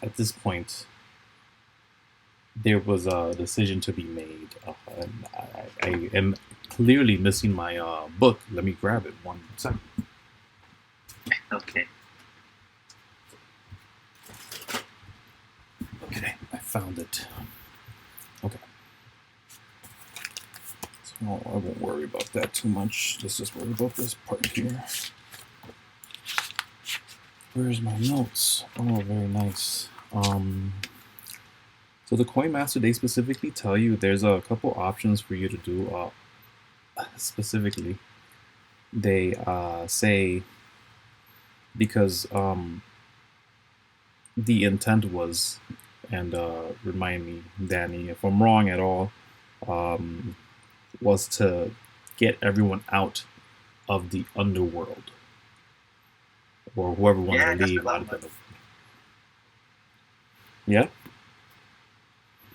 at this point, there was a decision to be made. And I am clearly missing my book. Let me grab it 1 second. Okay. Okay, I found it. Okay. So I won't worry about that too much. Let's just worry about this part here. Where's my notes? Oh, very nice. So the Coin Master, they specifically tell you there's a couple options for you to do. Specifically, they say because the intent was, and remind me, Danny, if I'm wrong at all, um, was to get everyone out of the underworld, or whoever wanted Yeah, to that's leave out about of right. the. Yeah.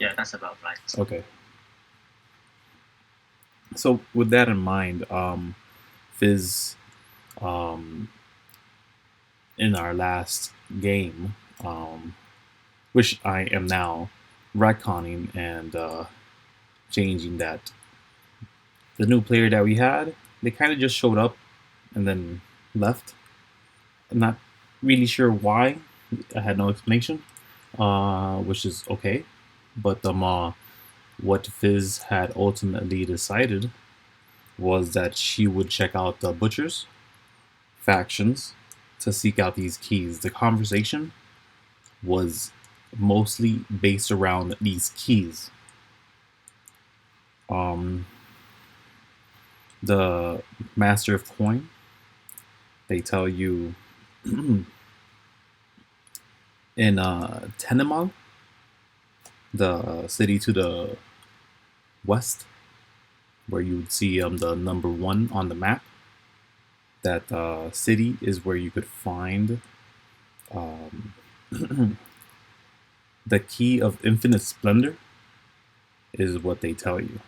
Yeah, that's about right. Okay. So with that in mind, Fizz, um, in our last game, which I am now retconning and changing that. The new player that we had, they kind of just showed up and then left. I'm not really sure why. I had no explanation, which is okay. But what Fizz had ultimately decided was that she would check out the butchers factions to seek out these keys. The conversation was mostly based around these keys. Um, the Master of Coin, they tell you in Tenemal, the city to the west, where you would see the number 1 on the map. That city is where you could find um, the key of infinite splendor, is what they tell you.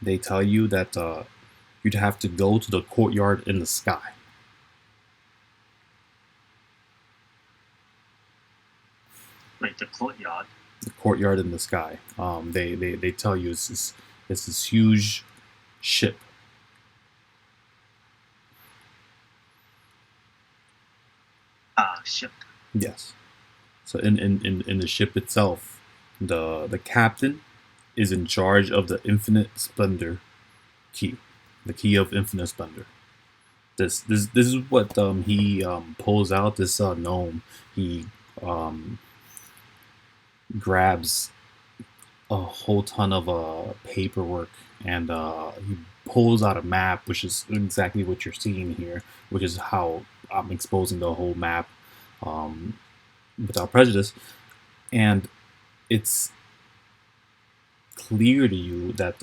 They tell you that you'd have to go to the courtyard in the sky. Wait, the courtyard. The courtyard in the sky. They tell you it's this huge ship. Ship. Yes. So in the ship itself, the captain is in charge of the infinite splendor key, the key of infinite splendor. This is what he pulls out. This gnome, he um, grabs a whole ton of paperwork, and he pulls out a map, which is exactly what you're seeing here, which is how I'm exposing the whole map um, without prejudice. And it's clear to you that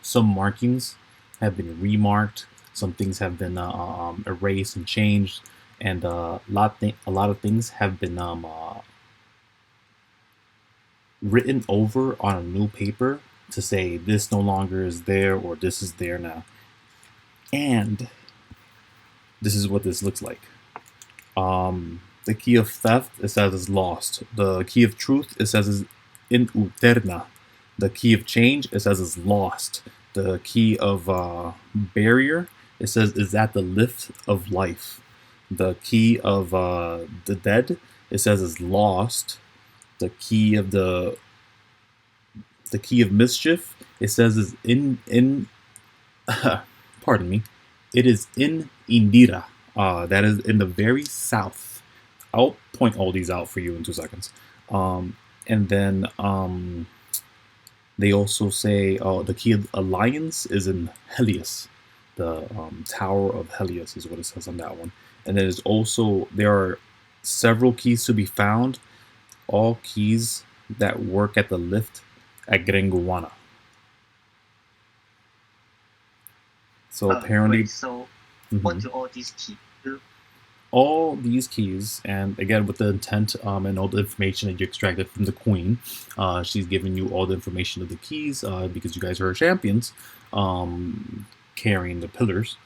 some markings have been remarked, some things have been erased and changed, and a lot of things have been written over on a new paper to say this no longer is there or this is there now. And this is what this looks like. The key of theft, it says, is lost. The key of truth, it says, is in uterna. The key of change, it says, is lost. The key of barrier, it says, is at the lift of life. The key of the dead, it says, is lost. The key of the key of mischief, it says, is in pardon me, it is in Indira. That is in the very south. I'll point all these out for you in 2 seconds. And then they also say the key of alliance is in Helios. The Tower of Helios is what it says on that one. And there's also, there are several keys to be found, all keys that work at the lift at Grenguana. So apparently, Wait, so what mhm, do all these keys do? all these keys, and again with the intent and all the information that you extracted from the queen, she's giving you all the information of the keys because you guys are her champions, carrying the pillars.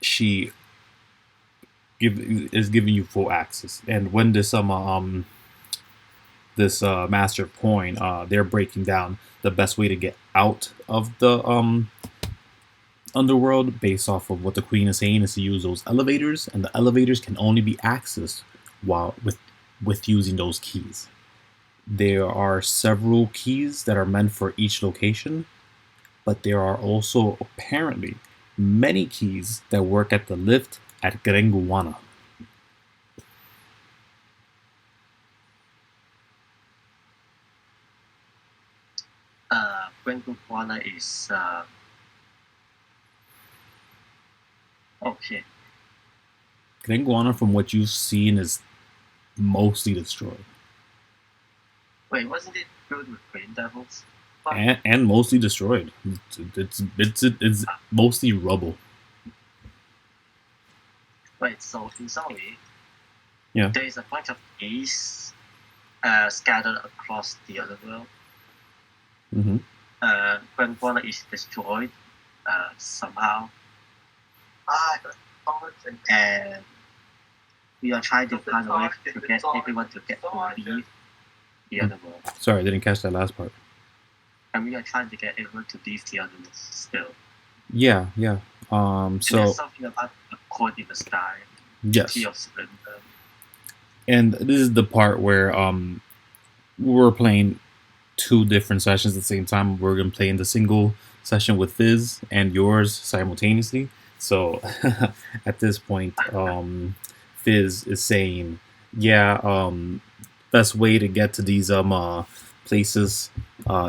She giving you full access. And when this master of coin, they're breaking down the best way to get out of the underworld based off of what the queen is saying is to use those elevators, and the elevators can only be accessed while with using those keys. There are several keys that are meant for each location, but there are also apparently many keys that work at the lift at Grenguana. Gwenguana is okay. Grenguana, from what you've seen, is mostly destroyed. Wait, wasn't it filled with green devils? And mostly destroyed. It's mostly rubble. Wait, so in Zoe, Yeah. there is a bunch of keys scattered across the other world. Mm-hmm. Gwenguana is destroyed somehow. And we are trying to find a way to get everyone to leave the other world. Sorry, I didn't catch that last part. And we are trying to get everyone to leave the other world still. Yeah. And So there's something about the cord in the sky. yes, Key of surrender. and this is the part where we're playing two different sessions at the same time. We're gonna play in the single session with Fizz and yours simultaneously. So at this point, Fizz is saying, yeah, best way to get to these places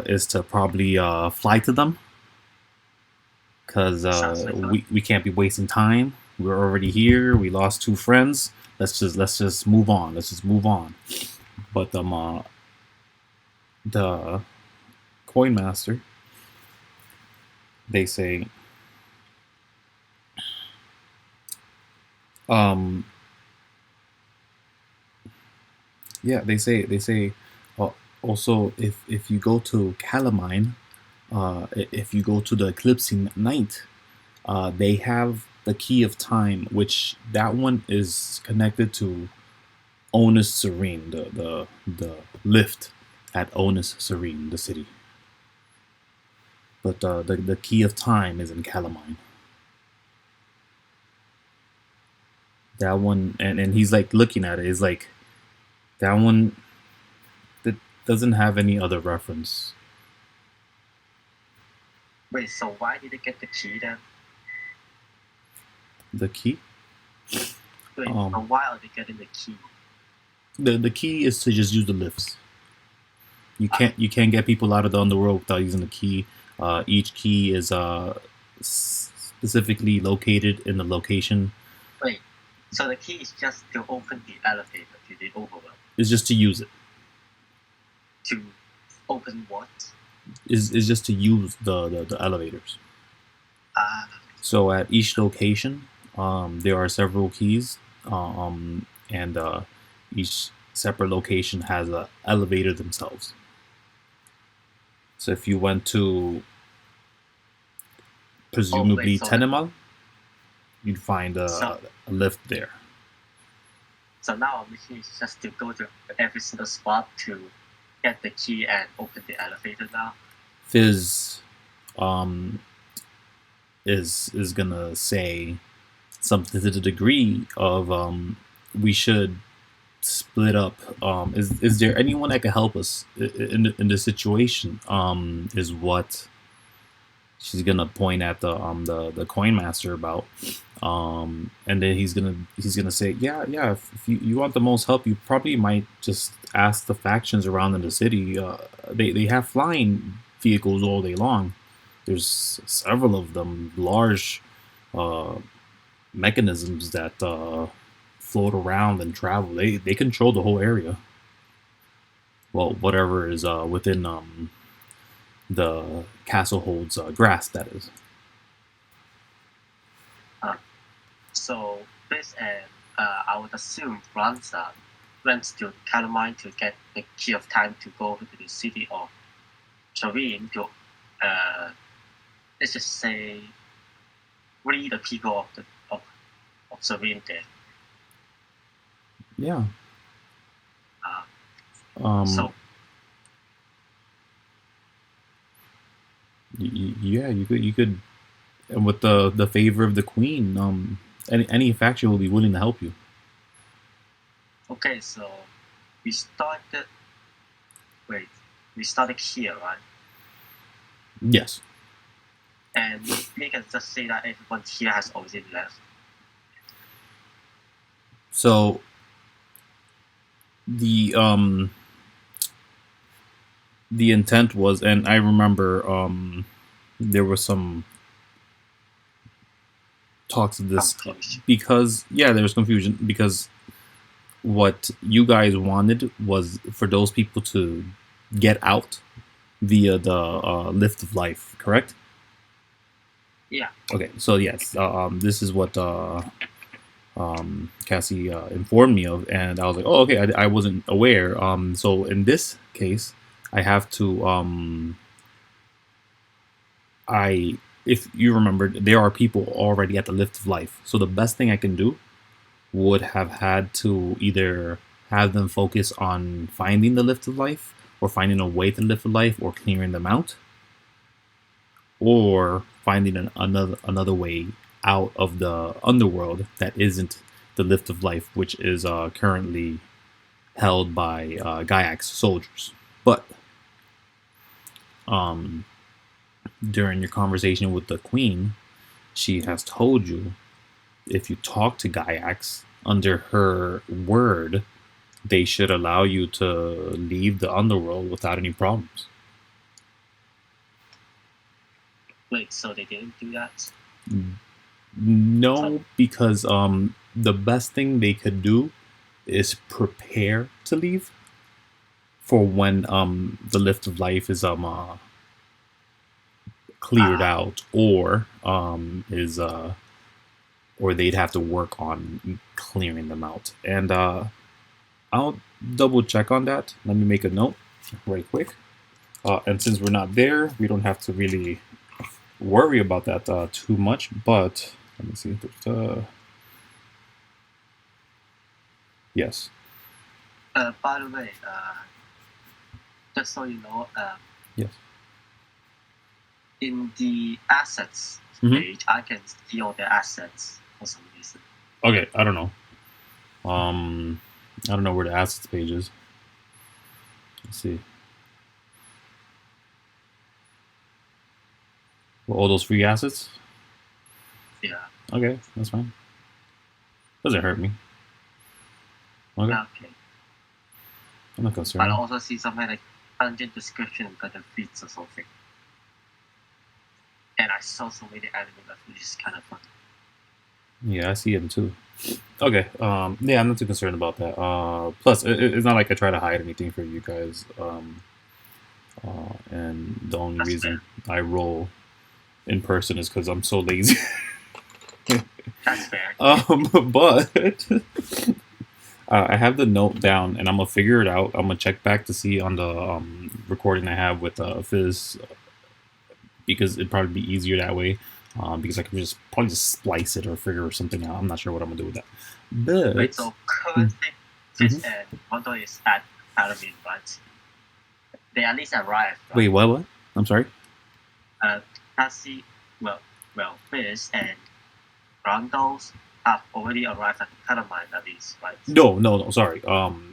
is to probably fly to them, because we can't be wasting time. We're already here. We lost two friends. Let's just move on. But the coin master, they say, they say also, if you go to Calamine, if you go to the eclipsing night, they have the key of time, which that one is connected to Onus Serene, the lift at Onus Serene, the city. But the key of time is in Calamine. That one, and he's like looking at it, is like, that one that doesn't have any other reference. Wait, so why did they get the key then? The key? Wait, so why are they getting the key? The key is to just use the lifts. You can't get people out of the underworld without using the key. Each key is specifically located in the location. Wait, so the key is just to open the elevator to the overworld? It's just to use it. To open what? Is just to use the elevators. So at each location, there are several keys, and each separate location has an elevator themselves. So if you went to presumably Tenema, you'd find a lift there. So now our mission is just to go to every single spot to get the key and open the elevator now? Fizz is gonna say something to the degree of we should split up. Is there anyone that can help us in this situation? Is what she's gonna point at the coin master about. And then he's gonna say, yeah. If you want the most help, you probably might just ask the factions around in the city. They have flying vehicles all day long. There's several of them, large mechanisms that float around and travel. They control the whole area. Well, whatever is within the castle holds grasp, that is. So this and I would assume Ranza went to Calamine to get the key of time to go to the city of Serene to let's just say free the people of Serene there. Yeah. So Yeah, you could, and with the favor of the queen, any faction will be willing to help you. okay, so we started. Wait, we started here, right? Yes. And we can just say that everyone here has already left. So the the intent was, and I remember there was some talks of this Confusion. because there was confusion because what you guys wanted was for those people to get out via the lift of life, correct? Yeah. Okay, so yes, this is what Cassie informed me of, and I was like, oh, okay, I wasn't aware. So in this case, I have to, I, if you remember, there are people already at the lift of life. So the best thing I can do would have had to either have them focus on finding the lift of life, or finding a way to the lift of life, or clearing them out, or finding another way out of the underworld that isn't the lift of life, which is currently held by Gaiac's soldiers. But um, during your conversation with the queen, she has told you if you talk to Gaiax under her word, they should allow you to leave the underworld without any problems. Wait, so they didn't do that? No, because the best thing they could do is prepare to leave for when the lift of life is cleared out, or is or they'd have to work on clearing them out. And I'll double check on that. Let me make a note right quick. And since we're not there, we don't have to really worry about that too much. But let me see. Yes. By the way, just so you know, Yes. in the assets page, I can see all the assets for some reason. Okay, I don't know. I don't know where the assets page is. Let's see. Well, all those free assets? Yeah. Okay, that's fine. Doesn't hurt me. Okay. Okay. I'm not But I concerned. also see something like dungeon description got the feats or something. And I saw so many animals, which is kind of fun. Yeah, I see him too. Okay. Yeah, I'm not too concerned about that. Plus, it's not like I try to hide anything for you guys. And the only That's reason I roll in person is because I'm so lazy. That's fair. But I have the note down, and I'm gonna figure it out. I'm gonna check back to see on the recording I have with Fizz, because it'd probably be easier that way. Because I can probably just splice it or figure something out. I'm not sure what I'm gonna do with that. But Wait, so currently Fizz and Mondo is at Halloween, right? They at least arrived. Right? Wait, what? I'm sorry. Cassie, well, Fizz and Rondos have already arrived at Calamine at least, right? No. Sorry.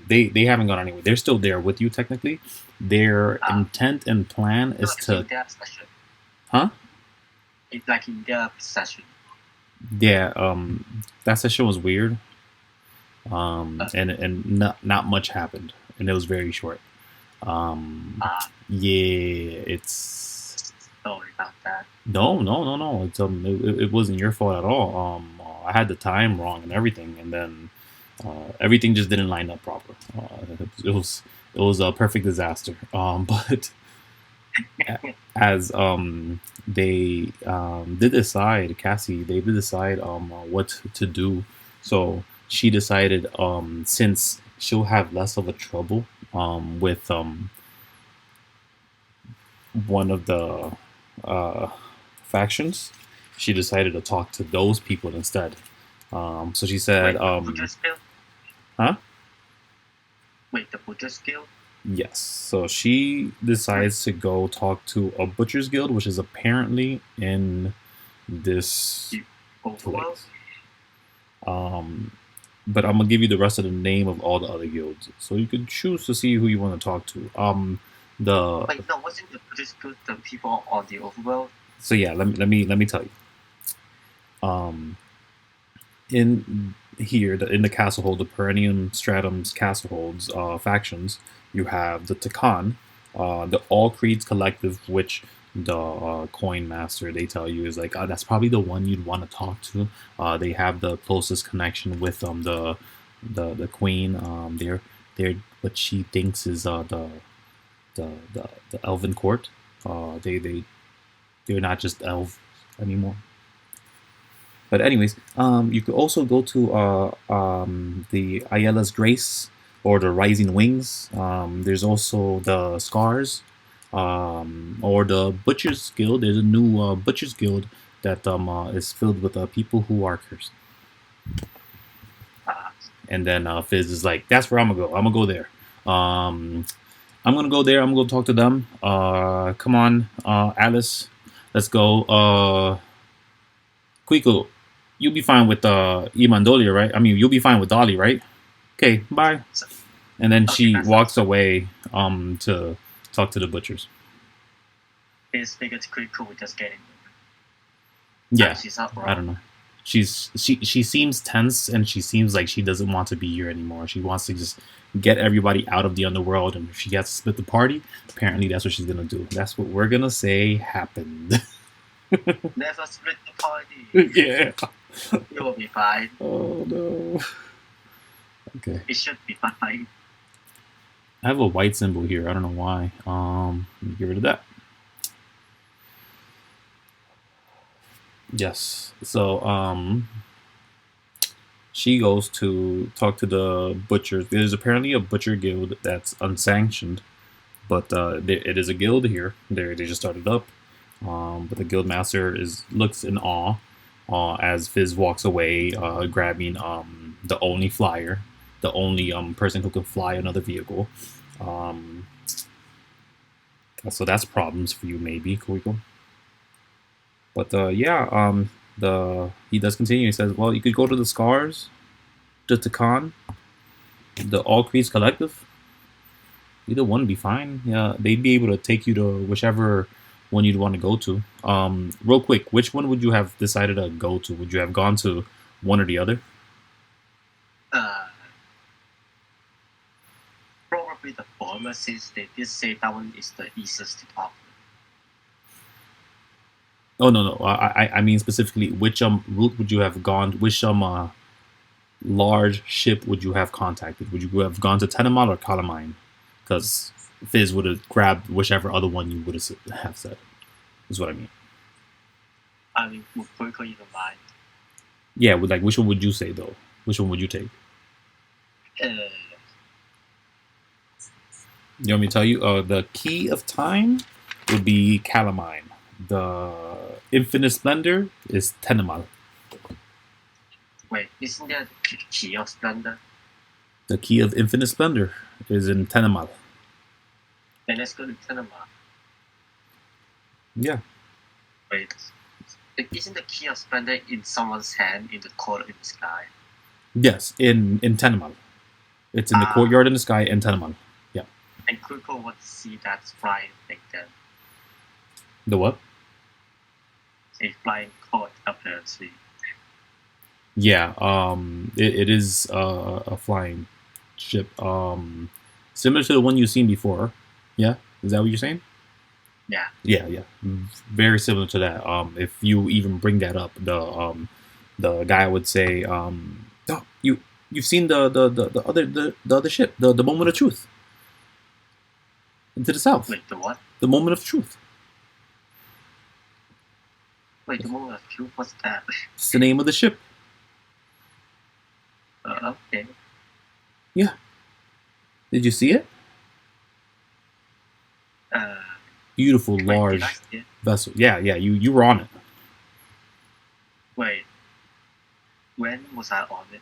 They haven't gone anywhere. They're still there with you technically. Their intent and plan is to. In their possession. Huh? It's like in their possession. Yeah. That session was weird. And not much happened, and it was very short. Yeah, it's. Sorry about that. No. It's it wasn't your fault at all. I had the time wrong and everything, and then everything just didn't line up proper. It was a perfect disaster. But as they did decide, Cassie, they did decide what to do. So she decided, since she'll have less of a trouble with one of the factions, she decided to talk to those people instead. So she said, Wait, could you spell? Huh? Butcher's Guild? Yes. So she decides to go talk to a butcher's guild, which is apparently in this The Overworld? place. But I'm gonna give you the rest of the name of all the other guilds, so you can choose to see who you want to talk to. The Wait, no, wasn't the Butcher's Guild the people on the Overworld? So yeah, let me tell you. In here, in the castle hold, the Perennium Stratum's castle holds factions. You have the Takan, the All Creeds Collective, which the coin master they tell you is like that's probably the one you'd want to talk to. They have the closest connection with the queen. They're what she thinks is the elven court. They're not just elf anymore. But anyways, you could also go to the Ayala's Grace or the Rising Wings. There's also the Scars, or the Butcher's Guild. There's a new Butcher's Guild that is filled with people who are cursed. And then Fizz is like, that's where I'm gonna go. I'm gonna go there. I'm gonna go there. I'm gonna go talk to them. Come on, Alice, let's go. Kuiko, you'll be fine with Imandolia, right? I mean, you'll be fine with Dolly, right? Okay, bye. And then she walks away to talk to the butchers. Fizz figured Kuiko would just get in. Yeah, She's not wrong. I don't know. She seems tense, and she seems like she doesn't want to be here anymore. She wants to just get everybody out of the underworld, and if she has to split the party, apparently that's what she's gonna do. That's what we're gonna say happened. Never split the party. Yeah. You will be fine. Oh no. Okay. It should be fine. I have a white symbol here. I don't know why. Let me get rid of that. Yes. So she goes to talk to the butchers. There's apparently a butcher guild that's unsanctioned, but it is a guild here. They just started up. But the guild master looks in awe as Fizz walks away, grabbing the only flyer, the only person who can fly another vehicle. So that's problems for you, maybe, Kuiko. But yeah, he does continue. He says, "Well, you could go to the Scars, the Takan, the All Creeds Collective. Either one would be fine. Yeah, they'd be able to take you to whichever one you'd want to go to. Real quick, which one would you have decided to go to? Would you have gone to one or the other?" Probably the former, since they did say that one is the easiest department. Oh no. I mean specifically, which route would you have gone? Which large ship would you have contacted? Would you have gone to Tenemal or Calamine? Because Fizz would have grabbed whichever other one you would have said. Is what I mean. I mean, would Kuiko even mind? Yeah, like which one would you say though? Which one would you take? You want me to tell you? The Key of Time would be Calamine. The Infinite Splendor is Tenemal. Wait, isn't there the Key of Splendor? The Key of Infinite Splendor is in Tenemal. Then let's go to Tenemal. Yeah. Wait, isn't the Key of Splendor in someone's hand in the court in the sky? Yes, in Tenemal. It's in the courtyard in the sky in Tenemal. Yeah. And Kuiko would see that flying thing then. The what? A flying court apparently. Yeah, it is a flying ship, similar to the one you've seen before. Yeah, is that what you're saying? Yeah. Yeah, very similar to that. If you even bring that up, the guy would say, "Oh, you've seen the other ship, the Moment of Truth, to the south." Wait, the what? The Moment of Truth. Wait, the Moment of Truth. What's that? It's the name of the ship. Okay. Yeah. Did you see it? Beautiful, large vessel. Yeah, you were on it. Wait. When was I on it?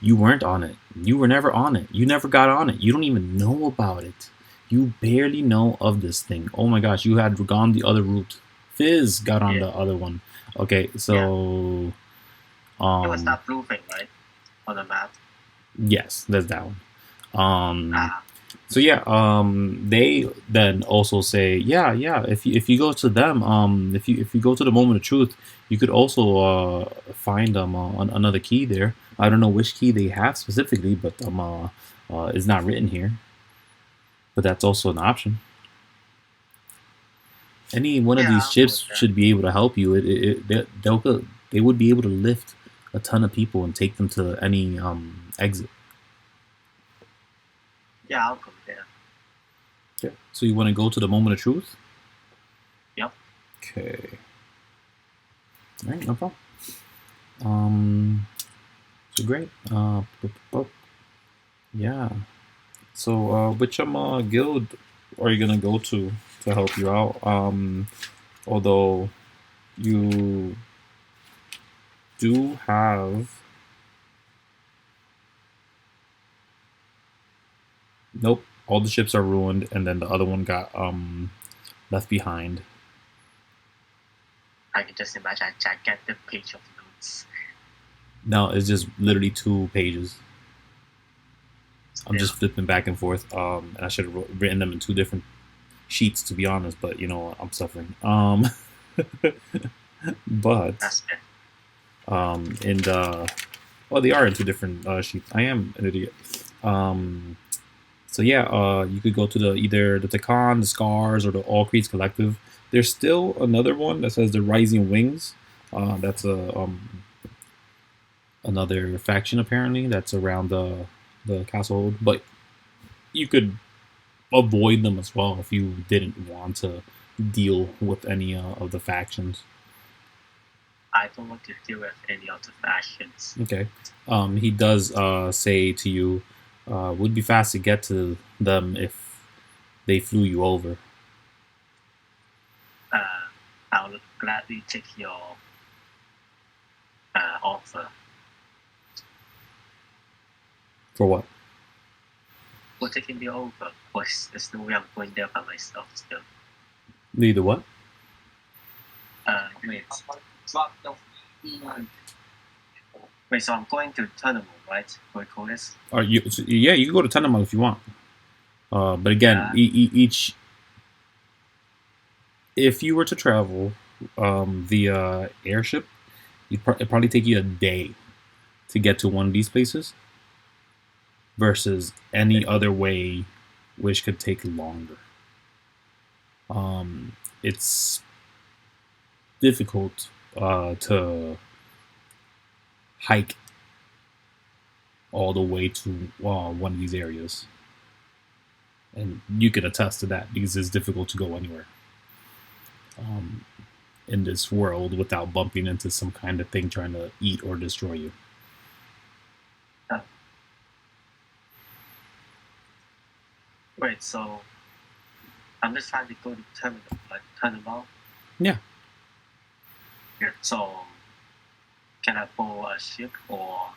You weren't on it. You were never on it. You never got on it. You don't even know about it. You barely know of this thing. Oh my gosh, you had gone the other route. Fizz got on Yeah. the other one. Okay, so It was that blue thing, right? On the map. yes, there's that one. Ah, So yeah, they then also say, yeah. If you go to them, if you go to the moment of truth, you could also find another key there. I don't know which key they have specifically, but it's not written here. But that's also an option. Any one of yeah, these I'll go ships with that. should be able to help you. They would be able to lift a ton of people and take them to any exit. Yeah, I'll go with that. Okay. So you want to go to the moment of truth? Yep. Okay. All right, no problem. So great. Yeah. So which guild are you gonna go to help you out? Although you do have. Nope. All the ships are ruined, and then the other one got left behind. I can just imagine a gigantic page of notes. No, it's just literally 2 pages. I'm Yeah. just flipping back and forth. And I should have written them in 2 different sheets, to be honest. But you know, I'm suffering. But That's it. in the well, they are in 2 different sheets. I am an idiot. So yeah, you could go to the either the Takan, the Scars, or the All Creeds Collective. There's still another one that says the Rising Wings. That's another faction apparently that's around the castle, but you could avoid them as well if you didn't want to deal with any of the factions. I don't want to deal with any other factions. Okay. He does say to you, would be fast to get to them if they flew you over. I'll gladly take your offer. For what? For taking me over, because there's no way I'm going there by myself still. Either what? Wait. Wait, so I'm going to tournament, right? Kuiko is? Or yeah, you can go to Tenema if you want. But again, each if you were to travel via airship, it'd probably take you a day to get to one of these places versus any other way, which could take longer. It's difficult to hike all the way to one of these areas, and you can attest to that because it's difficult to go anywhere in this world without bumping into some kind of thing trying to eat or destroy you. Wait, so I'm just trying to go to terminal, like tournament? Yeah. Yeah, so can I borrow a ship or?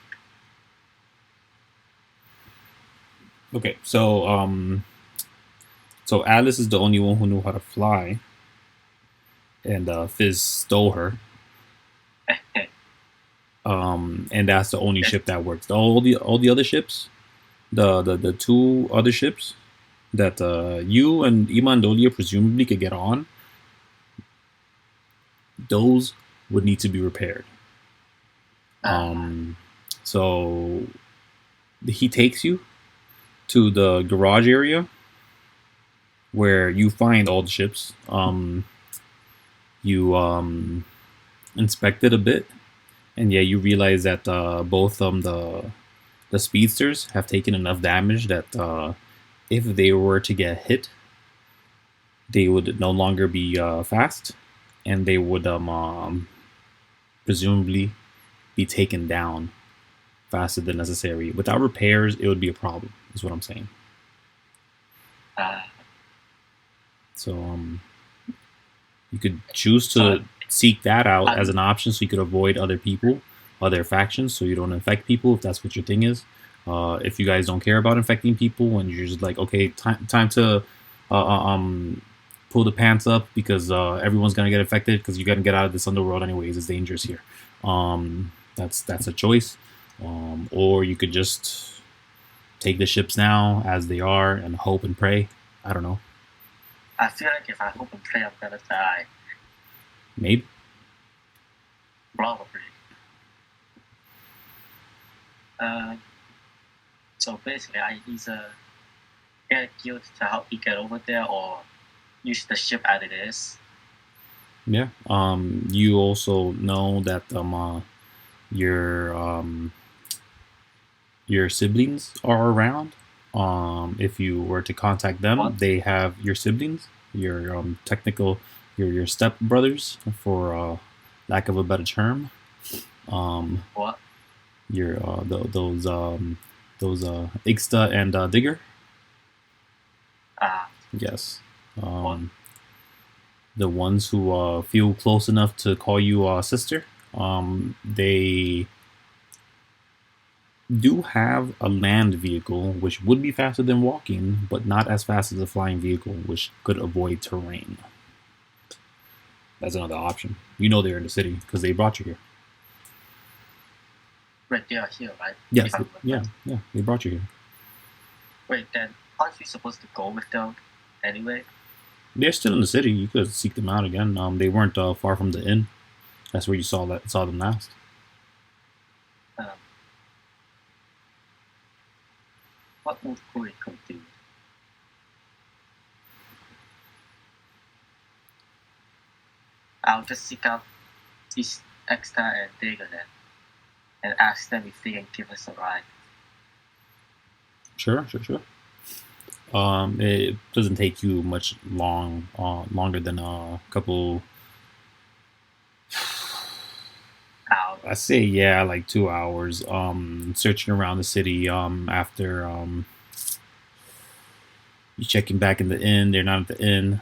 Okay, so so Alice is the only one who knew how to fly, and Fizz stole her. And that's the only ship that works. All the other ships, the 2 other ships that you and Imandolia presumably could get on, those would need to be repaired. So he takes you to the garage area where you find all the ships. You inspect it a bit, and yeah, you realize that both the speedsters have taken enough damage that if they were to get hit, they would no longer be fast, and they would presumably be taken down faster than necessary. Without repairs, it would be a problem. Is what I'm saying. So you could choose to seek that out as an option, so you could avoid other people. other factions, so you don't infect people if that's what your thing is. If you guys don't care about infecting people and you're just like, okay, time to pull the pants up because everyone's gonna get infected because you're gonna get out of this underworld anyways. It's dangerous here. That's a choice. Or you could just take the ships now as they are and hope and pray. I don't know. I feel like if I hope and pray, I'm gonna die. Maybe. Probably. So basically, I either get a guild to help me get over there or use the ship as it is. Yeah. You also know that your siblings are around. If you were to contact them, What? they have your siblings, your your step brothers, for lack of a better term. What? Your those Ixta and Digger. Yes. What? The ones who feel close enough to call you sister. They do have a land vehicle, which would be faster than walking, but not as fast as a flying vehicle, which could avoid terrain. That's another option. You know they're in the city because they brought you here. Wait, they are here, right? Yes, If I remember. yeah, they brought you here. Wait, then aren't we supposed to go with them anyway? They're still in the city. You could seek them out again. They weren't far from the inn. That's where you saw them last. What would Kuiko do? I'll just seek out these extra and Digger then, and ask them if they can give us a ride. Sure. It doesn't take you much longer than a couple. I say like 2 hours. Searching around the city. After you checking back in the inn, they're not at the inn.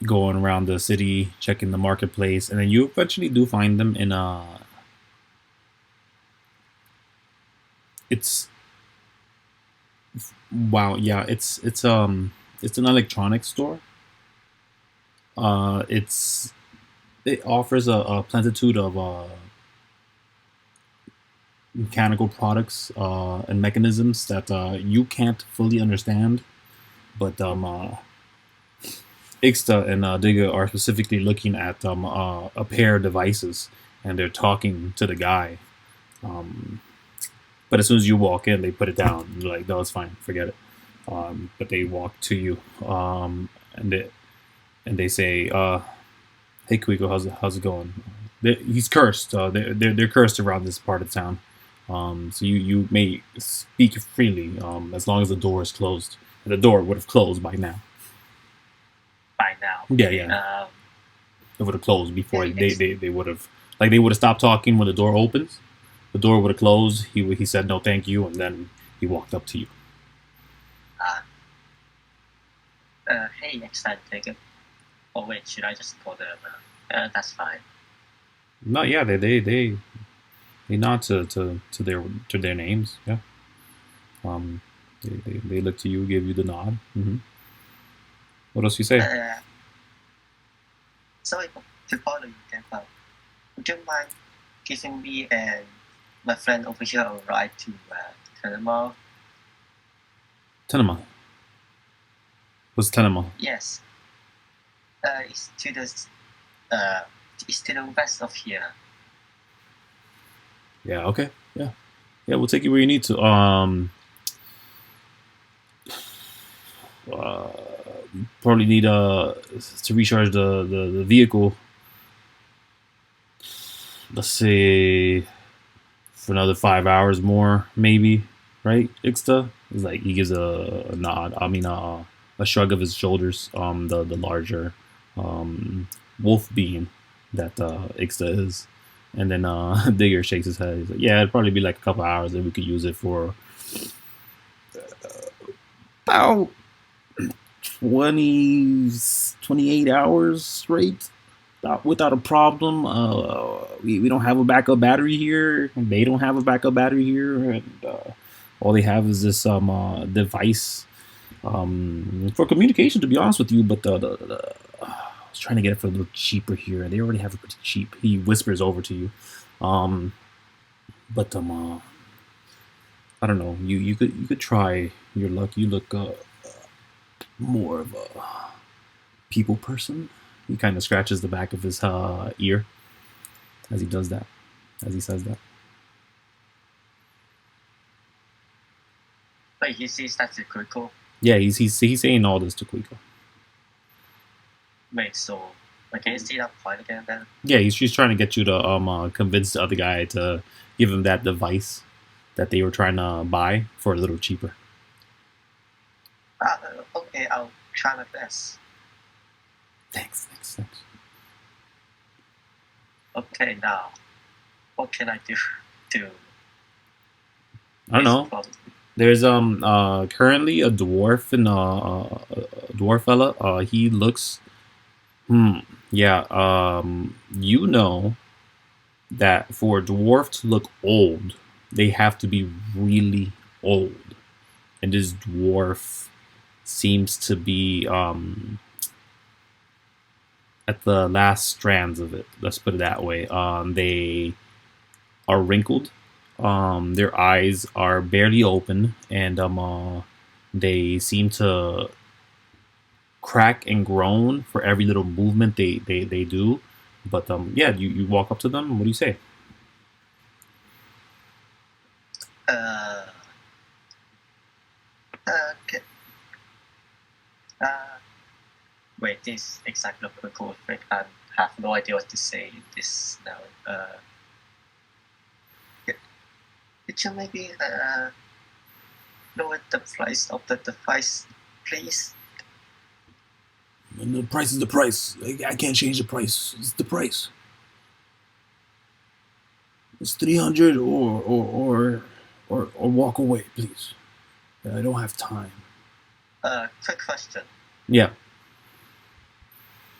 Going around the city, checking the marketplace, and then you eventually do find them in a. It's wow, yeah. It's an electronics store. It offers a plentitude of mechanical products and mechanisms that you can't fully understand, but Ixta and Digga are specifically looking at a pair of devices, and they're talking to the guy. But as soon as you walk in, they put it down. You're like, no, it's fine, forget it. But they walk to you, and they say, "Hey, Kuiko, how's it going?" He's cursed. They're cursed around this part of town. So you may speak freely as long as the door is closed. And the door would have closed by now. By now. Yeah. It would have closed before they would have they would have stopped talking when the door opens. The door would have closed. He said no, thank you, and then he walked up to you. Hey, next time, take it. Oh wait, should I just call them? That's fine. No, yeah, they nod to their names. Yeah. They look to you, give you the nod. Mm-hmm. What else you say? Sorry to bother you, Temple. Would you mind giving me and my friend over here a ride to Tenema? Tenema. What's Tenema? Yes. It's to the west of here. Yeah. Okay. Yeah. We'll take you where you need to. Probably need to recharge the vehicle. Let's say for another 5 hours more, maybe. Right, Ixta? It's like he gives a nod. I mean, a shrug of his shoulders. The larger wolf being that Ixta is, and then Digger shakes his head. He's like, "Yeah, it'd probably be like a couple hours, and we could use it for about 28 hours straight, without a problem. We don't have a backup battery here, and they don't have a backup battery here, and all they have is this device for communication. To be honest with you, but I was trying to get it for a little cheaper here, and they already have it pretty cheap. He whispers over to you, but I don't know. You could try your luck. You look more of a people person. He kind of scratches the back of his ear as he does that, as he says that. But he sees that's a Kuiko. Yeah, he's saying all this to Kuiko. Wait, so can you see that point again then? Yeah, she's trying to get you to convince the other guy to give him that device that they were trying to buy for a little cheaper. Okay, I'll try my best. Thanks. Okay, now what can I do to? I don't know. There's currently a dwarf and a dwarf fella. He looks. Yeah. You know that for a dwarf to look old, they have to be really old, and this dwarf seems to be at the last strands of it. Let's put it that way. They are wrinkled. Their eyes are barely open, and they seem to crack and groan for every little movement they do. But yeah, you walk up to them. What do you say? Okay. Wait, this exactly a cool thing. I have no idea what to say in this now. Could you maybe lower the price of the device, please? And the price is the price. I can't change the price. It's the price. It's 300 or walk away, please. I don't have time. Quick question. Yeah.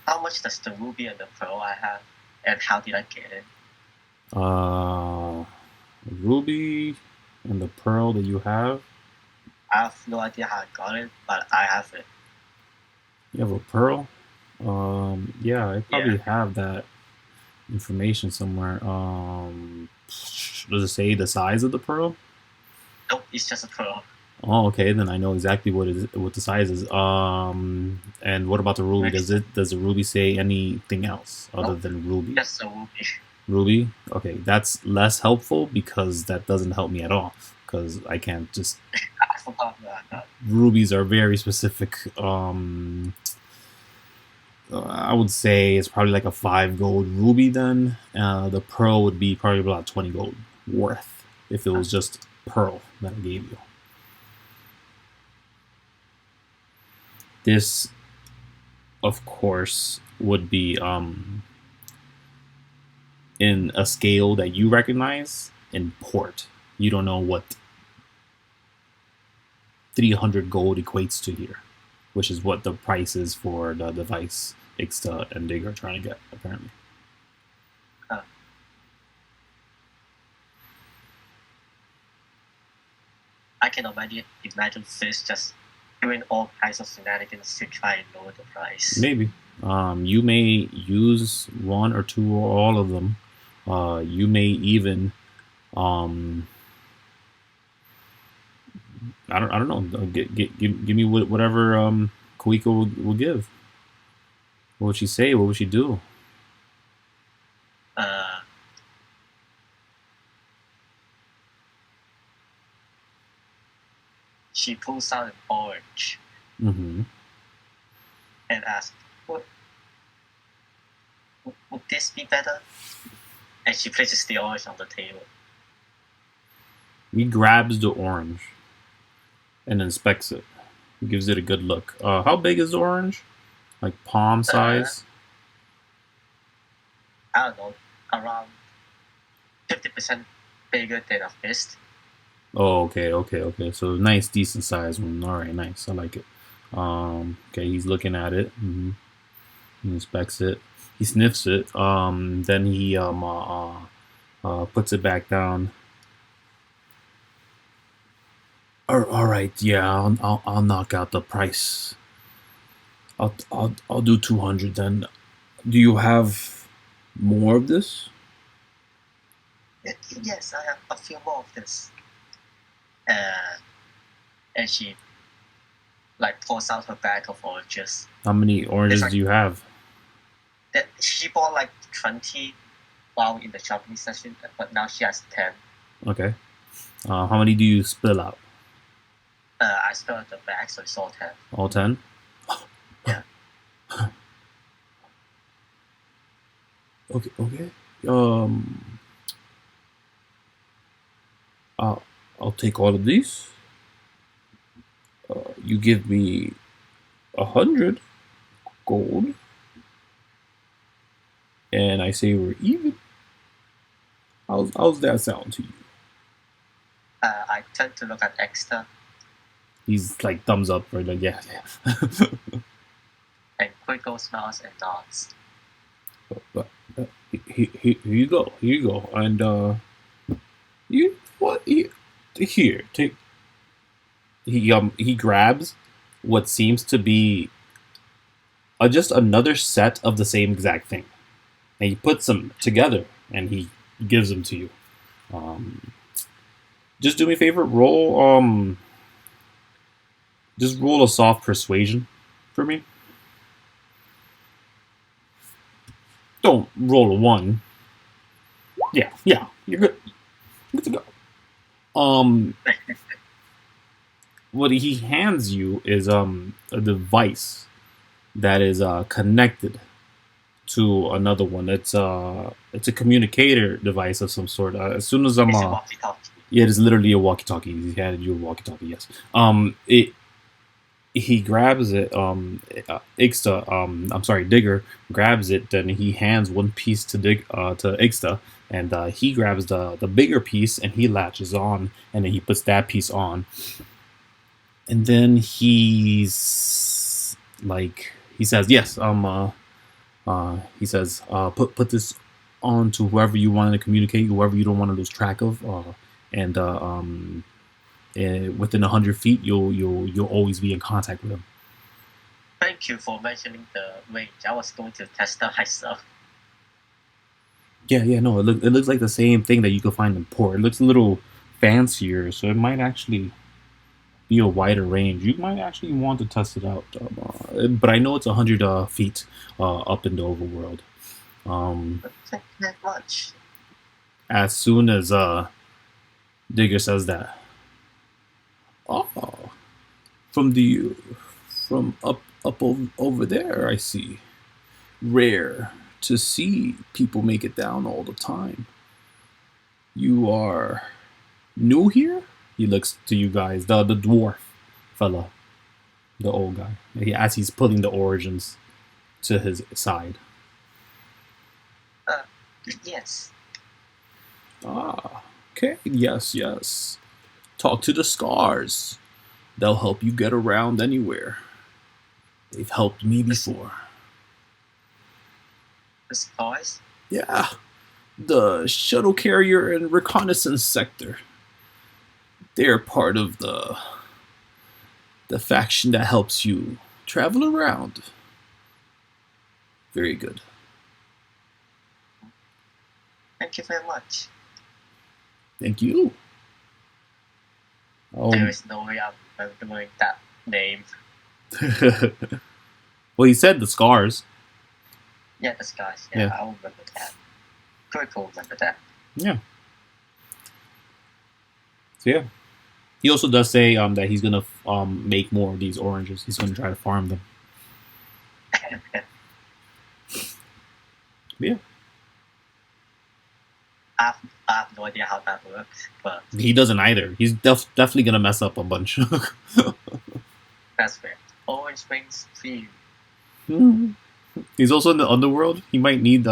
How much does the ruby and the pearl I have, and how did I get it? Ruby and the pearl that you have. I have no idea how I got it, but I have it. You have a pearl? Yeah, I probably have that information somewhere. Does it say the size of the pearl? Nope, it's just a pearl. Oh, okay. Then I know exactly what the size is. And what about the ruby? Does the ruby say anything else other than ruby? Yes, a ruby. Ruby? Okay, that's less helpful because that doesn't help me at all. Because I can't just. I forgot that. Rubies are very specific. I would say it's probably like a 5 gold ruby. Then the pearl would be probably about 20 gold worth if it was just pearl that I gave you. This, of course, would be in a scale that you recognize in port. You don't know what 300 gold equates to here, which is what the price is for the device Ixta and Dig are trying to get, apparently. I can already imagine Fizz just doing all kinds of shenanigans to try and lower the price. Maybe. You may use one or two or all of them. You may even I don't know. Give me whatever Kuiko will give. What would she say? What would she do? She pulls out an orange and asks, would this be better? And she places the orange on the table. He grabs the orange and inspects it. He gives it a good look. How big is the orange? Like palm size? I don't know, around 50% bigger than a fist. Oh, okay. So nice, decent size one. All right, nice. I like it. Okay, he's looking at it. He inspects it. He sniffs it. Then he puts it back down. All right, yeah, I'll knock out the price. I'll do 200 then. Do you have more of this? Yes, I have a few more of this. And she like pulls out her bag of oranges. How many oranges like, do you have? That she bought like 20 while in the shopping session, but now she has 10. Okay. How many do you spill out? I still have the bag, so it's all 10. All 10? Yeah. Okay. I'll take all of these. You give me 100 gold, and I say we're even. How's that sound to you? I tend to look at Exeter. He's like thumbs up, right? Like yeah. And Kuiko smiles and nods. But here you go, and you what? Here, take. He grabs what seems to be just another set of the same exact thing, and he puts them together and he gives them to you. Just do me a favor, roll just roll a soft persuasion for me. Don't roll a 1. Yeah, you're good. Good to go. What he hands you is a device that is connected to another one. It's a communicator device of some sort. As soon as I'm It's a walkie-talkie. yeah, it is literally a walkie-talkie. He handed you a walkie-talkie. Yes. He grabs it. Digger grabs it. Then he hands one piece to Ixta, and he grabs the bigger piece and he latches on, and then he puts that piece on. And then he's like, he says, yes, he says, put this on to whoever you want to communicate, whoever you don't want to lose track of, and within 100 feet, you'll always be in contact with him. Thank you for mentioning the range. I was going to test that myself. Yeah, no, it looks like the same thing that you could find in port. It looks a little fancier, so it might actually be a wider range. You might actually want to test it out, but I know it's 100 feet up in the overworld. Thank you very much. As soon as Digger says that, from up over there, I see. Rare to see people make it down all the time. You are new here? He looks to you guys, the dwarf fella, the old guy, as he's pulling the origins to his side. Yes. Okay, yes. Talk to the scars. They'll help you get around anywhere. They've helped me before. The scars? Yeah, the shuttle carrier and reconnaissance sector. They're part of the faction that helps you travel around. Very good. Thank you very much. Thank you. There is no way I'm remembering that name. Well, he said the scars. Yeah, the scars. Yeah, I remember that. Kuiko remember that. Yeah. So yeah. He also does say that he's gonna make more of these oranges. He's gonna try to farm them. Yeah. I have no idea how that works, but he doesn't either. He's definitely gonna mess up a bunch. That's fair. Orange rings for you. He's also in the underworld. He might need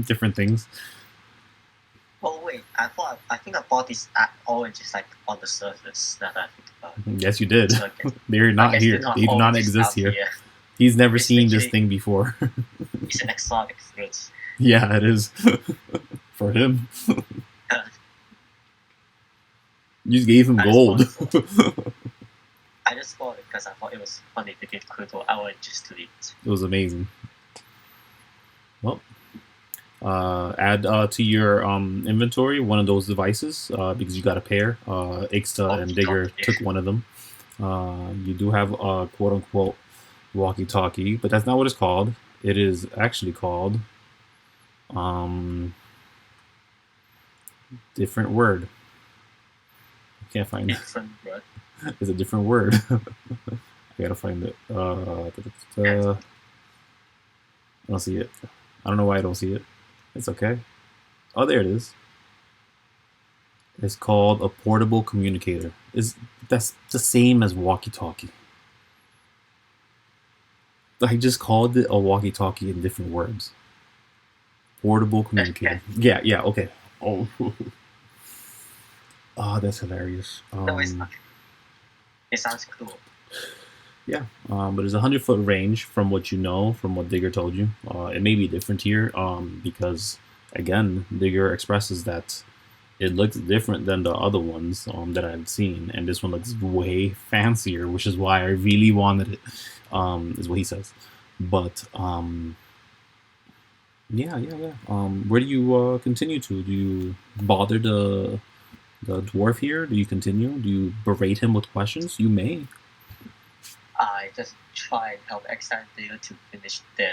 different things. Oh wait, I think I bought these oranges like on the surface. That I think about. Yes, you did. So They're not here. Not they do not oranges exist out here. He's never It's seen this literally thing before. it's an exotic fruit. Yeah, it is. For him. You just gave him I just bought gold. it for I just bought it because I thought it was funny to give Kuiko oranges to eat. It was amazing. Well, add to your inventory one of those devices because you got a pair. Ixta and Digger took one of them. You do have a quote unquote walkie-talkie, but that's not what it's called. It is actually called different word. I can't find it. Different word. It's a different word. I gotta find it. I don't see it. I don't know why I don't see it. It's okay. Oh, there it is. It's called a portable communicator. That's the same as walkie-talkie. I just called it a walkie-talkie in different words. Portable communicator. Yeah, okay. Oh, oh, that's hilarious. No, it's not. It sounds cool. Yeah, but it's 100-foot range from what you know, from what Digger told you. It may be different here because, again, Digger expresses that it looks different than the other ones that I've seen, and this one looks way fancier, which is why I really wanted it. Is what he says. But yeah. Where do you continue to? Do you bother the dwarf here? Do you continue? Do you berate him with questions? You may. I just try and help Xander to finish the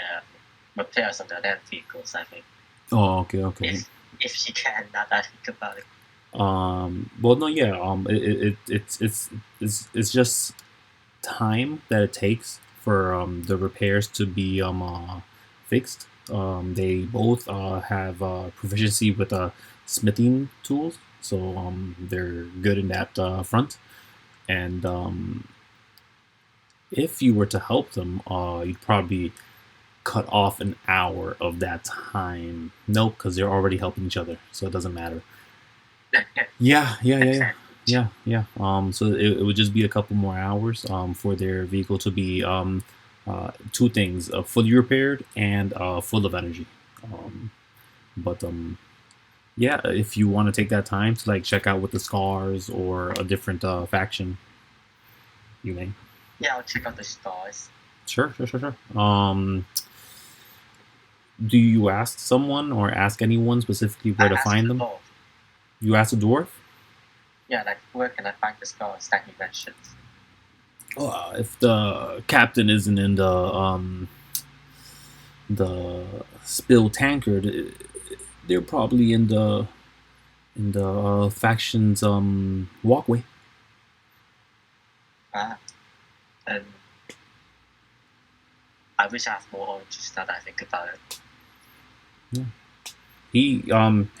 repairs on the land vehicles, I think. Oh, okay. If she can, now that I think about it. Well, no, yeah. It's just time that it takes for the repairs to be fixed. They both have proficiency with smithing tools, so they're good in that front. And if you were to help them, you'd probably cut off an hour of that time. Nope, because they're already helping each other, so it doesn't matter. Yeah. So it would just be a couple more hours for their vehicle to be two things: fully repaired and full of energy. But yeah, if you want to take that time to like check out with the scars or a different faction, you may. Yeah, I'll check out the stars. Sure. Do you ask someone or ask anyone specifically where to find them? Dwarf. You ask a dwarf? Yeah, like where can I find the stars that you mentioned? If the captain isn't in the spill tankard, they're probably in the faction's walkway. And I wish I have more oranges now that I think about it. Yeah. He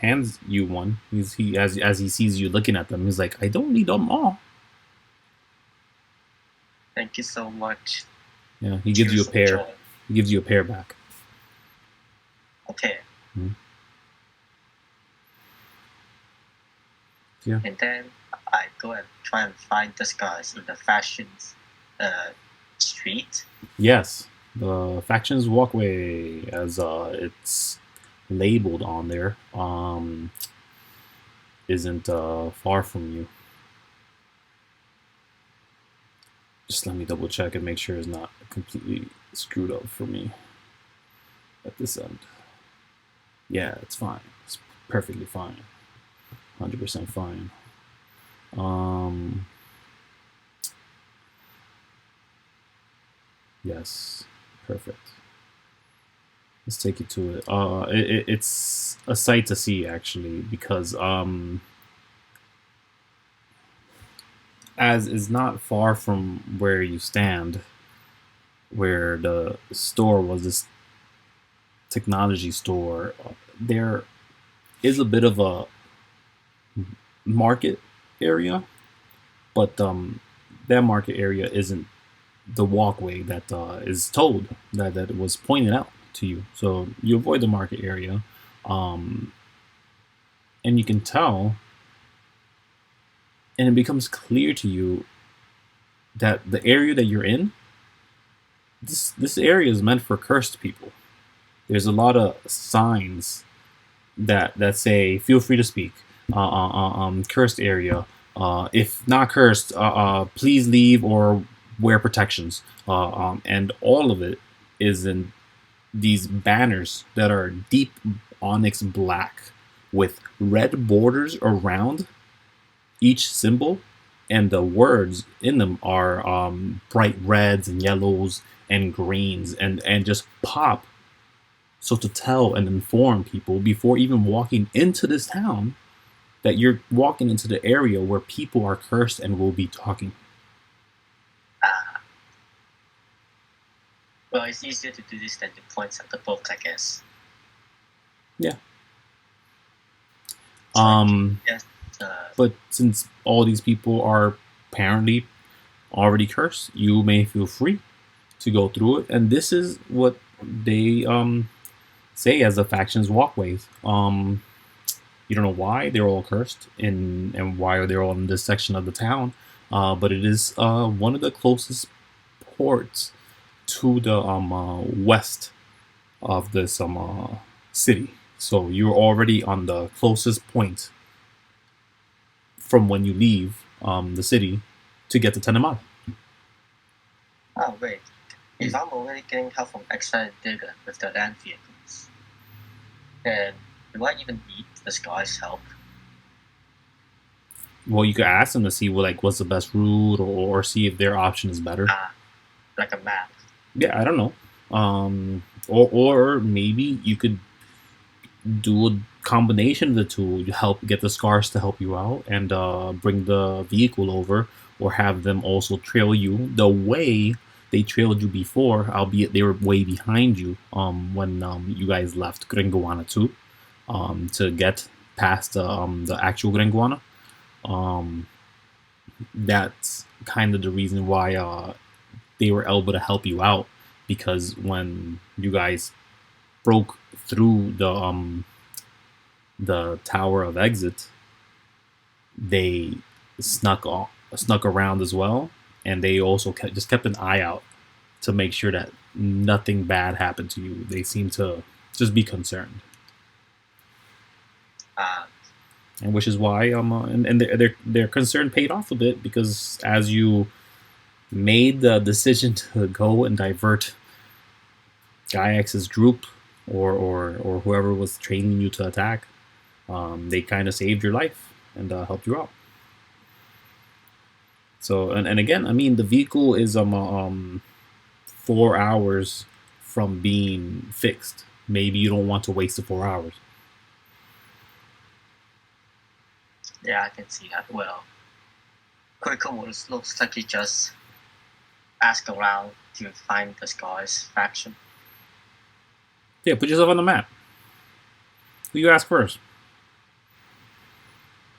hands you one. He as he sees you looking at them, he's like, I don't need them all. Thank you so much. Yeah, he gives you a pair. Joy. He gives you a pair back. Okay. Mm-hmm. Yeah. And then I go and try and find the scars in the factions street. Yes, the factions walkway, as it's labeled on there, isn't far from you. Just let me double check and make sure it's not completely screwed up for me at this end. Yeah, it's fine. It's perfectly fine. 100% fine. Yes, perfect. Let's take you to it. It's a sight to see, actually, because as is not far from where you stand, where the store was, this technology store, there is a bit of a market area, but that market area isn't the walkway that is told that was pointed out to you. So you avoid the market area, and you can tell, and it becomes clear to you that the area that you're in this area is meant for cursed people. There's a lot of signs that say feel free to speak. Cursed area. If not cursed, please leave or wear protections. And all of it is in these banners that are deep onyx black with red borders around each symbol, and the words in them are bright reds and yellows and greens and just pop. So to tell and inform people before even walking into this town that you're walking into the area where people are cursed and will be talking. Ah, well, it's easier to do this than to point at the book, I guess. Yeah. So yes, But since all these people are apparently already cursed, you may feel free to go through it. And this is what they say as the factions walkways. You don't know why they're all cursed and why they're all in this section of the town, but it is one of the closest ports to the west of this city. So you're already on the closest point from when you leave the city to get to Tenemata. oh wait, if I'm already getting help from Extra Digger with the land vehicles, then do I even need this guy's help? Well, you could ask them to see what's the best route, or see if their option is better. Like a map. Yeah, I don't know. Or maybe you could do a combination of the two. You help get the scars to help you out and bring the vehicle over, or have them also trail you the way they trailed you before, albeit they were way behind you when you guys left Gringowana too, to get past the actual Gringowana. That's kind of the reason why they were able to help you out, because when you guys broke through the tower of exit, they snuck around as well, and they also just kept an eye out to make sure that nothing bad happened to you. They seem to just be concerned, and which is why and their concern paid off a bit, because as you made the decision to go and divert Gaiax's group or whoever was training you to attack, they kind of saved your life and helped you out. So and again, I mean, the vehicle is 4 hours from being fixed. Maybe you don't want to waste the 4 hours. Yeah, I can see that. Well, Kuiko looks like he just asked around to find this guy's faction. Yeah, put yourself on the map. Who you ask first?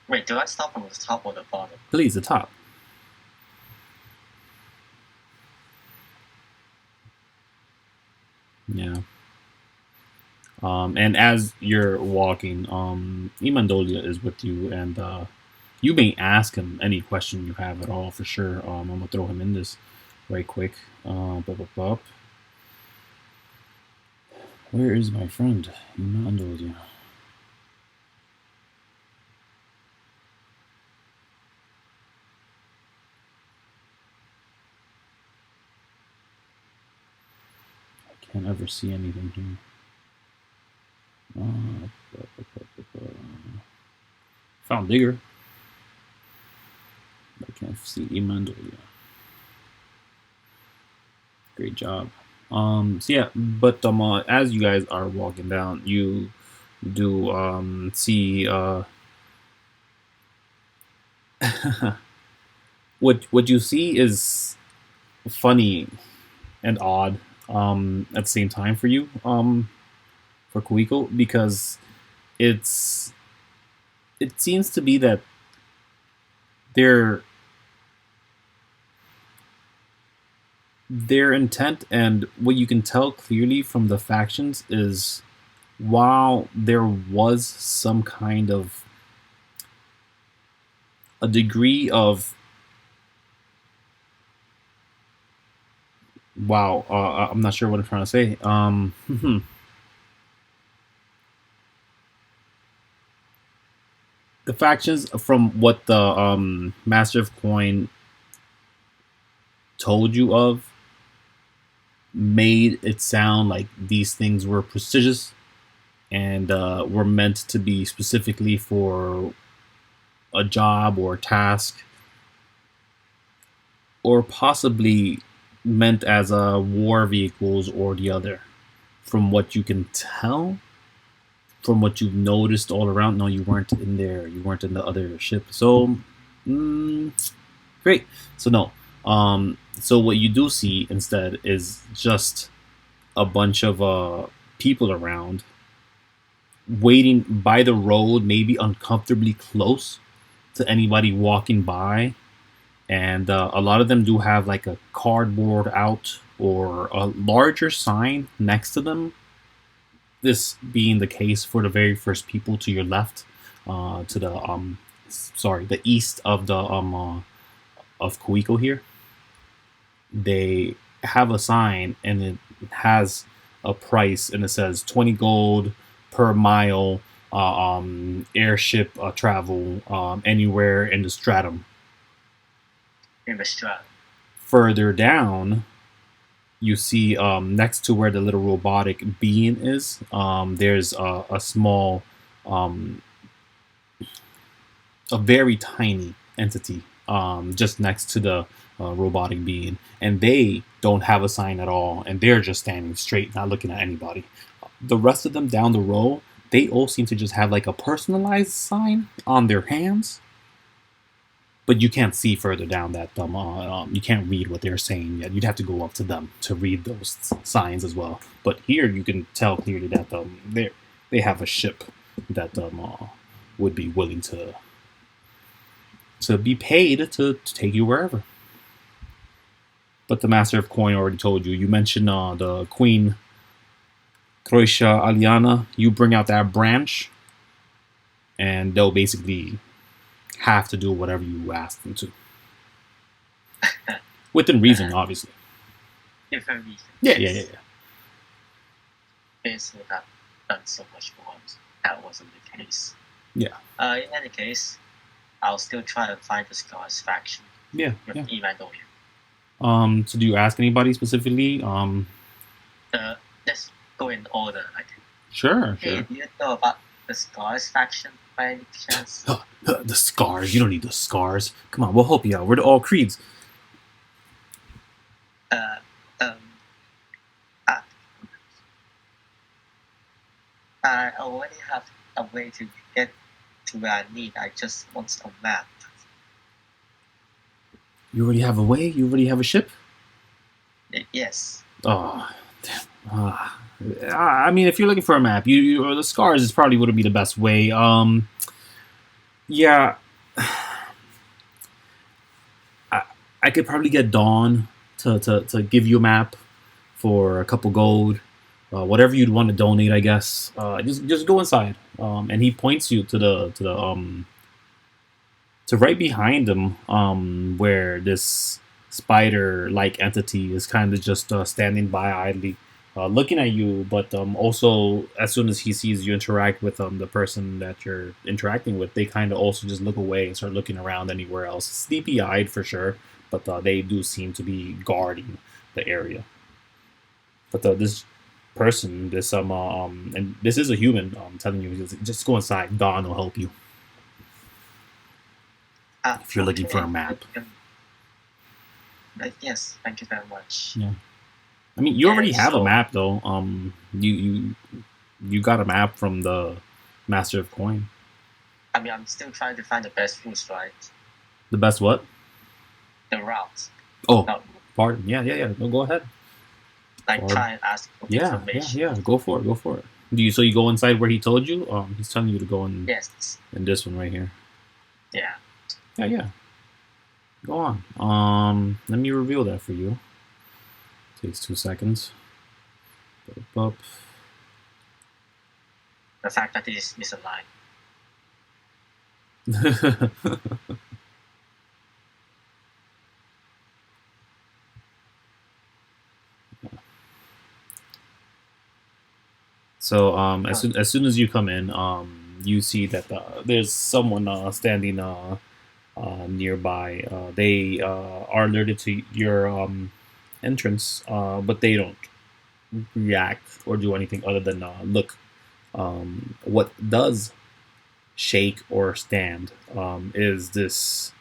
Wait, do I start from the top or the bottom? Please, the top. Yeah. And as you're walking, Imandolia is with you, and you may ask him any question you have at all for sure. I'm gonna throw him in this right quick. Where is my friend Imandolia? I can't ever see anything here. Found Digger. I can't see Imandolia. Great job. So yeah, but as you guys are walking down, you do see what you see is funny and odd at the same time for you, for Kuiko, because it seems to be that their intent, and what you can tell clearly from the factions, is while there was some kind of a degree of Wow, I'm not sure what I'm trying to say. The factions, from what the Master of Coin told you of, made it sound like these things were prestigious and were meant to be specifically for a job or a task, or possibly meant as a war vehicles or the other. From what you can tell, from what you've noticed all around, no, you weren't in there. You weren't in the other ship. So, great. So no. So what you do see instead is just a bunch of people around, waiting by the road, maybe uncomfortably close to anybody walking by. And a lot of them do have like a cardboard out or a larger sign next to them. This being the case for the very first people to your left, to the the east of the of Kuiko here. They have a sign and it has a price and it says 20 gold per mile airship travel anywhere in the Stratum. In the Stratum. Further down, you see next to where the little robotic being is, there's a small, a very tiny entity just next to the robotic being, and they don't have a sign at all, and they're just standing straight, not looking at anybody. The rest of them down the row, they all seem to just have like a personalized sign on their hands, but you can't see further down that you can't read what they're saying yet. You'd have to go up to them to read those signs as well. But here you can tell clearly that they have a ship that would be willing to be paid to take you wherever. But the Master of Coin already told you. You mentioned the Queen Croatia Aliana. You bring out that branch, and they'll basically have to do whatever you ask them to. Within reason, obviously. Different reasons. Yeah. Fizz would have done so much more. That wasn't the case. Yeah. In any case, I'll still try to find the Scars faction. Yeah. Even though so do you ask anybody specifically? Let's go in order, I think. Sure. Hey, do you know about the Scars faction by any chance? The scars. You don't need the scars. Come on, we'll help you out. We're the all creeds. I already have a way to get to where I need. I just want a map. You already have a way? You already have a ship? Yes. Oh, damn. I mean, if you're looking for a map, you or the scars is probably would be the best way. Yeah. I could probably get Dawn to give you a map for a couple gold. Whatever you'd want to donate, I guess. Just go inside. And he points you to to right behind him, where this spider-like entity is kind of just standing by idly, looking at you. But also, as soon as he sees you interact with the person that you're interacting with, they kind of also just look away and start looking around anywhere else. Sleepy-eyed for sure, but they do seem to be guarding the area. But this person, this and this is a human. Telling you, just go inside. Dawn will help you if you're looking for a map. Yes, thank you very much. Yeah, I mean, you already have a map though. You got a map from the Master of Coin. I mean, I'm still trying to find the best routes, right? The best what? The route. Oh, pardon. Yeah. No, go ahead. Like try and ask for information. Yeah. Go for it. So you go inside where he told you? He's telling you to go in. Yes. In this one right here. Yeah. Yeah. Go on. Let me reveal that for you. Takes 2 seconds. Up. The fact that it is misaligned. So as soon as you come in, you see that there's someone standing nearby. They are alerted to your entrance, but they don't react or do anything other than look. What does shake or stand is this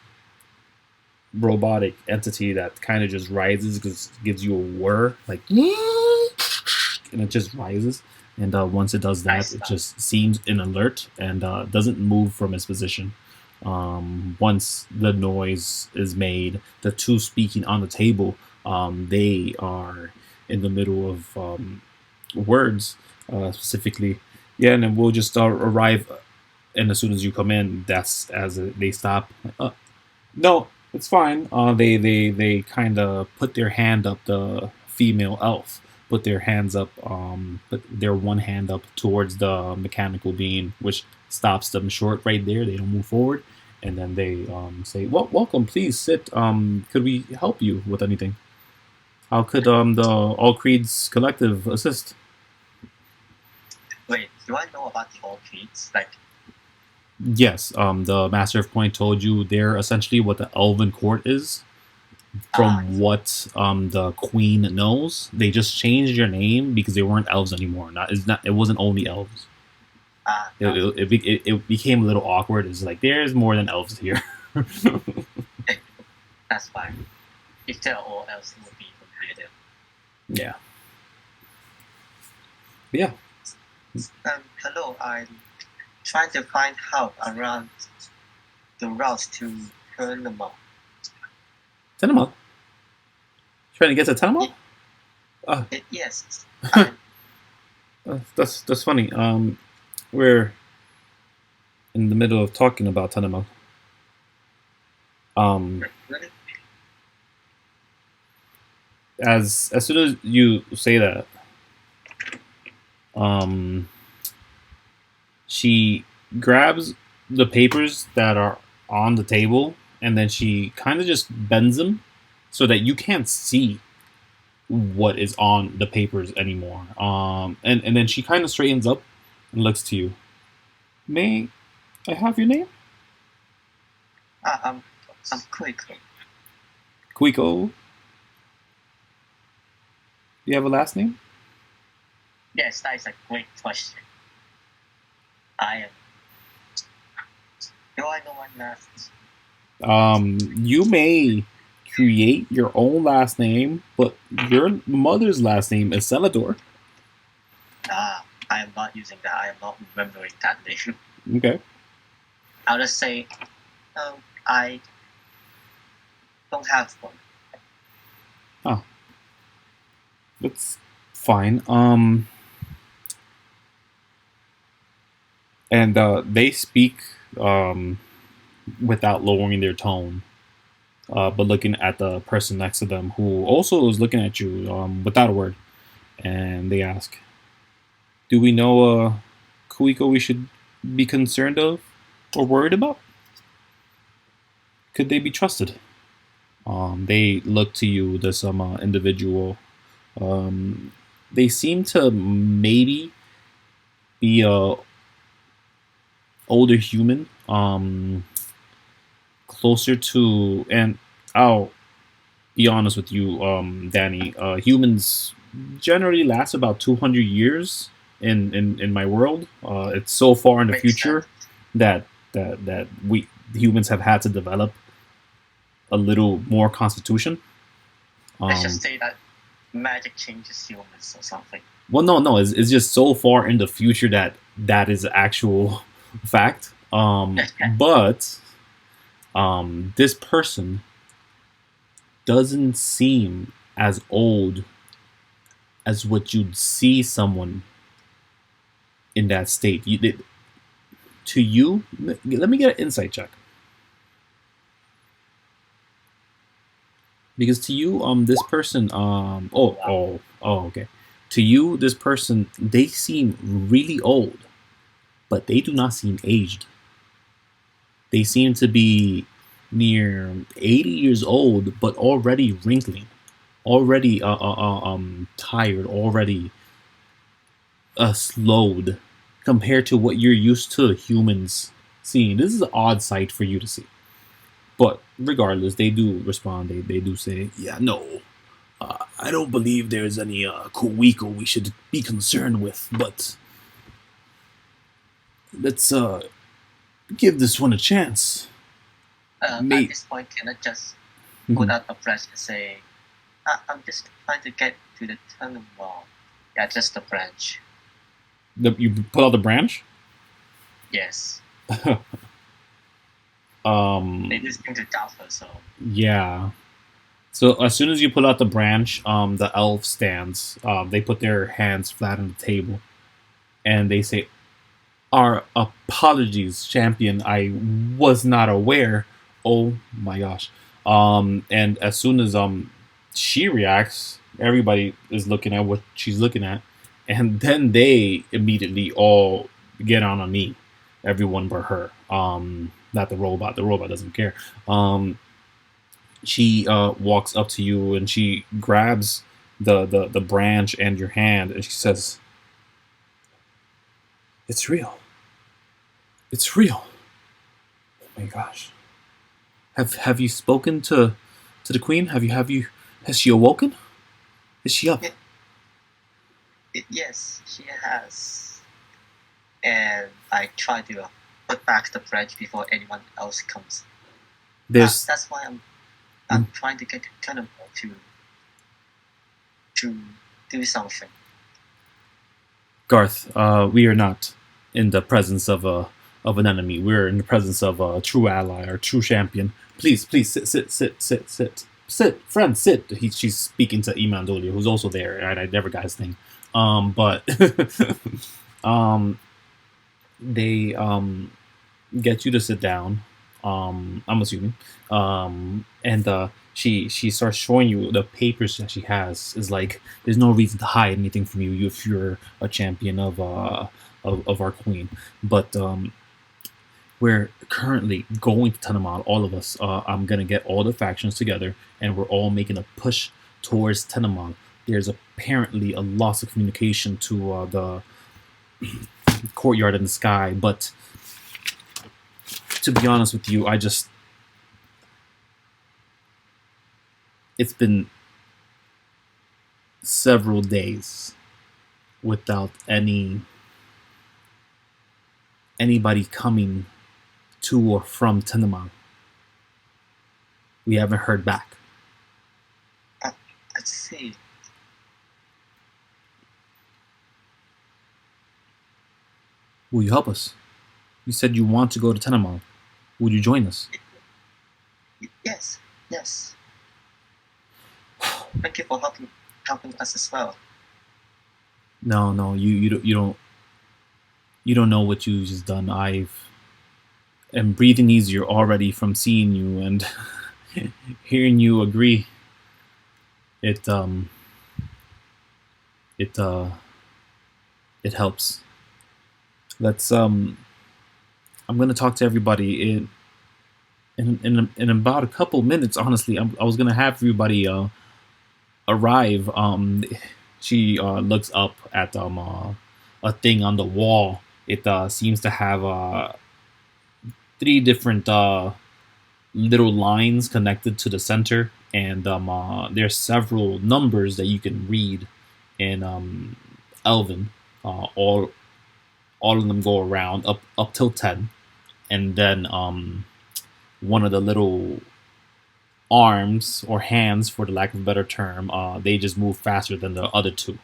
robotic entity that kind of just rises, because gives you a whir, like, and it just rises. And once it does that, it just seems in alert and doesn't move from its position. Once the noise is made, the two speaking on the table, they are in the middle of words, specifically. Yeah, and then we'll just arrive, and as soon as you come in, that's as they stop. No, it's fine. They kind of put their hand up. The female elf put their hands up. Put their one hand up towards the mechanical being, which stops them short right there. They don't move forward, and then they say, "Well, welcome. Please sit. Could we help you with anything? How could the All Creeds Collective assist?" Wait, do I know about the old kids? Like, Yes, the Master of Point told you they're essentially what the Elven Court is. From what the Queen knows, they just changed your name because they weren't elves anymore. It wasn't only elves. It became a little awkward. It's like there's more than elves here. That's fine. If they're all elves, it would be completed. Yeah. Yeah. Hello, I'm trying to find help around the route to Turnama. Tenema? Trying to get to Tenema? Yes. That's funny. We're in the middle of talking about Tenema. Really? As soon as you say that, she grabs the papers that are on the table, and then she kind of just bends them so that you can't see what is on the papers anymore. And then she kind of straightens up and looks to you. May I have your name? I'm Kuiko. Kuiko? Do you have a last name? Yes, that is a great question. I am. Do I know my last name? You may create your own last name, but your mother's last name is Celador. I am not using that. I am not remembering that name. Okay. I'll just say, I don't have one. Oh. That's fine. And they speak without lowering their tone, but looking at the person next to them, who also is looking at you without a word. And they ask, "Do we know Kuiko we should be concerned of or worried about? Could they be trusted?" They look to you, this individual. They seem to maybe be a older human, closer to, and I'll be honest with you, Danny. Humans generally last about 200 years in my world. It's so far in the future that we humans have had to develop a little more constitution. Let's just say that magic changes humans or something. Well, no, it's just so far in the future that is actual fact. But this person doesn't seem as old as what you'd see someone in that state. To you, let me get an insight check. Because to you, this person, okay. To you, this person, they seem really old, but they do not seem aged. They seem to be near 80 years old, but already wrinkling, already tired, already slowed compared to what you're used to humans seeing. This is an odd sight for you to see. But regardless, they do respond. They do say, "Yeah, no, I don't believe there's any Kuiko we should be concerned with, but let's give this one a chance." At this point, can I just put out a branch and say, I'm just trying to get to the tunnel wall. Yeah, just a branch. You pull out the branch? Yes. They just seem to doubt her, so. Yeah. So as soon as you pull out the branch, the elf stands. They put their hands flat on the table, and they say, "Our apologies, champion. I was not aware. Oh my gosh." And as soon as she reacts, everybody is looking at what she's looking at, and then they immediately all get on a knee. Everyone but her. Not the robot. The robot doesn't care. She walks up to you and she grabs the branch and your hand, and she says, "It's real. It's real. Oh my gosh. Have you spoken to the queen? Has she awoken? Is she up?" Yes, she has. And I try to put back the branch before anyone else comes. That's why I'm trying to get Cannibal to do something. Garth, we are not in the presence of an enemy. We're in the presence of a true ally or true champion. Please, sit, friend, sit. She's speaking to Imandolia, who's also there, and I never got his name. But they get you to sit down. I'm assuming. And she starts showing you the papers that she has. Is like there's no reason to hide anything from you if you're a champion of our queen. But we're currently going to Tenamon, all of us. I'm gonna get all the factions together, and we're all making a push towards Tenamon. There's apparently a loss of communication to the courtyard in the sky, but to be honest with you, it's been several days without anybody coming to or from Tenamon. We haven't heard back. I see. Will you help us? You said you want to go to Tenamon. Would you join us? Yes. Thank you for helping us as well. No, you don't know what you just done. I am breathing easier already from seeing you and hearing you agree. It helps. Let's I'm gonna talk to everybody in about a couple minutes. Honestly, I was gonna have everybody arrive. She looks up at a thing on the wall. It seems to have 3 different little lines connected to the center, and there's several numbers that you can read in Elven. All of them go around up till 10, and then one of the little arms or hands, for the lack of a better term, they just move faster than the other 2.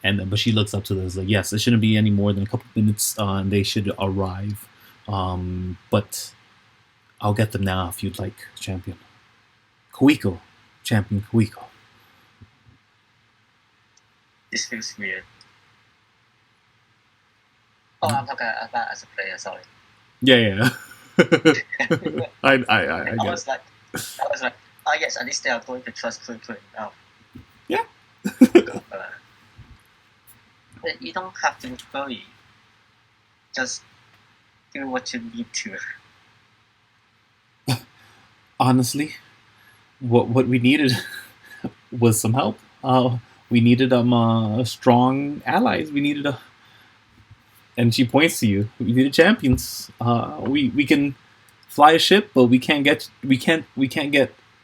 But she looks up to this like, yes, it shouldn't be any more than a couple minutes, and they should arrive. But I'll get them now if you'd like, champion. Kuiko, champion Kuiko. This feels weird. Oh, I'm talking about as a player. Sorry. Yeah. I was like, yes, at least they are going to trust Kuiko enough. Yeah. You don't have to worry. Just do what you need to. Honestly, what we needed was some help. we needed strong allies. We needed a, and she points to you. We needed champions. We can fly a ship, but we can't get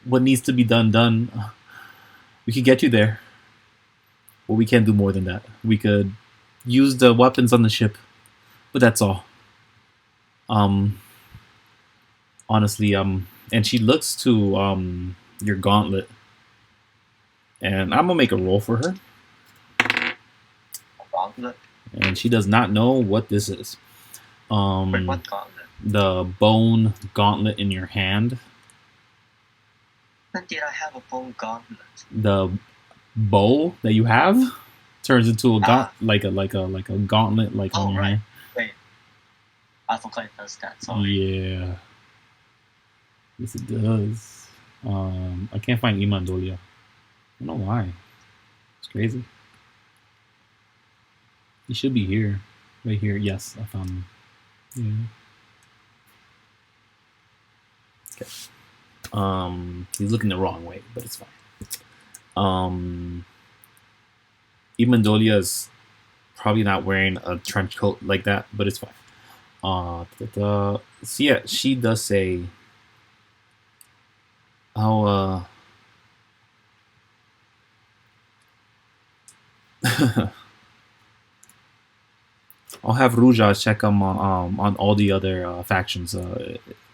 what needs to be done. We could get you there, but we can't do more than that. We could use the weapons on the ship, but that's all. Honestly, and she looks to your gauntlet, and I'm gonna make a roll for her. Gauntlet. And she does not know what this is. Wait, what gauntlet? The bone gauntlet in your hand. When did I have a bone gauntlet? The bow that you have turns into a like a gauntlet like on your hand. Wait, I forgot it does that. Sorry. Yeah. Yes, it does. I can't find Imandolia. I don't know why. It's crazy. He should be here. Right here. Yes, I found him. Yeah. Okay. He's looking the wrong way, but it's fine. Imandolia is probably not wearing a trench coat like that, but it's fine. So yeah, she does say, I'll have Ruja check on all the other factions.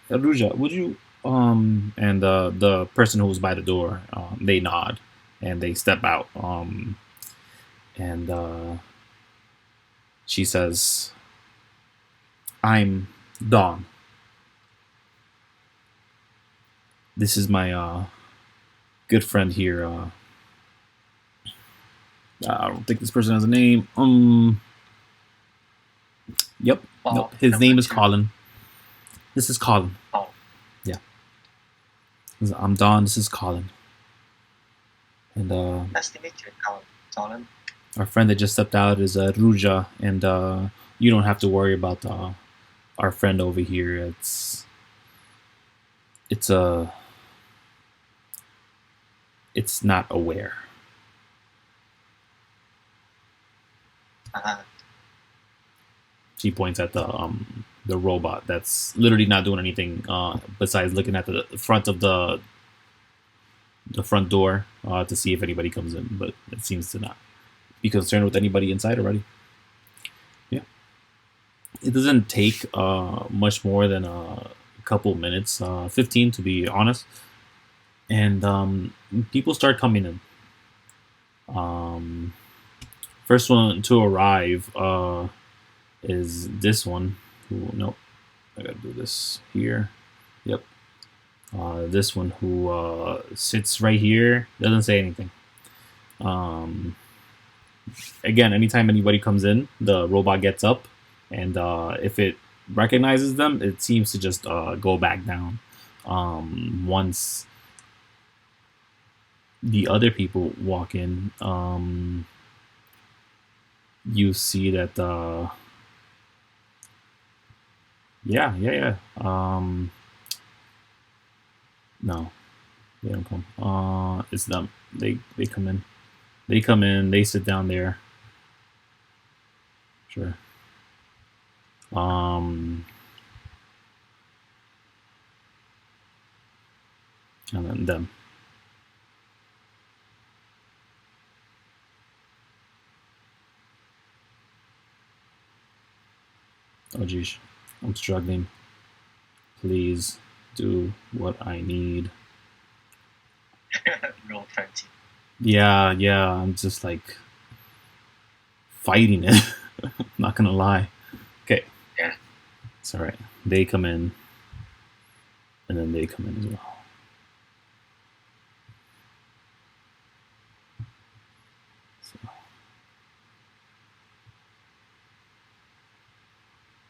Ruja, would you and the person who was by the door, they nod and they step out. And she says, "I'm Dawn. This is my good friend here. I don't think this person has a name. Yep. Oh, nope. His name is Colin. This is Colin. Oh. Yeah. I'm Dawn. This is Colin. And nice to meet you, Colin. Our friend that just stepped out is Ruja, and you don't have to worry about our friend over here. It's not aware." She points at the robot that's literally not doing anything besides looking at the front of the front door to see if anybody comes in, but it seems to not be concerned with anybody inside already. Yeah, it doesn't take much more than a couple minutes, 15 to be honest, and people start coming in. First one to arrive is this one. Ooh, nope, I gotta do this here. Yep. This one who sits right here, doesn't say anything. Again, anytime anybody comes in, the robot gets up, and if it recognizes them, it seems to just go back down. Once the other people walk in, you see that yeah. No, they don't come. It's them. They come in. They come in. They sit down there. Sure. And then them. Oh geez, I'm struggling. Please do what I need. Roll 20. Yeah, I'm just like fighting it. Not gonna lie. Okay. Yeah. It's alright. They come in, and then they come in as well.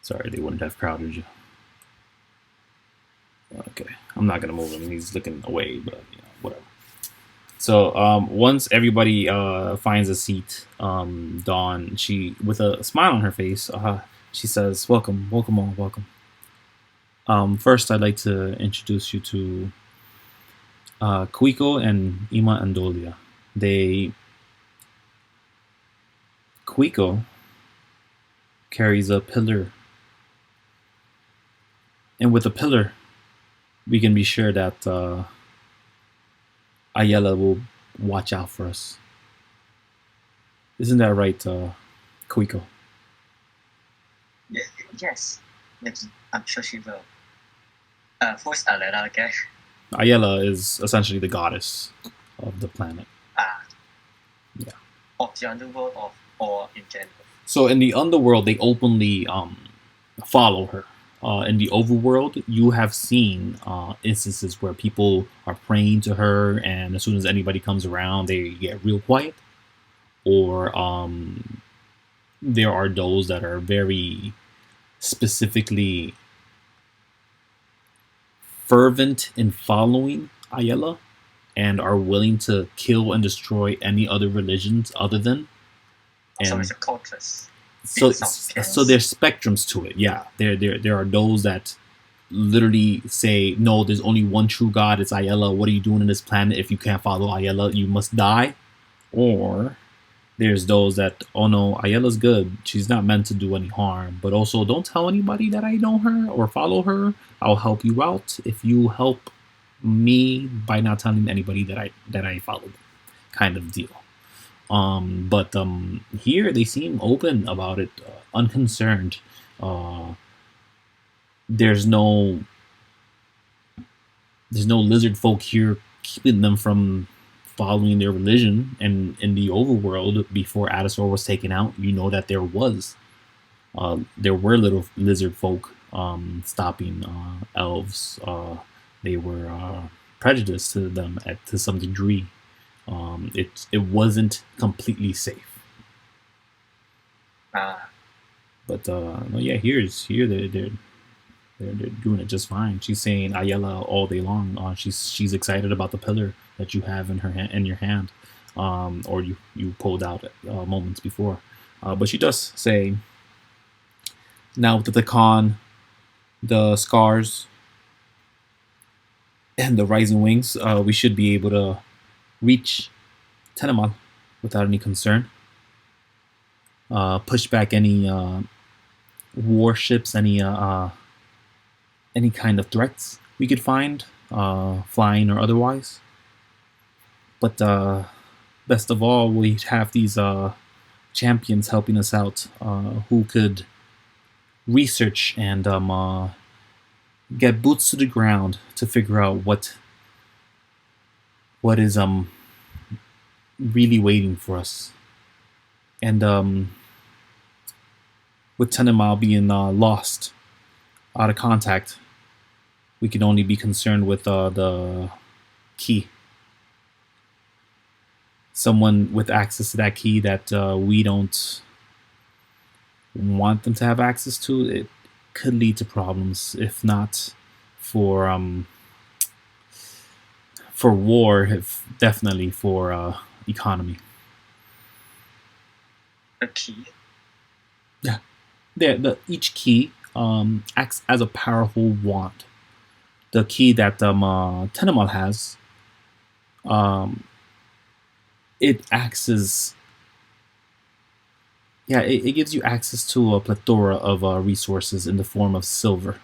Sorry, they wouldn't have crowded you. Okay, I'm not gonna move him. He's looking away, but whatever. So once everybody finds a seat, Dawn, she with a smile on her face, she says, "Welcome all, welcome. First, I'd like to introduce you to Kuiko and Imandolia. They Kuiko carries a pillar, and with a pillar, we can be sure that Ayala will watch out for us. Isn't that right, Kuiko? Yes, yes, I'm sure she will. Who's Alena again? Ayala is essentially the goddess of the planet. Yeah. Of the underworld or in general? So in the underworld, they openly follow her. In the overworld, you have seen instances where people are praying to her, and as soon as anybody comes around, they get real quiet. Or there are those that are very specifically fervent in following Ayala and are willing to kill and destroy any other religions other than. And so it's a cultist. So there's spectrums to it. Yeah, there are those that literally say, no, there's only one true God. It's Ayala. What are you doing in this planet? If you can't follow Ayala, you must die. Or there's those that, oh no, Ayala's good. She's not meant to do any harm. But also, don't tell anybody that I know her or follow her. I'll help you out if you help me by not telling anybody that I follow them, kind of deal. But here they seem open about it, unconcerned. There's no lizard folk here keeping them from following their religion. And in the overworld, before Adasor was taken out, you know that there were little lizard folk stopping elves. They were prejudiced to them to some degree. It wasn't completely safe. But no, yeah, here they're doing it just fine. She's saying Ayala all day long. She's excited about the pillar that you have in your hand, or you pulled out moments before. But she does say, now with the Khan, the scars, and the rising wings, we should be able to reach Tenemal without any concern. Push back any warships, any kind of threats we could find, flying or otherwise. But best of all, we have these champions helping us out, who could research and get boots to the ground to figure out what is really waiting for us. And with Tenemal being lost, out of contact, we can only be concerned with the key. Someone with access to that key that we don't want them to have access to, it could lead to problems, if not for war, if definitely for economy. The key? Yeah. Each key acts as a powerful wand. The key that Tenemal has, it acts as, it gives you access to a plethora of resources in the form of silver.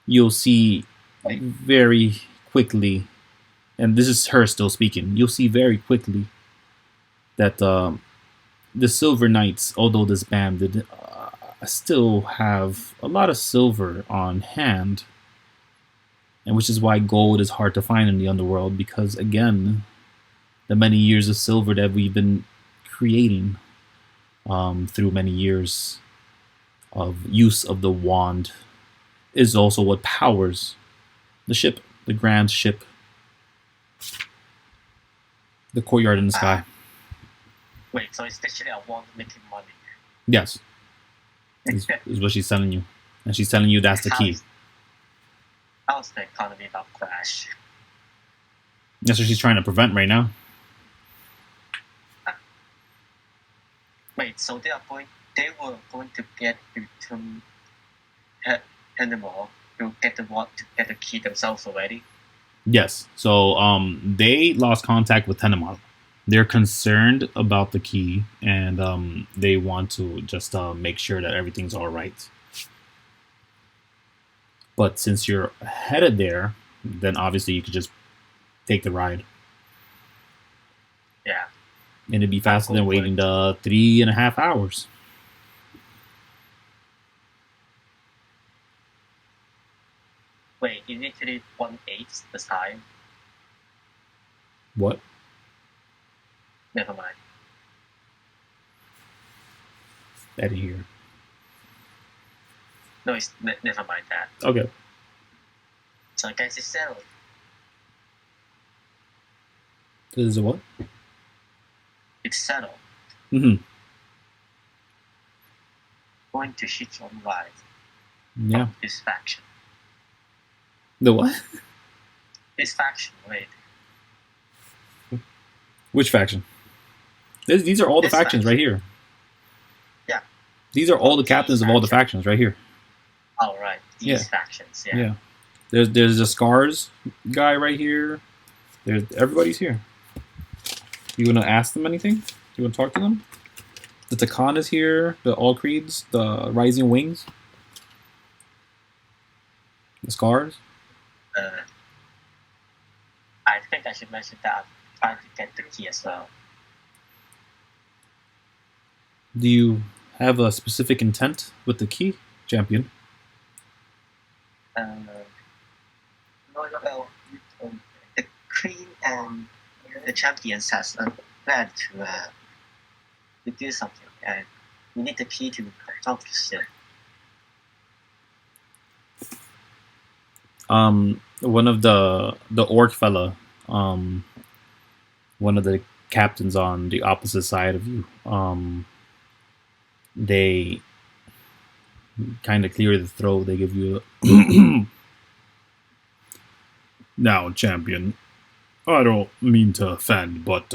You'll see very quickly, and this is her still speaking, you'll see very quickly that the Silver Knights, although disbanded, still have a lot of silver on hand, and which is why gold is hard to find in the underworld, because again, the many years of silver that we've been creating through many years of use of the wand is also what powers the ship, the grand ship, the courtyard in the sky. Wait, so it's literally a wand making money? Yes. Is what she's telling you. And she's telling you that's the key. How's the economy about crash? That's what she's trying to prevent right now. Wait, so they were going to get into Tenemal to get the key themselves already? Yes. So they lost contact with Tenemal. They're concerned about the key, and they want to just make sure that everything's all right. But since you're headed there, then obviously you could just take the ride. Yeah. And it'd be faster than waiting the 3.5 hours. Wait, you literally 1/8 the time? What? Never mind. I didn't hear. No, never mind that. Okay. So I guess it's settled. This is a what? It's settled. Mm-hmm. Going to hit on ride. Yeah. This faction. The what? This faction, wait. Which faction? These are all the factions right here. Yeah. These are all the captains of all the factions right here. Oh, right. These factions, yeah. There's a Scars guy right here. Everybody's here. You want to ask them anything? You want to talk to them? The Takan is here. The All Creeds. The Rising Wings. The Scars. I think I should mention that I'm trying to get the key as well. Do you have a specific intent with the key, champion? Well, the queen and the champions has a plan to do something, and we need the key to accomplish it. One of the orc fella, one of the captains on the opposite side of you, they kind of clear the throat. They give you a now, champion, I don't mean to offend, but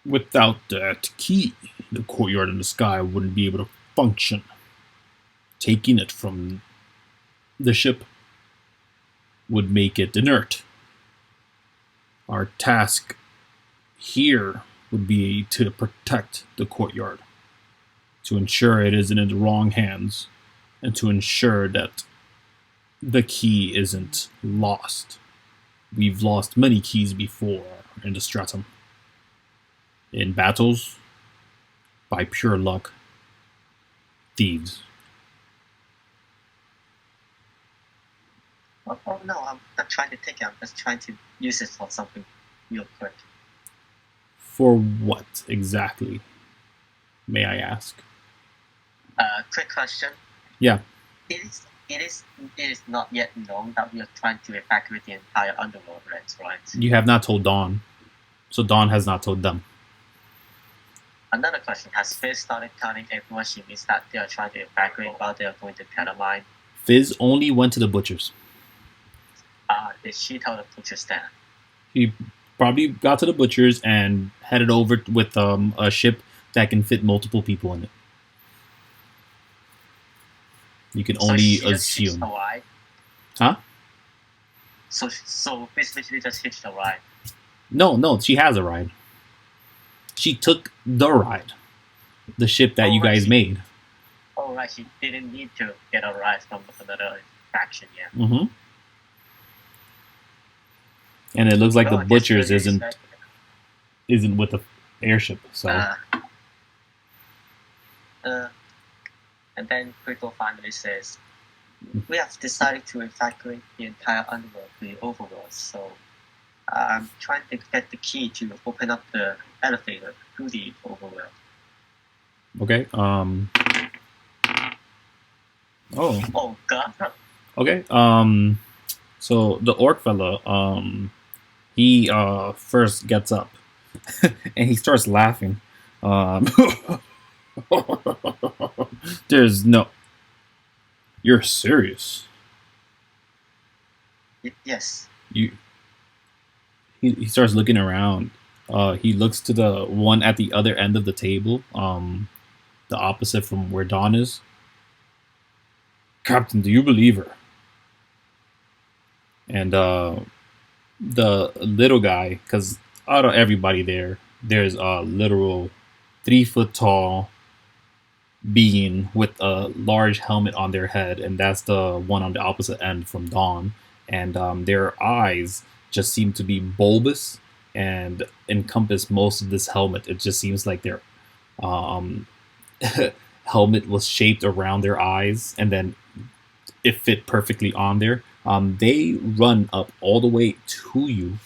without that key, the courtyard in the sky wouldn't be able to function. Taking it from the ship would make it inert. Our task here would be to protect the courtyard, to ensure it isn't in the wrong hands, and to ensure that the key isn't lost. We've lost many keys before in the Stratum. In battles, by pure luck, thieves. Oh no, I'm not trying to take it, I'm just trying to use it for something real quick. For what exactly, may I ask? Quick question. Yeah. It is not yet known that we are trying to evacuate the entire underworld, right? You have not told Dawn, so Dawn has not told them. Another question: has Fizz started telling everyone she means that they are trying to evacuate while they are going to Calamine? Fizz only went to the butchers. Did she tell the butchers that? He probably got to the butchers and headed over with a ship that can fit multiple people in it. You can only assume. Huh? So basically just hitched a ride. No, she has a ride. She took the ride. The ship that you guys made. Oh, right. She didn't need to get a ride from another faction yet. Mm-hmm. And it looks like the butchers isn't with the airship, so. And then Kuiko finally says, "We have decided to evacuate the entire underworld, the overworld. So I'm trying to get the key to open up the elevator to the overworld." Okay. Oh God. Okay. So the orc fella, he first gets up and he starts laughing. There's no. You're serious. Yes. He starts looking around. He looks to the one at the other end of the table, the opposite from where Dawn is. Captain, do you believe her? And the little guy, because out of everybody there, there's a literal 3 foot tall being with a large helmet on their head, and that's the one on the opposite end from Dawn. And their eyes just seem to be bulbous and encompass most of this helmet. It just seems like their um, helmet was shaped around their eyes, and then it fit perfectly on there. They run up all the way to you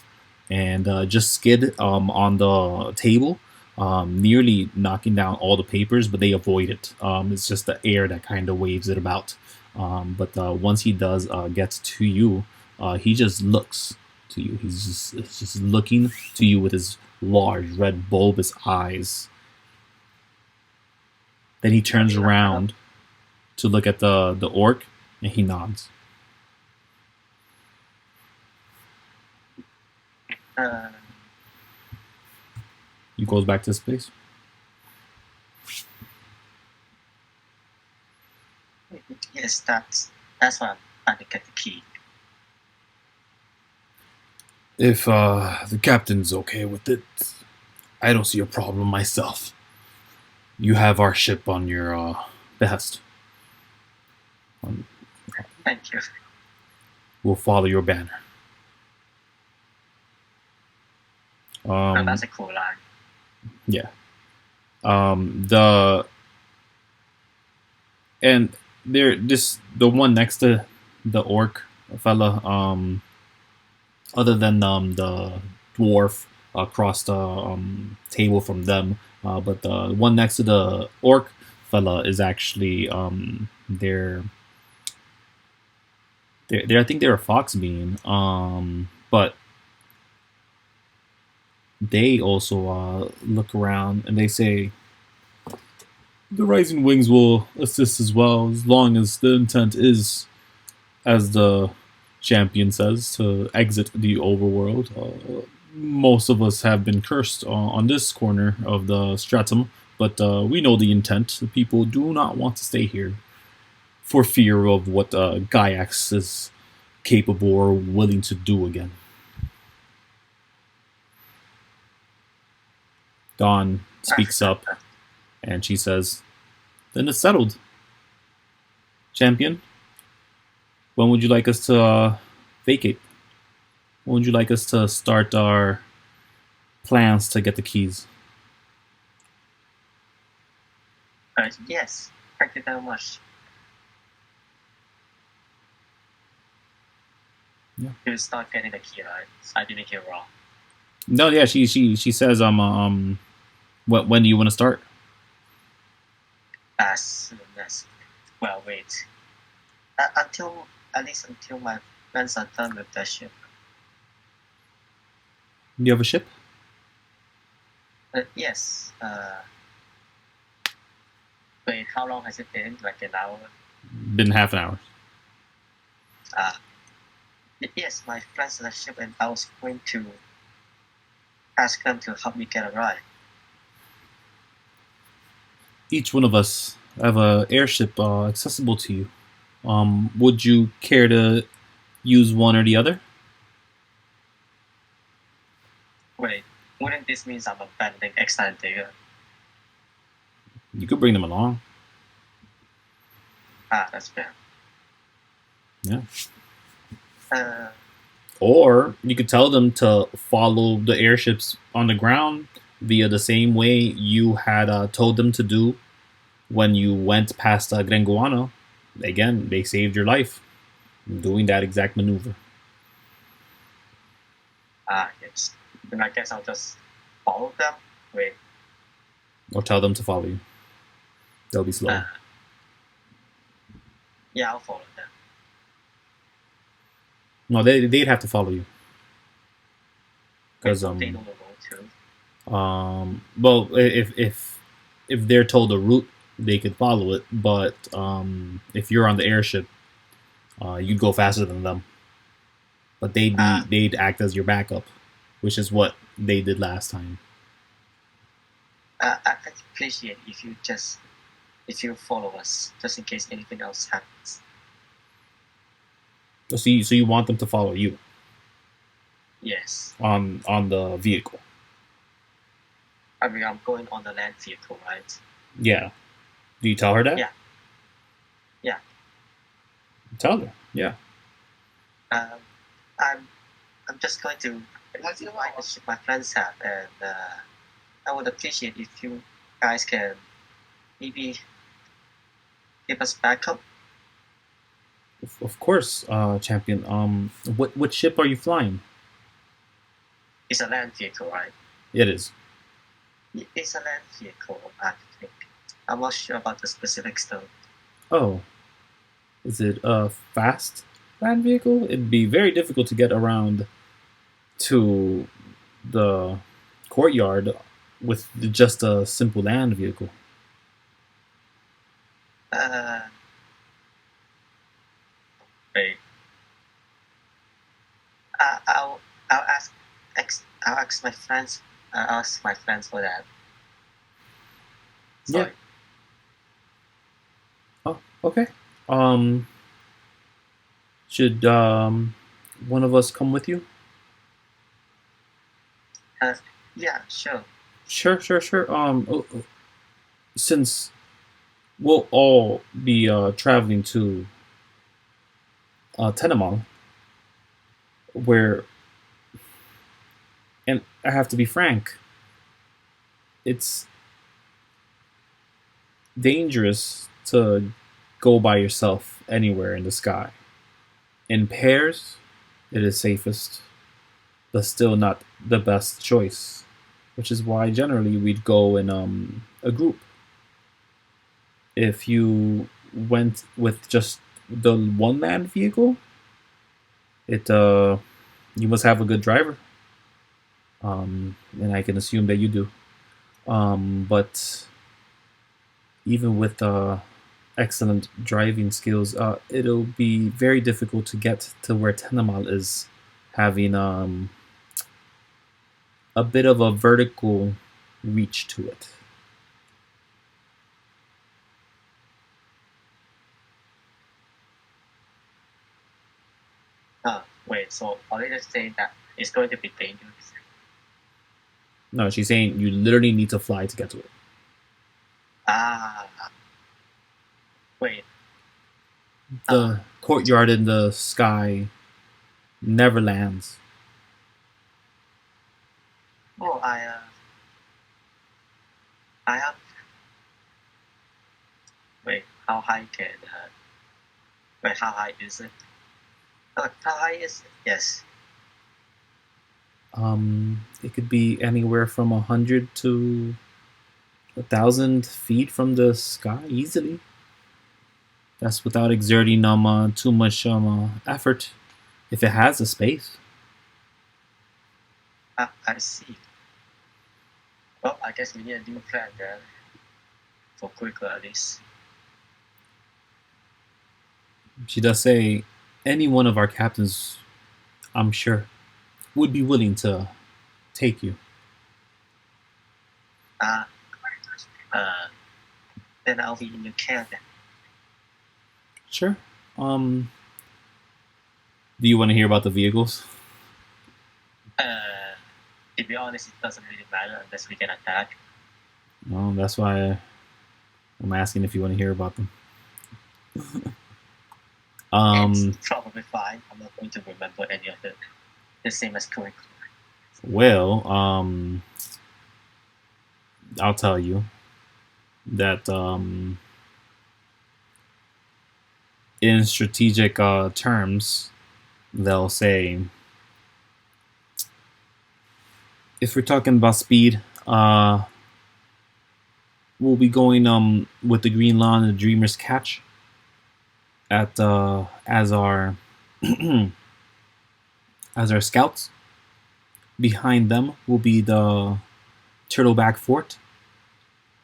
and just skid on the table, nearly knocking down all the papers, but they avoid it. It's just the air that kind of waves it about. But once he does get to you, he just looks to you. He's just looking to you with his large red bulbous eyes. Then he turns around to look at the orc, and he nods. He goes back to his place. Yes, that's why I'm trying to get the key. If the captain's okay with it, I don't see a problem myself. You have our ship on your behest. Thank you. We'll follow your banner. That's a cool line. Yeah. The and the one next to the orc fella. Other than the dwarf across the table from them, but the one next to the orc fella is actually they're I think they're a fox being, but they also look around and they say the rising wings will assist as well, as long as the intent is, as the champion says, to exit the overworld. Most of us have been cursed on this corner of the Stratum, but we know the intent. The people do not want to stay here for fear of what Gaiax is capable or willing to do again. Dawn speaks up and she says, "Then it's settled. Champion, when would you like us to vacate? When would you like us to start our plans to get the keys?" Yes, thank you very much. Yeah. You start getting the key, right? I didn't hear wrong. No, yeah, she says when do you want to start? As soon as, well, wait. Until at least until my friends are done with the ship. Do you have a ship? Yes. Wait, how long has it been? Like an hour? Been half an hour. Yes, my friends on the ship, and I was going to ask them to help me get a ride. Each one of us have a airship accessible to you. Would you care to use one or the other? Wait, wouldn't this mean I'm abandoning excellent data? You could bring them along. That's fair. Yeah. Uh, Or you could tell them to follow the airships on the ground via the same way you had told them to do when you went past Grenguano. Again, they saved your life doing that exact maneuver. yes. Then I guess I'll just follow them. Wait. Or tell them to follow you. They'll be slow. Yeah, I'll follow them. No, they'd have to follow you. Because They know the road too. well, if they're told the route, they could follow it. But if you're on the airship, you'd go faster than them. But they'd act as your backup, which is what they did last time. I'd appreciate if you follow us, just in case anything else happens. So you want them to follow you? Yes. on the vehicle. I mean, I'm going on the land vehicle, right? Yeah. Do you tell her that? Yeah. Yeah. Tell her. Yeah. Um, I'm I'm just going to find the ship my friends have, and I would appreciate if you guys can maybe give us backup. Of course, champion. What ship are you flying? It's a land vehicle, right? It is. It's a land vehicle, I think. I'm not sure about the specifics though. Oh, is it a fast land vehicle? It'd be very difficult to get around to the courtyard with just a simple land vehicle. Uh, Wait. I'll I'll ask I'll ask my friends. I'll ask my friends for that. Yeah. Sorry. Oh, okay. Um, should one of us come with you? Yeah, sure. Sure. Since we'll all be traveling to Tenamon, where, and I have to be frank, it's dangerous to go by yourself anywhere in the sky. In pairs, it is safest, but still not the best choice, which is why generally we'd go in a group. If you went with just the one land vehicle, it you must have a good driver, and I can assume that you do. But even with excellent driving skills, it'll be very difficult to get to where Tenamal is, having a bit of a vertical reach to it. Wait. So are they just saying that it's going to be dangerous? No, she's saying you literally need to fly to get to it. Ah. Wait. The courtyard in the sky never lands. Oh, I have. Wait. How high can? Wait. How high is it? How high is it? Yes. It could be anywhere from 100 to 1,000 feet from the sky easily. That's without exerting too much effort. If it has a space. I see. Well, I guess we need a new plan then. For Kuiko at least. She does say any one of our captains, I'm sure, would be willing to take you. Uh, uh, then I'll be in your care then. Sure. Do you want to hear about the vehicles? To be honest, it doesn't really matter unless we get attacked. No, that's why I'm asking if you want to hear about them. It's probably fine. I'm not going to remember any of it. The same as Kuiko. Well, I'll tell you that in strategic terms, they'll say if we're talking about speed, we'll be going with the Green Lawn and the Dreamer's Catch at as our as our scouts. Behind them will be the Turtleback Fort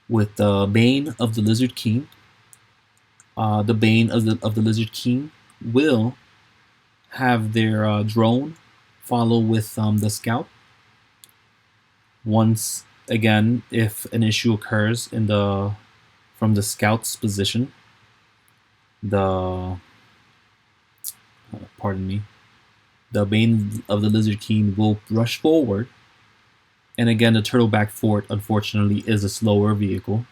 with the Bane of the Lizard King. The Bane of the Lizard King will have their drone follow with the scout. Once again, if an issue occurs in the from the scout's position, the pardon me, the Bane of the Lizard King will rush forward. And again, the Turtleback Fort, unfortunately, is a slower vehicle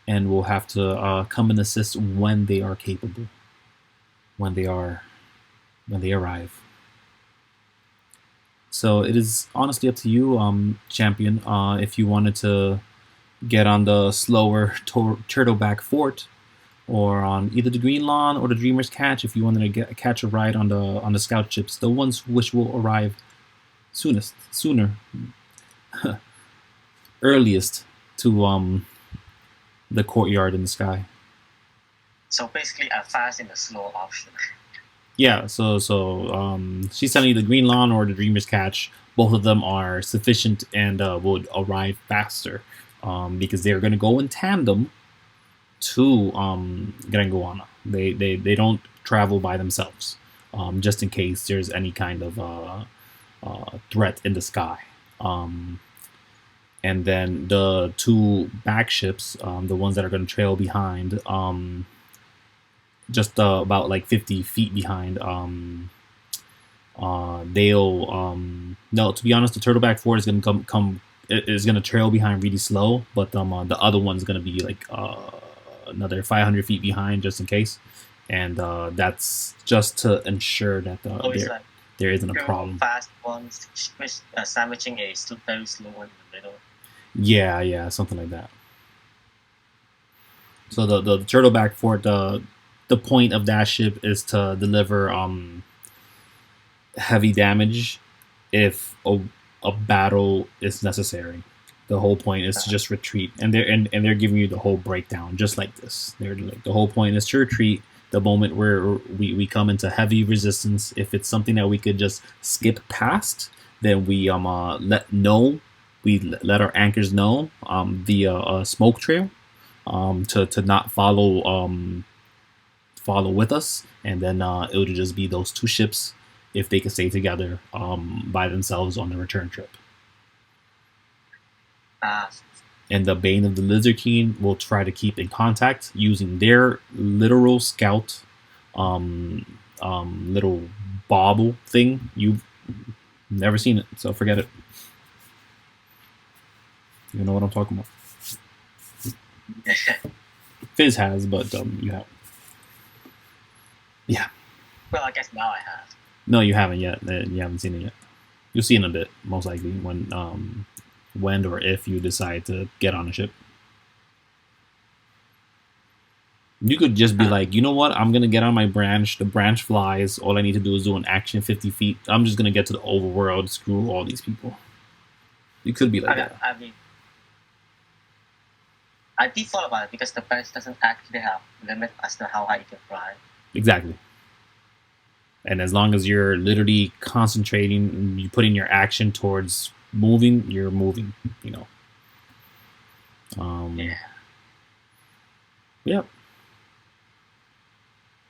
and will have to come and assist when they are capable, when they arrive. So it is honestly up to you, champion, if you wanted to get on the slower Turtleback Fort, or on either the Green Lawn or the Dreamer's Catch if you wanted to catch a ride on the scout ships, the ones which will arrive sooner, earliest to the courtyard in the sky. So basically, a fast and a slow option. Yeah, so she's telling you the Green Lawn or the Dreamer's Catch. Both of them are sufficient and would arrive faster because they're going to go in tandem to Grengoana. They don't travel by themselves, just in case there's any kind of threat in the sky. And then the two back ships, the ones that are going to trail behind, just about like 50 feet behind, they'll no. To be honest, the Turtleback Fort is going to come is going to trail behind really slow, but the other one's going to be like another 500 feet behind just in case, and that's just to ensure that there isn't a problem. Fast ones sandwiching a very slow one in the middle. Yeah, something like that. So the Turtleback Fort, the point of that ship is to deliver heavy damage if a battle is necessary. The whole point is to just retreat, and they're giving you the whole breakdown just like this. They're like, the whole point is to retreat. The moment where we come into heavy resistance, if it's something that we could just skip past, then we let our anchors know via a smoke trail to not follow with us, and then it would just be those two ships if they could stay together by themselves on the return trip. And the Bane of the Lizard King will try to keep in contact using their literal scout little bauble thing. You've never seen it, so forget it. You know what I'm talking about. Fizz has, but you haven't. Yeah. Well, I guess now I have. No, you haven't yet. You haven't seen it yet. You'll see in a bit, most likely, when or if you decide to get on a ship. You could just be like, you know what? I'm gonna get on my branch. The branch flies. All I need to do is do an action 50 feet. I'm just gonna get to the overworld. Screw all these people. You could be like that. I mean, I did thought about it because the branch doesn't actually have limit as to how high you can fly. Exactly. And as long as you're literally concentrating, you put in your action towards moving, you're moving, you know. Yeah. Yep.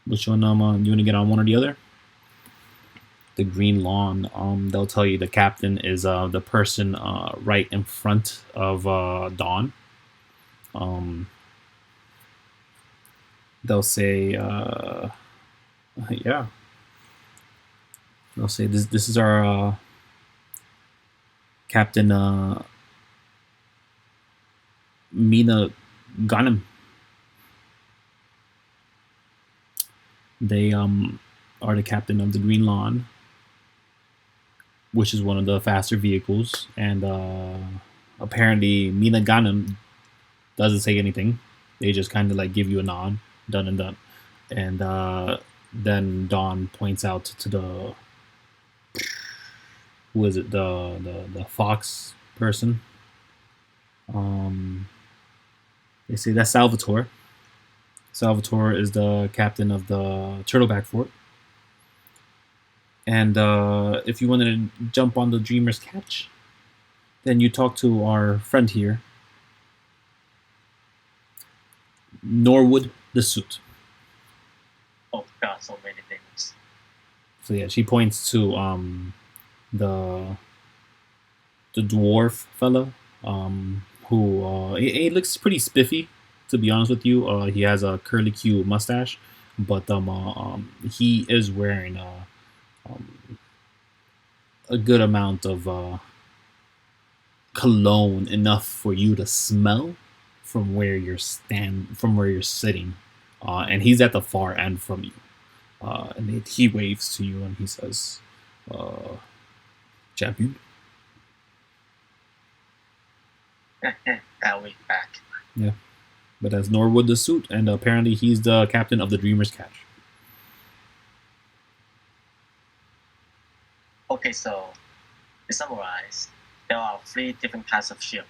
Which one you want to get on, one or the other? The Green Lawn. They'll tell you the captain is the person right in front of Dawn. They'll say yeah. They'll say this is our Captain Mina Gunham. They are the captain of the Green Lawn, which is one of the faster vehicles, and apparently Mina Gunham doesn't say anything. They just kind of like give you a nod, done and done, and then Dawn points out to the who is it, the fox person. They say that's Salvatore. Salvatore is the captain of the Turtleback Fort. And if you wanted to jump on the Dreamer's Catch, then you talk to our friend here, Norwood the Suit. Oh god, so many things. So yeah, she points to the dwarf fella, who he looks pretty spiffy, to be honest with you. He has a curly Q mustache, but he is wearing a good amount of cologne, enough for you to smell from where you're sitting, and he's at the far end from you, and he waves to you and he says, "Champion." I'll wait back. Yeah, but that's Norwood the suit, and apparently he's the captain of the Dreamer's Catch. Okay, so to summarize, there are 3 different kinds of ship.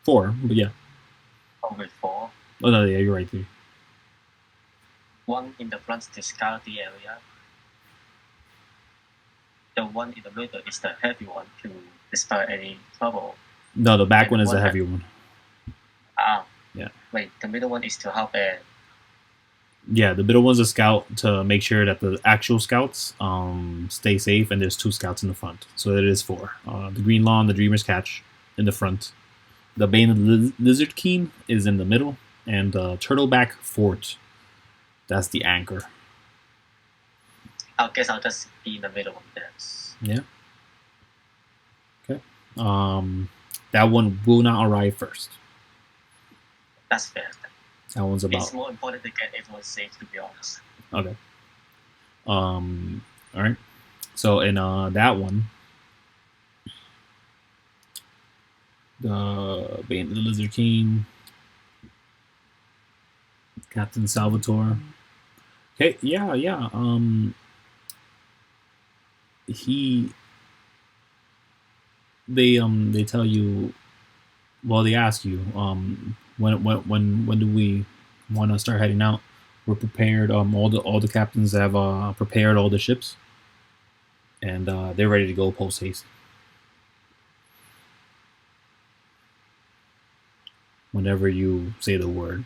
4, but yeah. Over 4. Oh no, yeah, you're right there. One in the front to scout the area. The one in the middle is the heavy one to dispel any trouble. No, the back And one is one the heavy one. Ah. Yeah. Wait, the middle one is to help and Yeah, the middle one's a scout to make sure that the actual scouts stay safe, and there's 2 scouts in the front, so it is 4. The Green Lawn, the Dreamer's Catch, in the front. The Bane of the Lizard King is in the middle, and the Turtleback Fort, that's the anchor. I guess I'll just be in the middle of this. Yeah. Okay. That one will not arrive first. That's fair. That one's about. It's more important to get everyone safe, to be honest. Okay. All right. So in that one, the Bane of the Lizard King, Captain Salvatore. Okay, yeah. They tell you. Well, they ask you when do we want to start heading out? We're prepared. All the captains have prepared all the ships, and they're ready to go post haste. Whenever you say the word,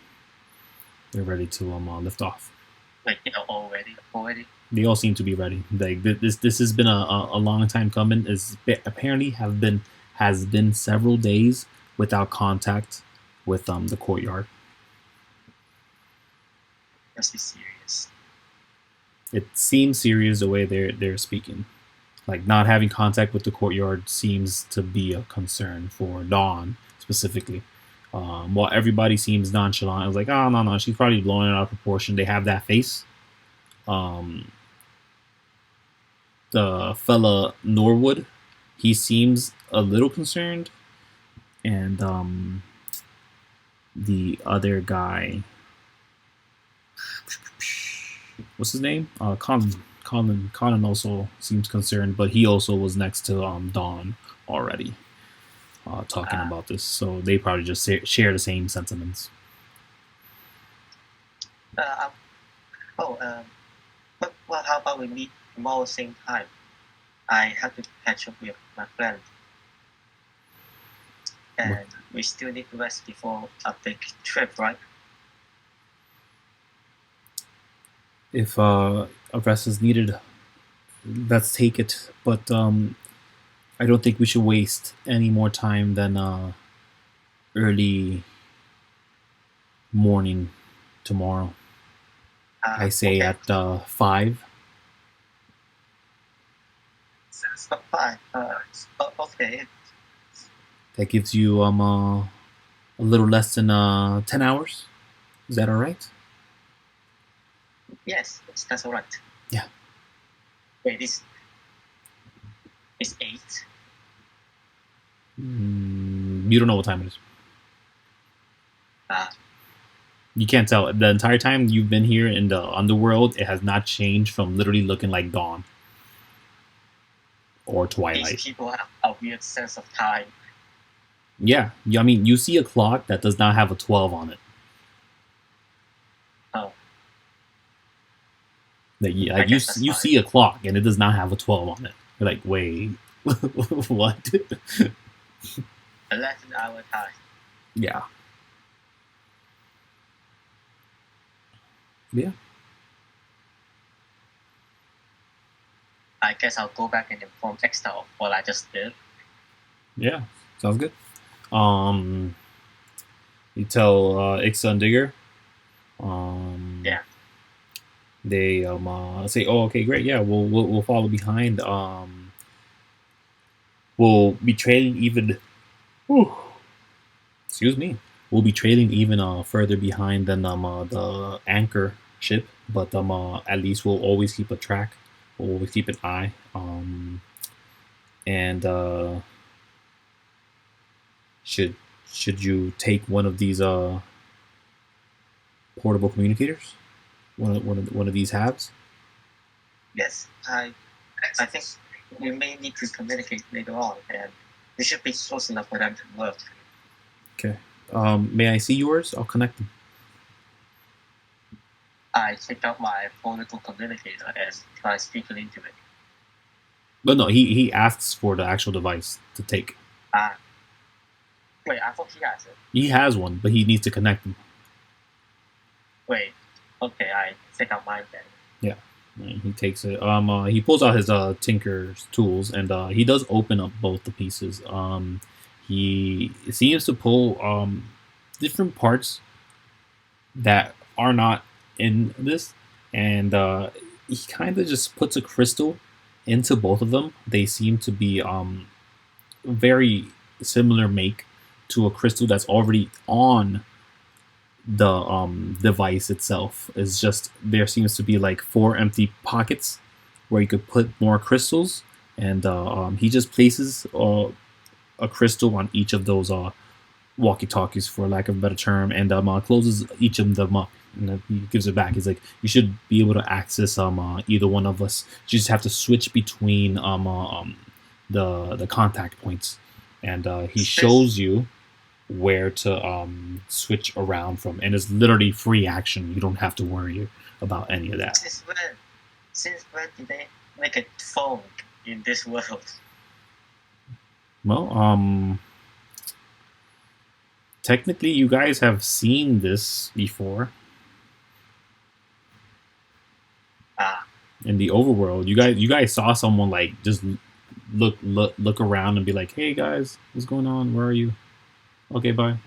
they're ready to lift off. Like, already. They all seem to be ready. Like this has been a long time coming. Is apparently has been several days without contact with the courtyard. Must be serious. It seems serious the way they're speaking. Like not having contact with the courtyard seems to be a concern for Dawn specifically. While everybody seems nonchalant, I was like, oh no, she's probably blowing it out of proportion. They have that face. The fella Norwood, he seems a little concerned, and the other guy, what's his name? Colin also seems concerned, but he also was next to Dawn already, talking about this, so they probably just share the same sentiments. But well, how about we meet tomorrow same time? I have to catch up with my friend, and we still need to rest before a big trip, right? If a rest is needed, let's take it. But I don't think we should waste any more time than early morning tomorrow. I say okay. at 5. 5. Okay. That gives you a little less than 10 hours. Is that all right? Yes, that's all right. Yeah. Wait, it's 8. You don't know what time it is. Ah. You can't tell. The entire time you've been here in the underworld, it has not changed from literally looking like dawn or twilight. These people have a weird sense of time. Yeah, I mean, you see a clock that does not have a 12 on it. Oh. Like you see a clock and it does not have a 12 on it. You're like, wait, what? 11-hour time. Yeah. Yeah. I guess I'll go back and inform Extra of what I just did. Yeah, sounds good. You tell Ixa and Digger. Yeah. They say, "Oh, okay, great. Yeah, we'll follow behind. We'll be trailing even. Whew, excuse me. We'll be trailing even further behind than the anchor ship, but at least we'll always keep a track. We'll always keep an eye. And should should you take one of these portable communicators, one of these halves? Yes, I think we may need to communicate later on, and we should be close enough for them to work. Okay. May I see yours? I'll connect them. I take out my portable communicator and try speaking into it. But no, he asks for the actual device to take. Wait, I thought he has it. He has one, but he needs to connect them. Wait, okay, I take out mine then. Yeah. He takes it. He pulls out his tinker's tools, and he does open up both the pieces. He seems to pull different parts that are not in this, and he kind of just puts a crystal into both of them. They seem to be very similar make to a crystal that's already on the device itself. Is just there seems to be like 4 empty pockets where you could put more crystals, and he just places a crystal on each of those walkie-talkies, for lack of a better term, and closes each of them up, and then he gives it back. He's like, you should be able to access either one of us. You just have to switch between the contact points, and he shows you where to switch around from, and it's literally free action. You don't have to worry about any of that. Since when did they make a phone in this world? Well, technically, you guys have seen this before. In the overworld, you guys saw someone like just look around and be like, "Hey guys, what's going on? Where are you? Okay, bye,"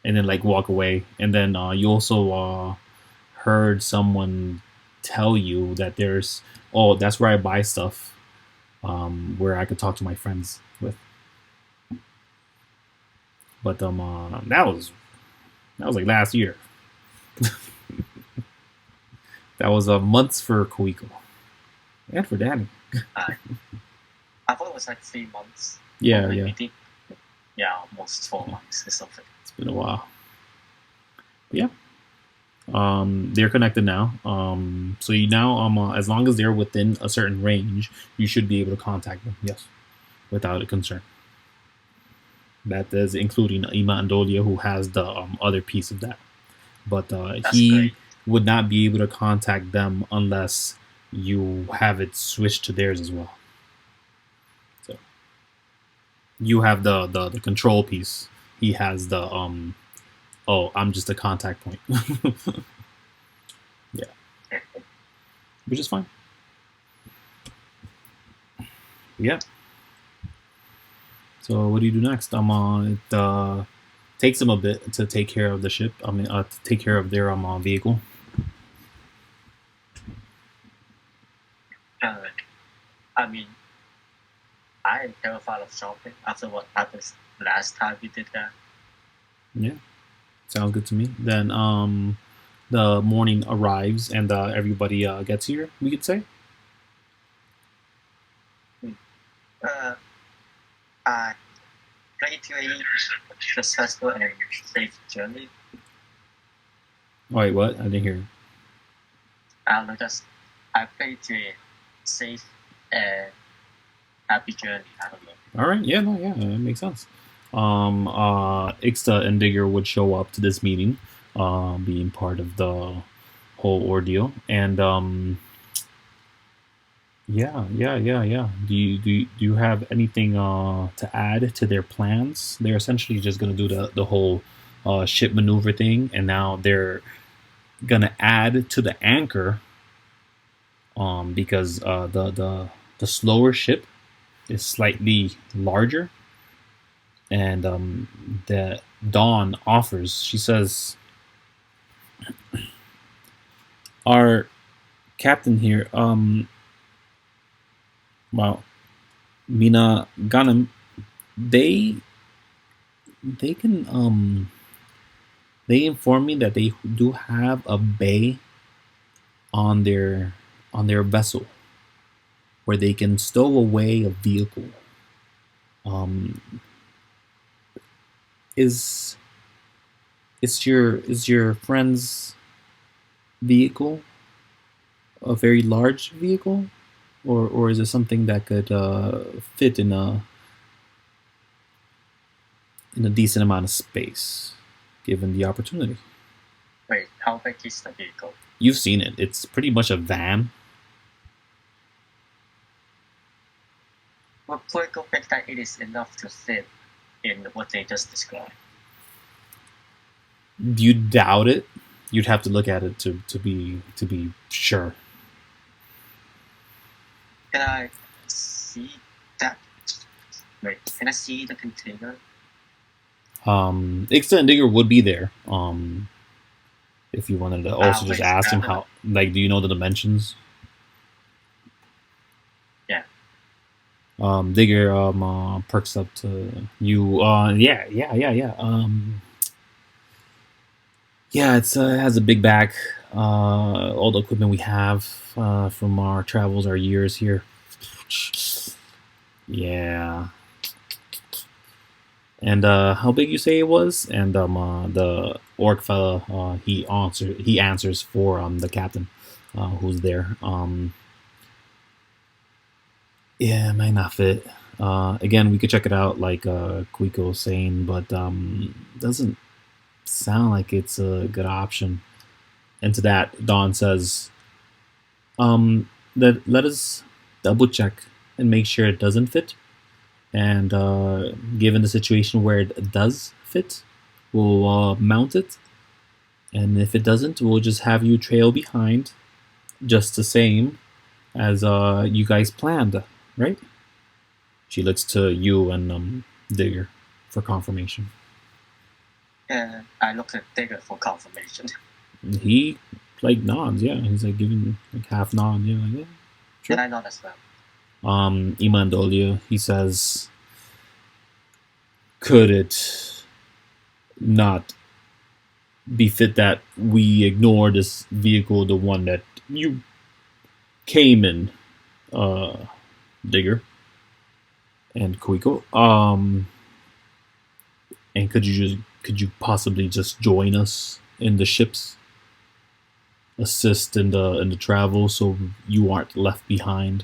and then like walk away. And then you also heard someone tell you that there's that's where I buy stuff, where I could talk to my friends with. But that was like last year. That was months for Kuiko and for Danny. I thought it was like 3 months. Yeah, yeah. Yeah, almost 4 months or something. It's been a while. But yeah. They're connected now. So you now, as long as they're within a certain range, you should be able to contact them. Yes, without a concern. That is including Ima and Dolia, who has the other piece of that. But he great. would not be able to contact them unless you have it switched to theirs as well. So you have the control piece. He has the I'm just a contact point. Yeah, which is fine. Yeah. So what do you do next? It takes them a bit to take care of the ship. To take care of their vehicle. I mean, I am terrified of shopping after what happened last time we did that. Yeah, sounds good to me. Then the morning arrives and everybody gets here. We could say. I pray to a successful and safe journey. Wait, what? I didn't hear. I don't know, I pray to a safe and happy journey. I don't know. All right. Yeah. No. Yeah. That makes sense. Ixta and Digger would show up to this meeting, being part of the whole ordeal, and yeah. Do you have anything to add to their plans? They're essentially just gonna do the whole ship maneuver thing, and now they're gonna add to the anchor, because the slower ship is slightly larger, and the Dawn offers. She says, "Our captain here, well, Mina Ganem, they they can they inform me that they do have a bay on their vessel where they can stow away a vehicle. Um, is is your friend's vehicle a very large vehicle, or is it something that could fit in a decent amount of space, given the opportunity? Wait, how big is the vehicle? You've seen it. It's pretty much a van. Would Kuiko think that it is enough to fit in what they just described? You doubt it. You'd have to look at it to be sure. Can I see that? Wait, can I see the container? Extended digger would be there. If you wanted to also just Wait, ask him how, like, do you know the dimensions? Yeah. Digger perks up to you. Yeah. Yeah, it has a big back. All the equipment we have from our travels, our years here. Yeah. And how big you say it was? And the orc fella, he answers for the captain, who's there. Yeah, it might not fit. Again, we could check it out, like Kuiko was saying, but doesn't sound like it's a good option. And to that, Don says, let us double check and make sure it doesn't fit. And given the situation where it does fit, we'll mount it. And if it doesn't, we'll just have you trail behind, just the same as you guys planned, right? She looks to you and Digger for confirmation. Yeah, I look at Digger for confirmation. He like nods, yeah. He's like giving like half nod, yeah, like yeah. Sure. Did I nod as well? Imandolia, he says, could it not befit that we ignore this vehicle, the one that you came in, Digger and Kuiko? And could you possibly just join us in the ships, assist in the travel, so you aren't left behind?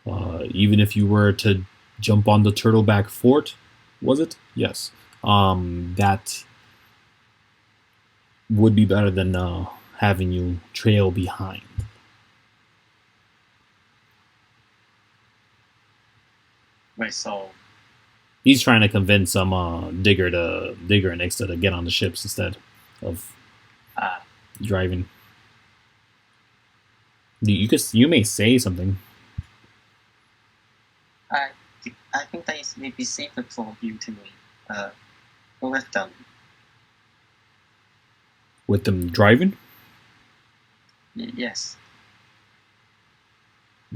Even if you were to jump on the Turtleback Fort, was it? Yes. That would be better than having you trail behind. Wait, so he's trying to convince some Digger and Ixta to get on the ships instead of driving. You may say something. I think that it may be safer for you to go with them. With them driving? Yes.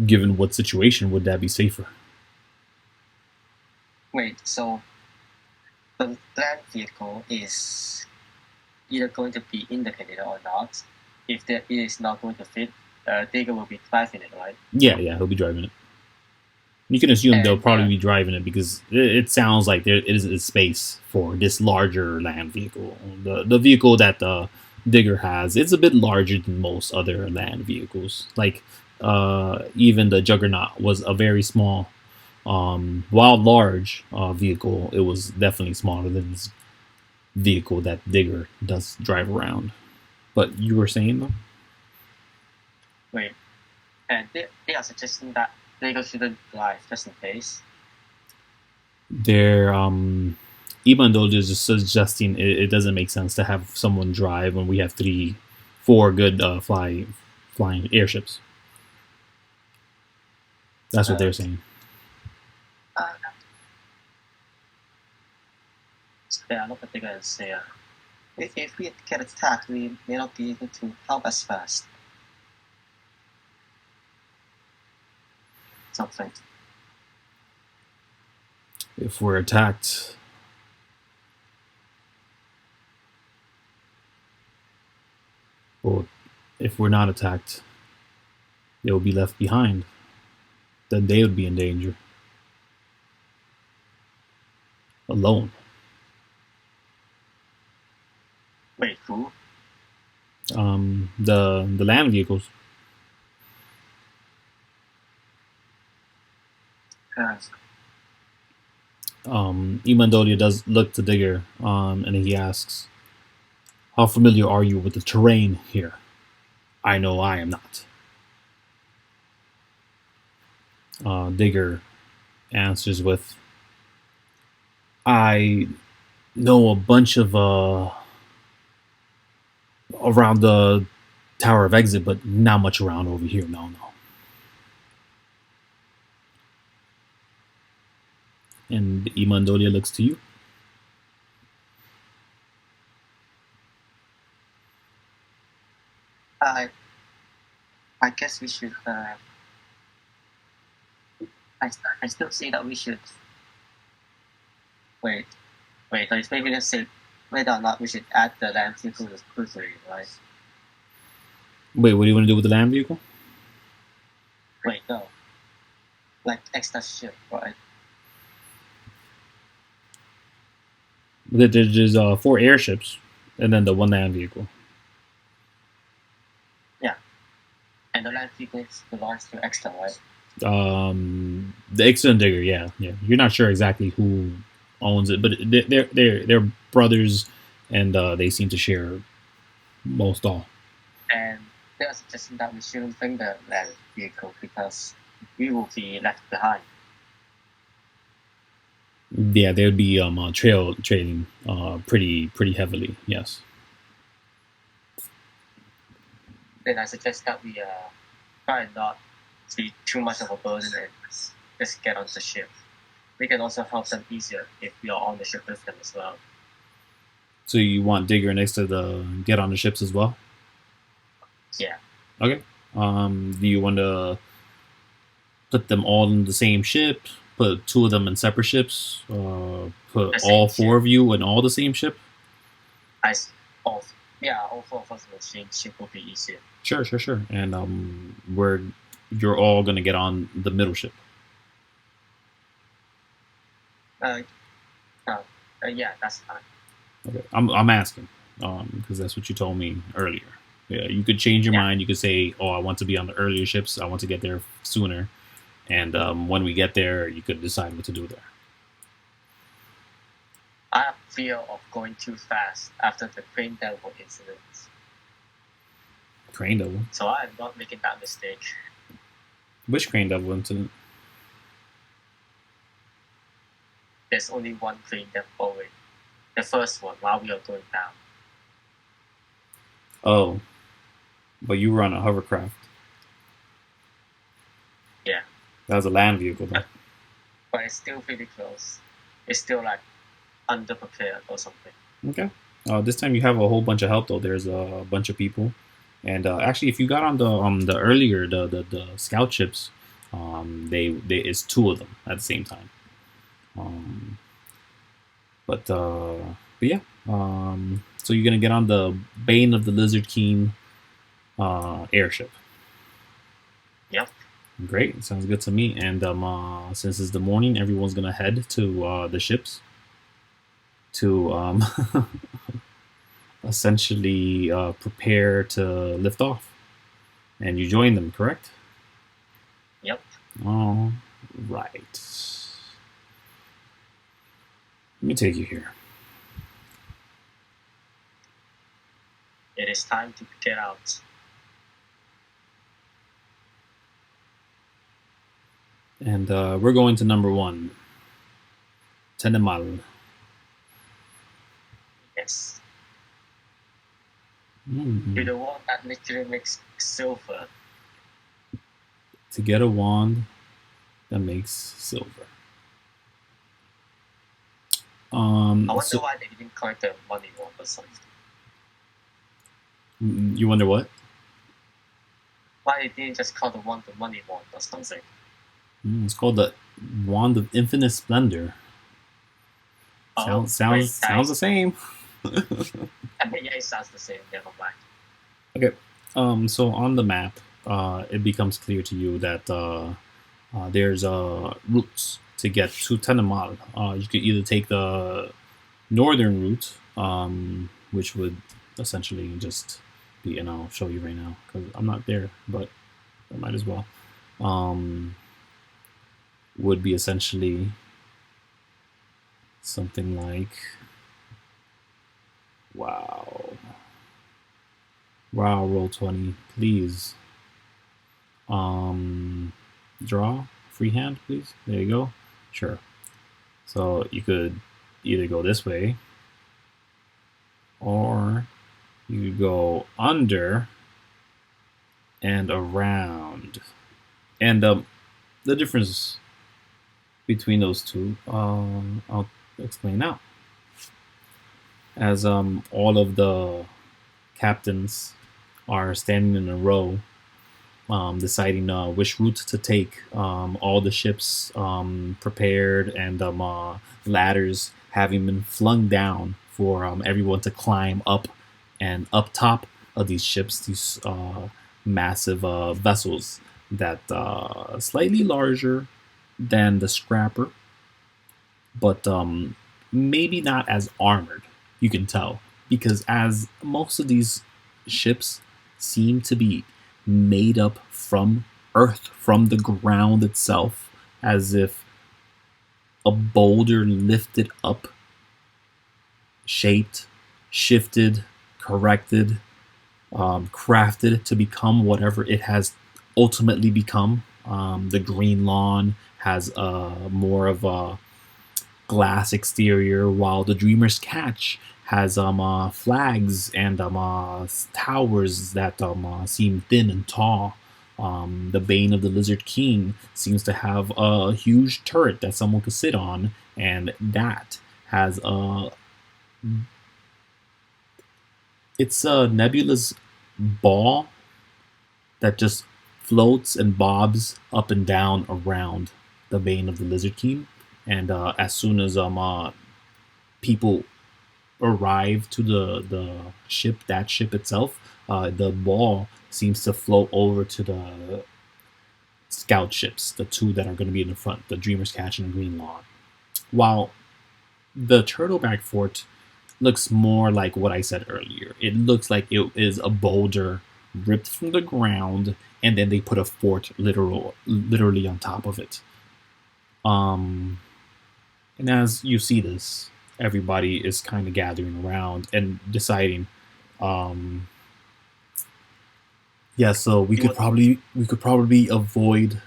Given what situation would that be safer? Wait, so the land vehicle is either going to be indicated or not. If it is not going to fit, Digger will be driving it, right? Yeah, he'll be driving it. You can assume they'll probably be driving it because it sounds like there is a space for this larger land vehicle. The vehicle that Digger has, it's a bit larger than most other land vehicles. Like even the Juggernaut was a very small, while large vehicle. It was definitely smaller than this vehicle that Digger does drive around. But you were saying though? Wait, and they are suggesting that Digger shouldn't drive just in case. They're even though they're just suggesting it doesn't make sense to have someone drive when we have 4 good flying airships. That's what they're saying. Yeah, look at Digger and say, if we get attacked, we may not be able to help as fast. Something. If we're attacked, or if we're not attacked, they will be left behind. Then they would be in danger. Alone. Wait, who? The land vehicles. Imandolia does look to Digger, and he asks, "How familiar are you with the terrain here?" "I know I am not." Digger answers with, "I know a bunch of around the Tower of Exit, but not much around over here. No, no." And Imandolia looks to you. I guess we should. I still say that we should. Wait. Maybe let's say whether or not we should add the land vehicle to the cruiser, right? Wait, what do you want to do with the land vehicle? Wait, no. Like extra ship, right? There's 4 airships, and then the 1 land vehicle. Yeah. And the land vehicle belongs to extra, right? The Ixta and Digger, yeah. You're not sure exactly who owns it, but they're brothers, and they seem to share most all. And there's a suggestion that we shouldn't bring the land vehicle because we will be left behind. Yeah, they would be trading pretty heavily. Yes. Then I suggest that we try not to be too much of a burden and just get on the ship. We can also help them easier if we are on the ship with them as well. So you want Digger next to the get on the ships as well? Yeah. Okay. Do you want to put them all in the same ship? Put 2 of them in separate ships? Put all 4 of you in all the same ship? All 4 of us in the same ship will be easier. Sure. And you're all gonna get on the middle ship. Yeah, that's fine. Okay, I'm asking because that's what you told me earlier. Yeah, you could change your mind. You could say, "Oh, I want to be on the earlier ships. I want to get there sooner." And when we get there, you could decide what to do there. I have fear of going too fast after the Crane Devil incident. Crane Devil? So I'm not making that mistake. Which Crane Devil incident? There's only one Crane Devil going. The first one, while we are going down. Oh. But you were on a hovercraft. Yeah. That was a land vehicle, though. But it's still pretty close. It's still like underprepared or something. Okay. This time you have a whole bunch of help, though. There's a bunch of people. And actually, if you got on the earlier the scout ships, they it's 2 of them at the same time. But yeah. So you're gonna get on the Bane of the Lizard King airship. Yep. Great, sounds good to me. And since it's the morning, everyone's gonna head to the ships to essentially prepare to lift off. And you join them, correct? Yep. All right. Let me take you here. It is time to get out. And we're going to number 1. Tenemal. Yes. Mm-hmm. To the one that literally makes silver. To get a wand that makes silver. I wonder why they didn't call it the money wand or something. You wonder what? Why they didn't just call the money wand or something? It's called the Wand of Infinite Splendor. Sounds the same. Yeah, it sounds the same. Never mind. Okay. So on the map, it becomes clear to you that there's routes to get to Tenemad. You could either take the northern route, which would essentially just be, and I'll show you right now because I'm not there, but I might as well. Would be essentially something like, wow, roll 20, please. Draw freehand, please. There you go. Sure. So you could either go this way, or you could go under and around. And the difference between those two, I'll explain now. As all of the captains are standing in a row, deciding which route to take. All the ships prepared, and ladders having been flung down for everyone to climb up, and up top of these ships, these massive vessels that slightly larger than the Scrapper, but maybe not as armored. You can tell, because as most of these ships seem to be made up from earth, from the ground itself, as if a boulder lifted up, shaped, shifted, corrected, crafted to become whatever it has ultimately become. The Green Lawn has more of a glass exterior, while the Dreamer's Catch has flags and towers that seem thin and tall. The Bane of the Lizard King seems to have a huge turret that someone could sit on, and that has it's a nebulous ball that just floats and bobs up and down around the Bane of the Lizard King. And as soon as people arrive to the ship, that ship itself, the ball seems to float over to the scout ships, the two that are going to be in the front, the Dreamer's Catch and the Green Lawn. While the Turtleback Fort looks more like what I said earlier. It looks like it is a boulder ripped from the ground, and then they put a fort literally on top of it. And as you see this, everybody is kind of gathering around and deciding, so we could probably avoid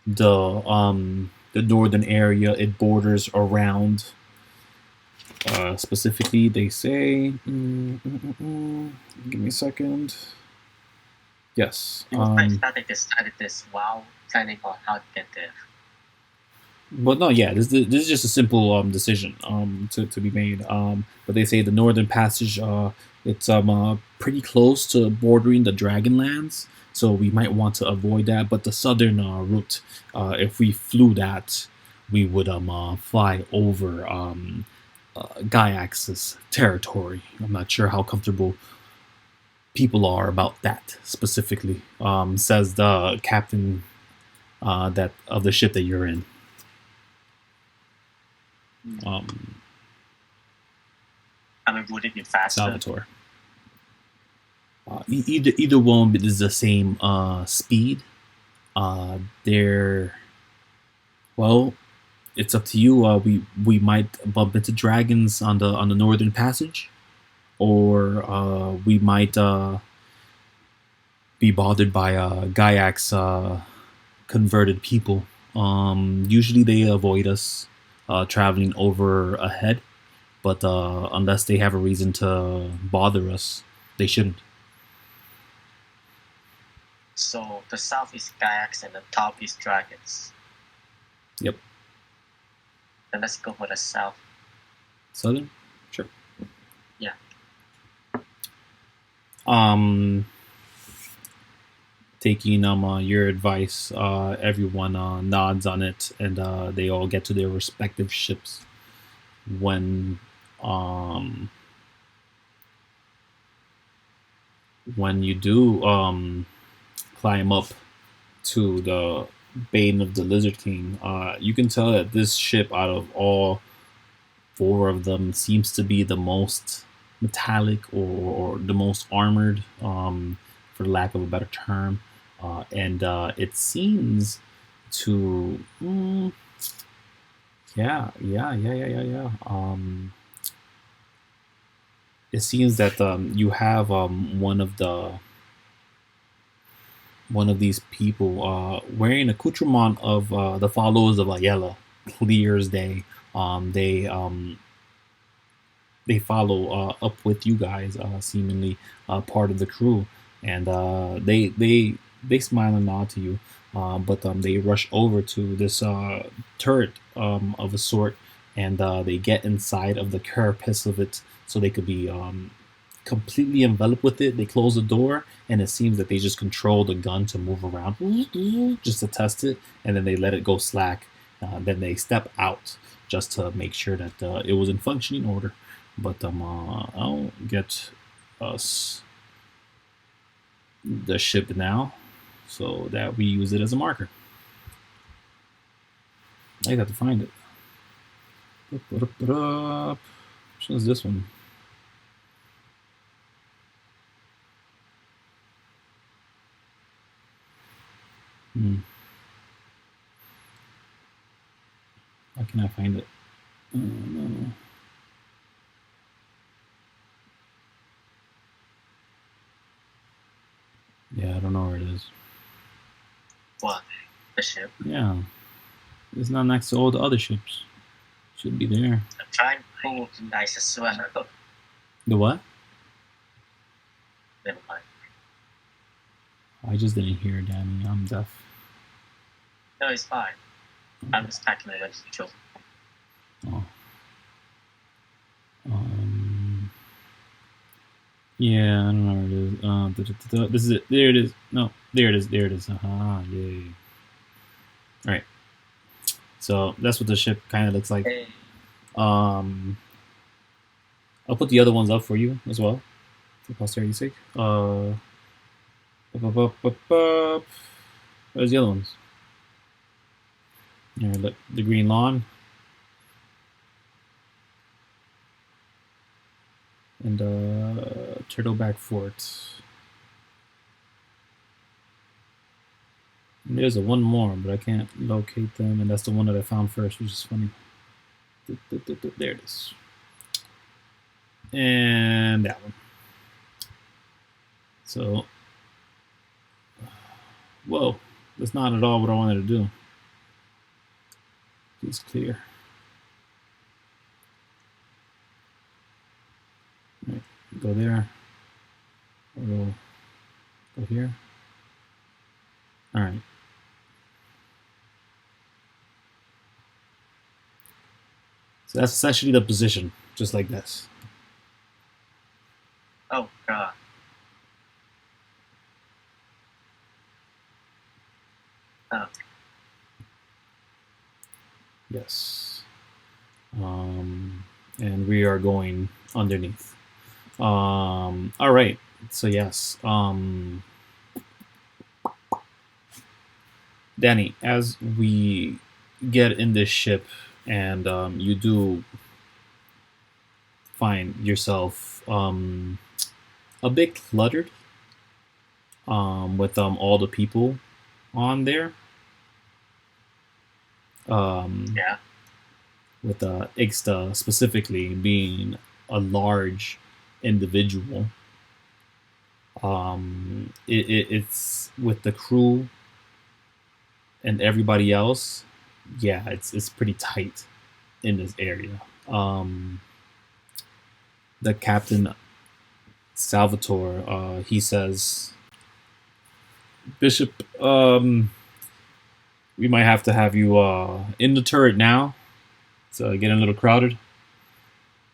the northern area it borders around. Specifically, they say, give me a second. Yes. I decided this while planning on how to get there. But no, yeah, this is just a simple decision to be made. But they say the northern passage, it's pretty close to bordering the Dragonlands, so we might want to avoid that. But the southern route, if we flew that, we would fly over Gaiax's territory. I'm not sure how comfortable people are about that specifically. Says the captain that of the ship that you're in. I mean, would it be faster? Salvatore. Either one is the same speed. It's up to you. We might bump into dragons on the northern passage, or we might be bothered by Gaiax converted people. Usually they avoid us traveling over ahead, but unless they have a reason to bother us, they shouldn't. So the south is Gaiax and the top is dragons. Yep. Then let's go for the south. Southern? Sure. Yeah. Taking your advice, everyone nods on it, and they all get to their respective ships. when you do climb up to the Bane of the Lizard King, you can tell that this ship, out of all four of them, seems to be the most metallic, or the most armored, for lack of a better term. And it seems to, yeah. It seems that you have one of these people wearing accoutrement of the followers of Ayala, clear as day. They follow up with you guys, seemingly part of the crew, and they smile and nod to you, but they rush over to this turret of a sort, and they get inside of the carapace of it so they could be completely enveloped with it. They close the door, and it seems that they just control the gun to move around just to test it, and then they let it go slack. Then they step out just to make sure that it was in functioning order. But I'll get us the ship now so that we use it as a marker. I have to find it. Which one's this one? How can I find it? No. Yeah, I don't know where it is. What? The ship? Yeah. It's not next to all the other ships. Should be there. I'm trying to pull the dice as well. The what? Never mind. I just didn't hear, Danny. I'm deaf. No, it's fine. I'm just tackling it as a joke. Oh. Yeah, I don't know where it is. This is it. There it is. No, there it is. There it is. Aha, yay. Alright. So that's what the ship kind of looks like. Hey. I'll put the other ones up for you as well, for posterity's sake. Where's the other ones? Here, look, the green lawn. And Turtleback Fort. And there's one more, but I can't locate them, and that's the one that I found first, which is funny. There it is. And that one. So, whoa, that's not at all what I wanted to do. Please clear. All right, go there. We'll go here. All right. So that's essentially the position, just like this. Oh, God. Oh. Yes. And we are going underneath. All right. So yes. Danny, as we get in this ship, and you do find yourself a bit cluttered with all the people on there. Yeah. With Ixta specifically being a large individual. It's with the crew and everybody else. Yeah, it's pretty tight in this area. The captain Salvatore, he says, Bishop, we might have to have you in the turret now. It's getting a little crowded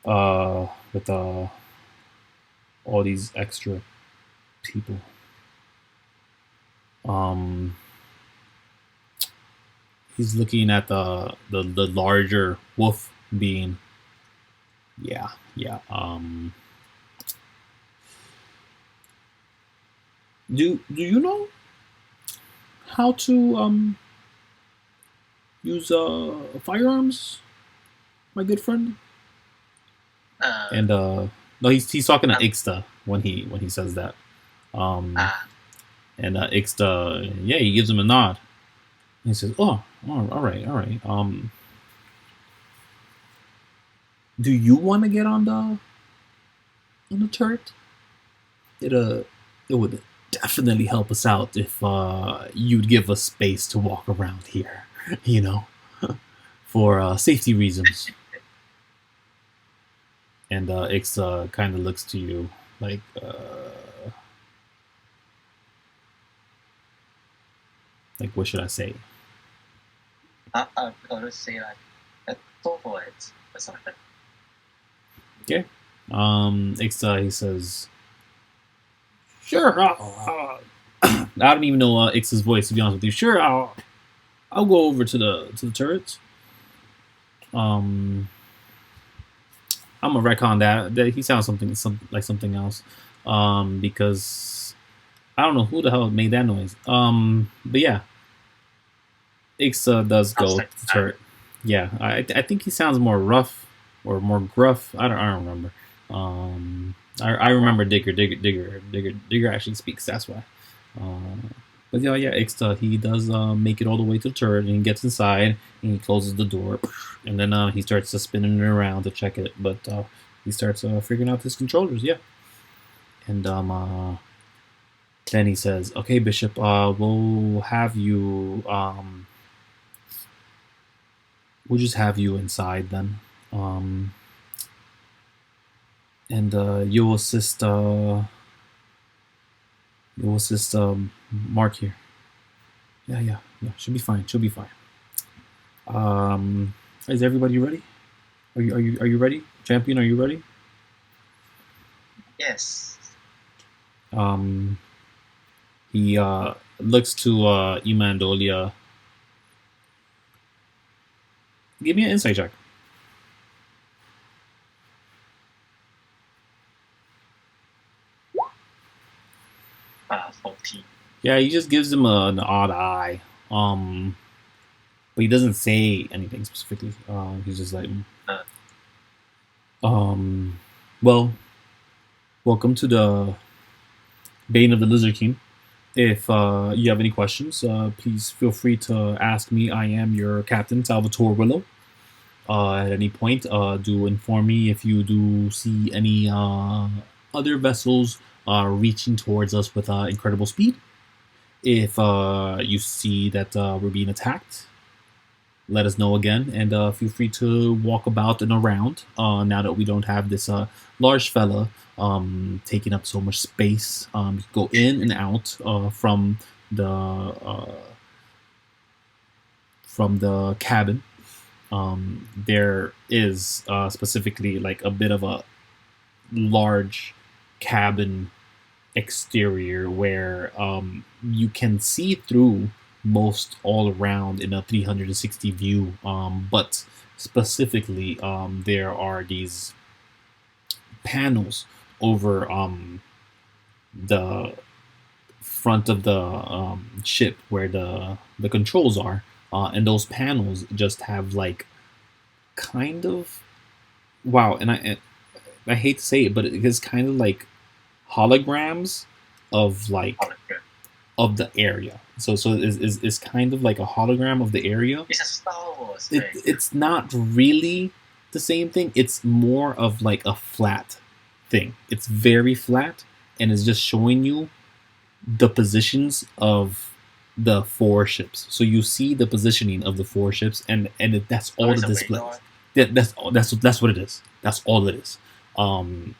with all these extra people. He's looking at the larger wolf being Yeah, yeah. Do you know how to use firearms, my good friend? Uh, And no, he's talking to um, Ixta when he says that. Um, ah, and Ixta, yeah, he gives him a nod. He says, "Oh, all right, all right. Do you want to get on the turret? It it would definitely help us out if you'd give us space to walk around here, you know, for safety reasons." And Ix kind of looks to you like what should I say? I'm gonna say like, go for it or something. Okay. Ix he says, "Sure." I don't even know Ix's voice to be honest with you. Sure, I'll go over to the turrets. Um, I'm gonna retcon that he sounds like something else. Because I don't know who the hell made that noise. But yeah, Ixa does Sounds go like to the turret. Yeah, I think he sounds more rough or more gruff. I don't remember. I remember Digger actually speaks. That's why. But yeah, Ixta he does make it all the way to the turret and he gets inside and he closes the door and then he starts spinning it around to check it. But he starts figuring out his controllers. Yeah, and then he says, "Okay, Bishop, we'll have you we'll just have you inside then, um, and you'll assist Mark here. Yeah, should be fine. She'll be fine. Um, is everybody ready? Are you ready, champion? Are you ready? yes. Um, he looks to Imandolia. Give me an insight check. 14. Yeah, he just gives him an odd eye. But he doesn't say anything specifically. He's just like, Uh, um, well, welcome to the Bane of the Lizard King. If you have any questions, please feel free to ask me. I am your captain, Salvatore Willow. At any point, do inform me if you do see any other vessels reaching towards us with incredible speed. If you see that we're being attacked, let us know again, and feel free to walk about and around. Now that we don't have this large fella taking up so much space, go in and out from the cabin. There is specifically like a bit of a large cabin exterior where you can see through most all around in a 360 view. But specifically, there are these panels over the front of the ship where the controls are, and those panels just have like kind of wow, and I hate to say it, but it is kind of like holograms of like of the area. So is kind of like a hologram of the area. it's a Star Wars thing. It's not really the same thing. It's more of like a flat thing. It's very flat and it's just showing you the positions of the four ships. So you see the positioning of the four ships, and that's all the displays. That's what it is. That's all it is. And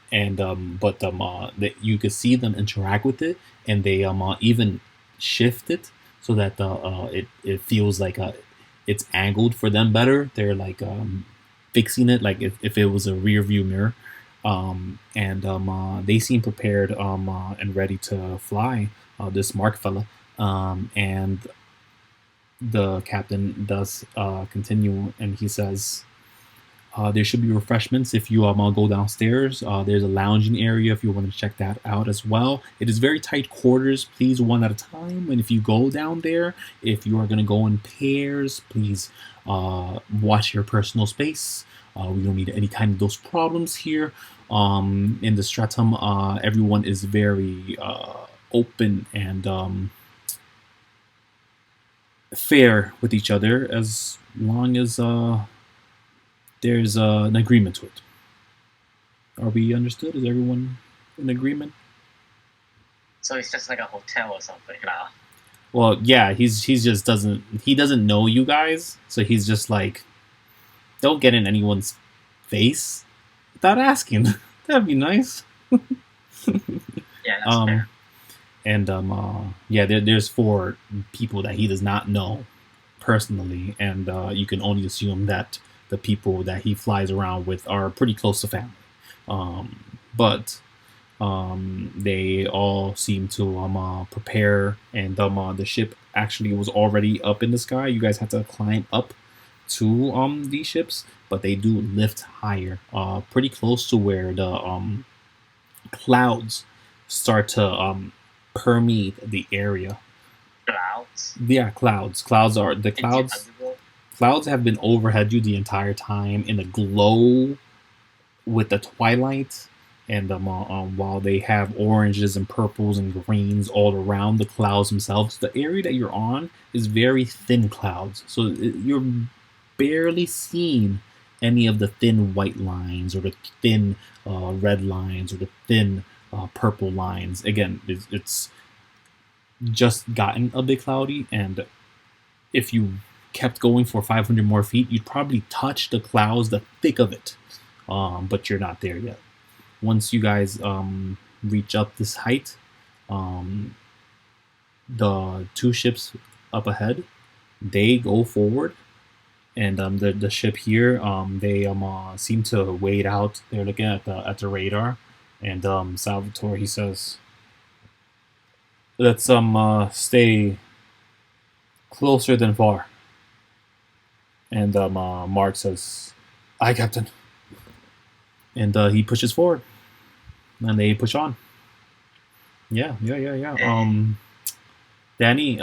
but that you could see them interact with it, and they even shift it so that it feels like it's angled for them better. They're like fixing it like if it was a rear view mirror. And they seem prepared and ready to fly this Mark fella. And the captain does continue, and he says, There should be refreshments if you go downstairs. There's a lounging area if you want to check that out as well. It is very tight quarters. Please one at a time. And if you go down there, if you are going to go in pairs, please watch your personal space. We don't need any kind of those problems here. In the Stratum, everyone is very open and fair with each other as long as there's an agreement to it. Are we understood? Is everyone in agreement? So it's just like a hotel or something now. Well, yeah, he's just doesn't know you guys, so he's just like, don't get in anyone's face without asking. That'd be nice. Yeah, that's fair. And yeah, there's 4 people that he does not know personally, and you can only assume that the people that he flies around with are pretty close to family. But they all seem to prepare, and the ship actually was already up in the sky. You guys have to climb up to these ships, but they do lift higher, pretty close to where the clouds start to permeate the area. Clouds? Yeah, clouds. Clouds are the clouds. Clouds have been overhead you the entire time in the glow with the twilight, and while they have oranges and purples and greens all around the clouds themselves, the area that you're on is very thin clouds, so you're barely seeing any of the thin white lines or the thin red lines or the thin purple lines. Again, it's just gotten a bit cloudy, and if you kept going for 500 more feet, you'd probably touch the clouds, the thick of it, but you're not there yet. Once you guys reach up this height, the 2 ships up ahead, they go forward, and the ship here, they seem to wait out. They're looking at the radar, and Salvatore, he says, "Let's stay closer than far." And Mark says, "Aye, Captain." And he pushes forward, and they push on. Yeah. Danny,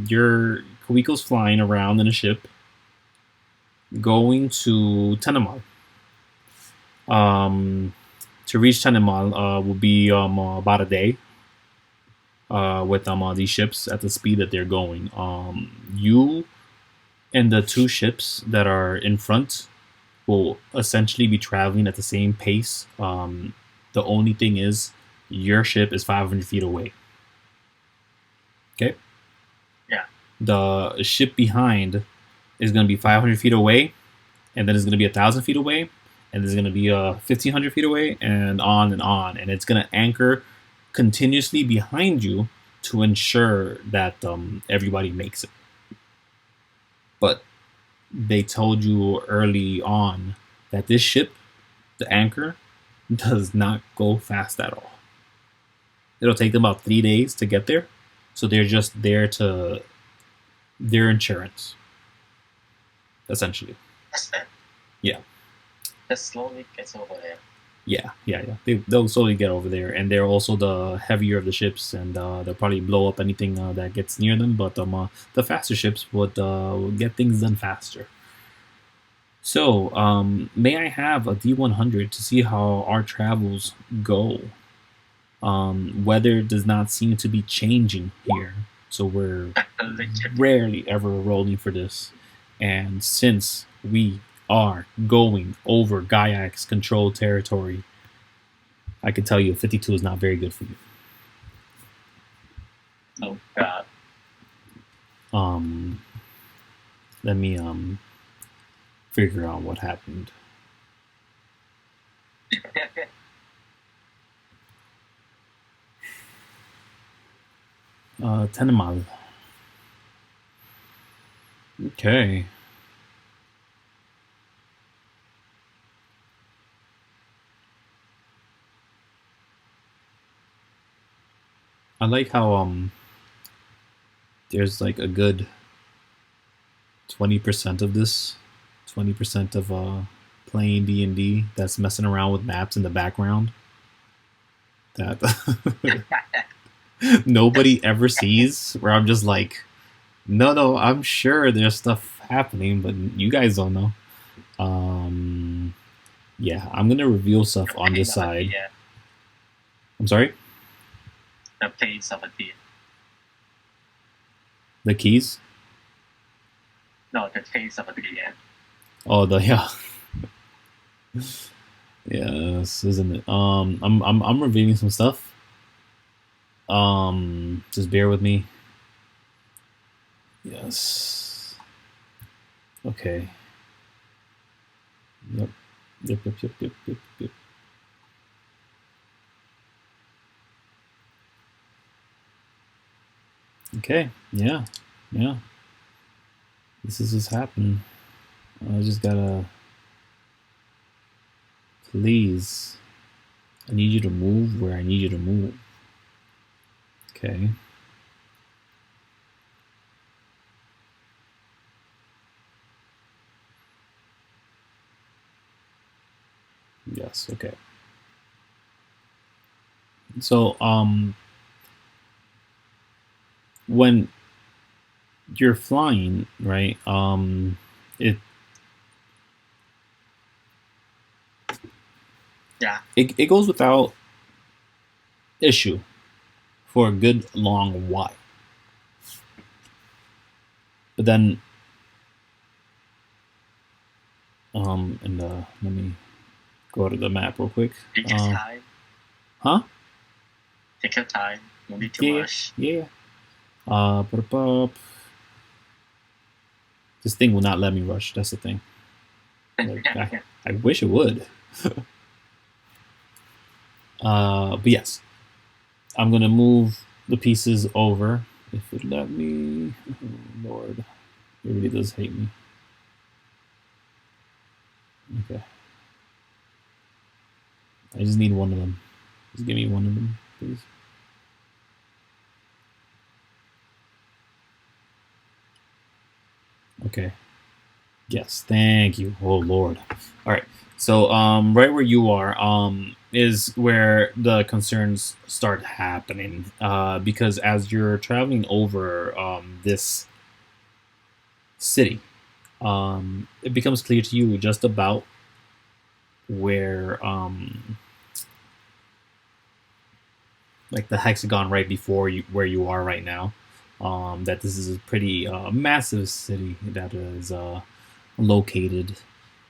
your Kuiko's flying around in a ship, going to Tenemal. To reach Tenemal will be about a day. With these ships at the speed that they're going. You and the 2 ships that are in front will essentially be traveling at the same pace. The only thing is, your ship is 500 feet away. Okay? Yeah. The ship behind is going to be 500 feet away, and then it's going to be 1,000 feet away, and it's going to be 1,500 feet away, and on, and it's going to anchor continuously behind you to ensure that everybody makes it. But they told you early on that this ship, the anchor, does not go fast at all. It'll take them about 3 days to get there, so they're just there to their insurance, essentially. That's fair. Yeah. Just slowly gets over there. Yeah. They'll slowly get over there, and they're also the heavier of the ships, and they'll probably blow up anything that gets near them. But the faster ships would get things done faster. So, may I have a D100 to see how our travels go? Weather does not seem to be changing here, so we're rarely ever rolling for this. And since we are going over Gaiac's controlled territory, I can tell you 52 is not very good for you. Oh God. Let me figure out what happened. Tenemal. Okay. I like how there's like a good 20% of this, 20% of playing D&D that's messing around with maps in the background that nobody ever sees, where I'm just like, no, I'm sure there's stuff happening, but you guys don't know. Yeah, I'm gonna reveal stuff on this side. Yeah. I'm sorry? The pace of a deer. The keys? No, the pace of a deer. Oh, yeah. Yes, isn't it? I'm revealing some stuff. Just bear with me. Yes. Okay. Yep. Yep. Okay. Yeah. This is just happening. I just gotta. Please. I need you to move where I need you to move. Okay. Yes, okay. So, when you're flying, right, it Yeah. It goes without issue for a good long while. But then, let me go to the map real quick. Take your time. Huh? Take your time. No need to rush. Yeah. This thing will not let me rush. That's the thing. Like, I wish it would. But yes, I'm gonna move the pieces over if it let me. Oh, Lord, it really does hate me. Okay, I just need one of them. Just give me one of them, please. Okay. Yes, thank you. Oh Lord. All right. So right where you are is where the concerns start happening. Because as you're traveling over this city, it becomes clear to you just about where like the hexagon right before you where you are right now. That this is a pretty massive city that is located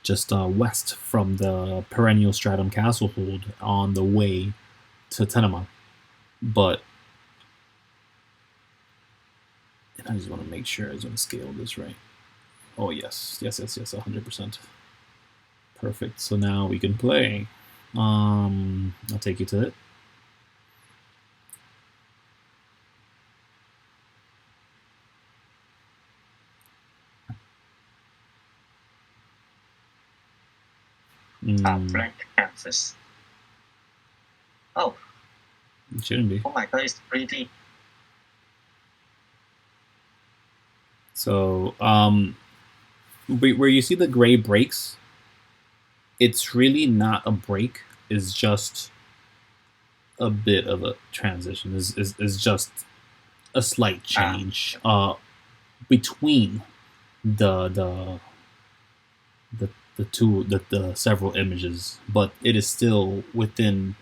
just west from the perennial Stratum castlehold on the way to Tenema. But and I just want to make sure I just want to scale this right. Oh yes, 100%. Perfect. So now we can play. I'll take you to it. Blank canvas. Oh. It shouldn't be. Oh my god, it's 3D. So, where you see the gray breaks, it's really not a break. It's just a bit of a transition. Is just a slight change between the several images, but it is still within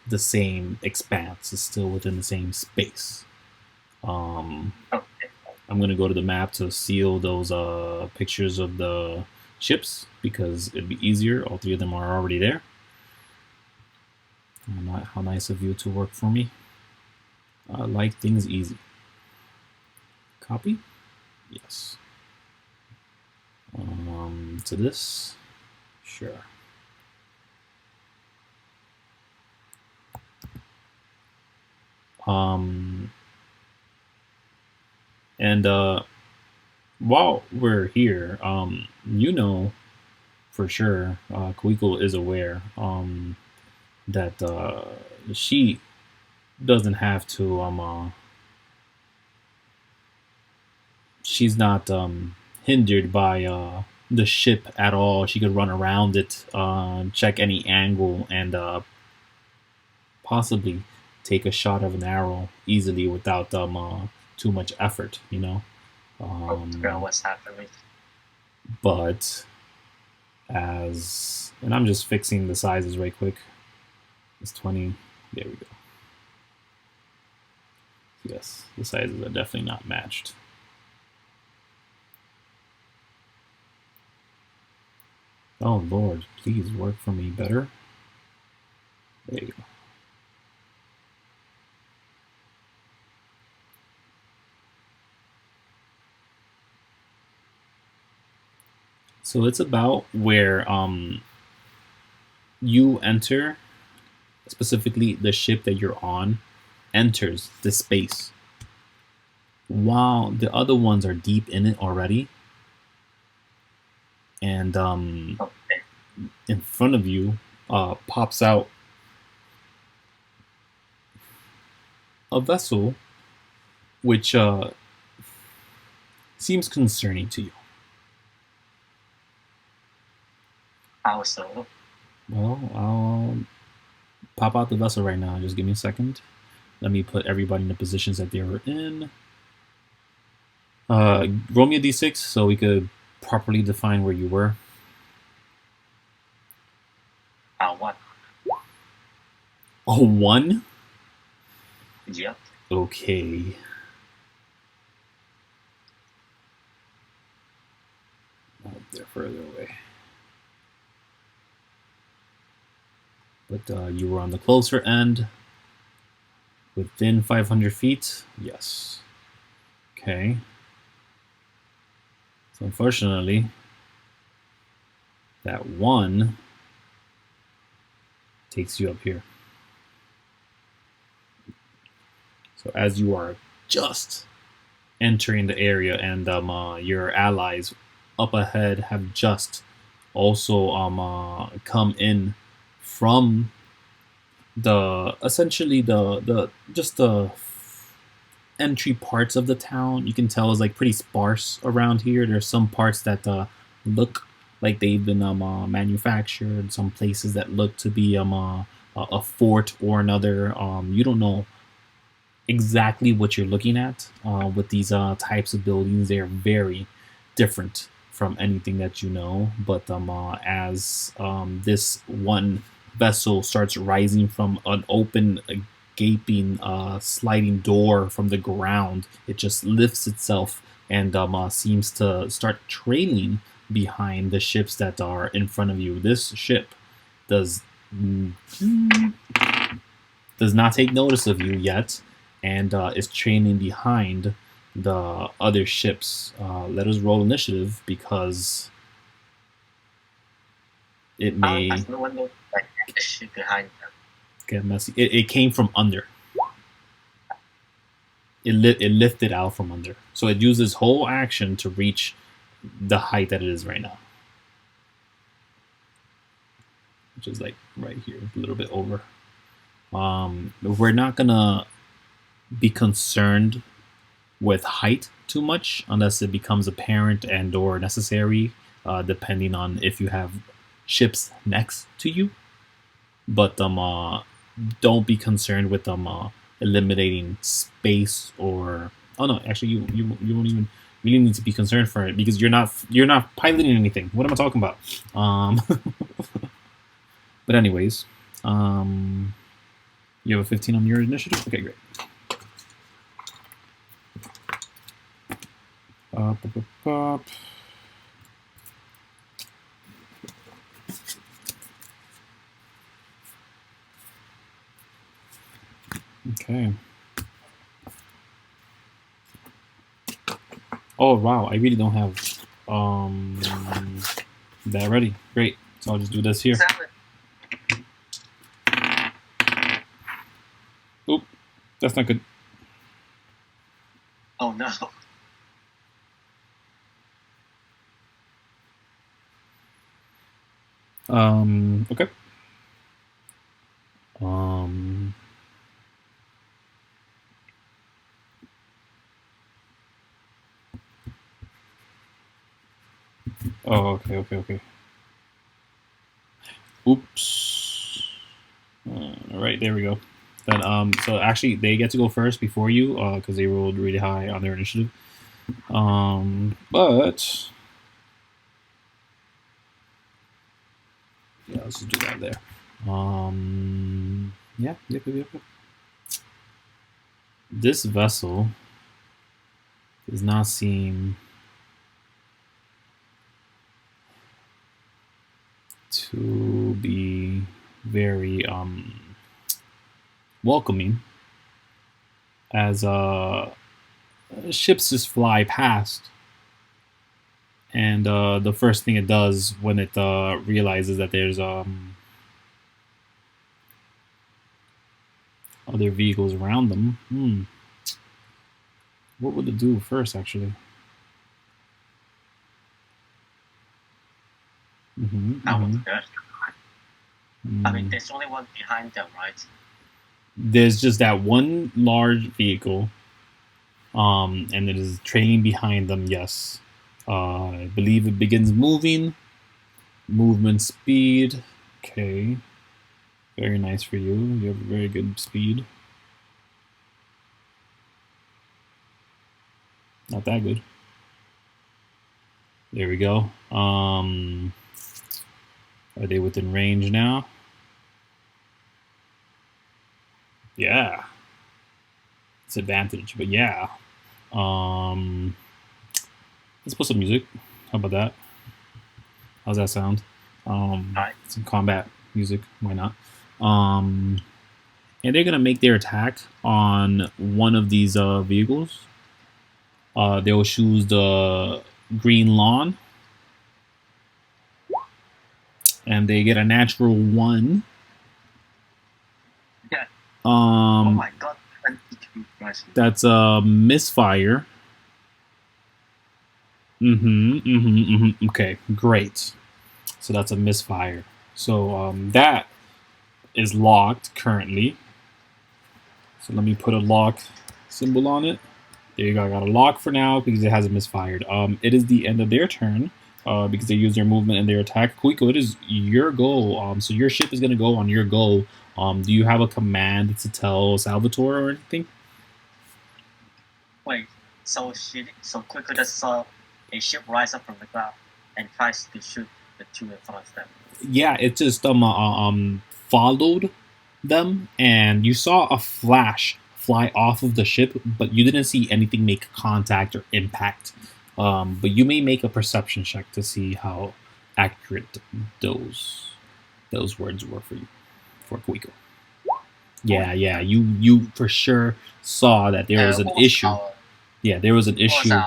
the same expanse. It's still within the same space. I'm gonna go to the map to seal those pictures of the ships because it'd be easier. All three of them are already there. How nice of you to work for me. I like things easy. Copy? Yes. To this? Sure. And while we're here, you know for sure, Kuiko is aware that she doesn't have to she's not hindered by the ship at all. She could run around it, check any angle, and possibly take a shot of an arrow easily without too much effort, you know. What's happening? But and I'm just fixing the sizes right quick. It's 20. There we go. Yes, the sizes are definitely not matched. Oh Lord, please work for me better. There you go. So it's about where you enter, specifically the ship that you're on enters the space, while the other ones are deep in it already. And Okay. in front of you pops out a vessel which seems concerning to you. How so? Well, I'll pop out the vessel right now. Just give me a second. Let me put everybody in the positions that they were in. Roll me a d6 so we could properly define where you were. What? Oh, 1? Yep. Okay. Oh, they're further away. But you were on the closer end. Within 500 feet? Yes. Okay. So unfortunately, that 1 takes you up here. So as you are just entering the area, and your allies up ahead have just also come in from essentially the just the entry parts of the town. You can tell is like pretty sparse around here. There's some parts that look like they've been manufactured, some places that look to be a fort or another. You don't know exactly what you're looking at with these types of buildings. They are very different from anything that you know. But as this one vessel starts rising from an open, gaping, sliding door from the ground, it just lifts itself and seems to start trailing behind the ships that are in front of you. This ship does not take notice of you yet, and is trailing behind the other ships. Let us roll initiative because it may No one knows like the ship behind them. get messy. It came from under. It lifted out from under. So it used its whole action to reach the height that it is right now, which is like right here, a little bit over. We're not gonna be concerned with height too much unless it becomes apparent and or necessary, depending on if you have ships next to you. But don't be concerned with eliminating space or no, actually you won't even really need to be concerned for it because you're not piloting anything. What am I talking about? But anyways, you have a 15 on your initiative. Okay, great. Okay. Oh wow, I really don't have that ready. Great. So I'll just do this here. Oop, that's not good. Oh no. Okay. Oh, okay. Oops. Right, there we go. Then so actually they get to go first before you because they rolled really high on their initiative. But yeah, let's just do that there. Yeah, yep. This vessel does not seem to be very welcoming as ships just fly past, and the first thing it does when it realizes that there's other vehicles around them. What would it do first, actually? That was good. I mean, there's only one behind them, right? There's just that one large vehicle, and it is trailing behind them. Yes, I believe it begins moving. Movement speed. Okay, very nice for you. You have very good speed. Not that good. There we go. Are they within range now? Yeah. It's advantage, but yeah. Let's put some music. How about that? How's that sound? Right. Some combat music. Why not? And they're gonna make their attack on one of these vehicles. They'll choose the green lawn, and they get a natural 1. Yeah. Oh my god. That's a misfire. Okay, great. So that's a misfire. So that is locked currently. So let me put a lock symbol on it. There you go. I got a lock for now because it hasn't misfired. It is the end of their turn because they use their movement and their attack. Kuiko, it is your go. So your ship is going to go on your go. Do you have a command to tell Salvatore or anything? Wait, so Kuiko just saw a ship rise up from the ground and tries to shoot the two in front of them. Yeah, it just followed them, and you saw a flash fly off of the ship, but you didn't see anything make contact or impact. But you may make a perception check to see how accurate those words were for you, for Kuiko. Yeah, you for sure saw that there was an issue. There was an issue.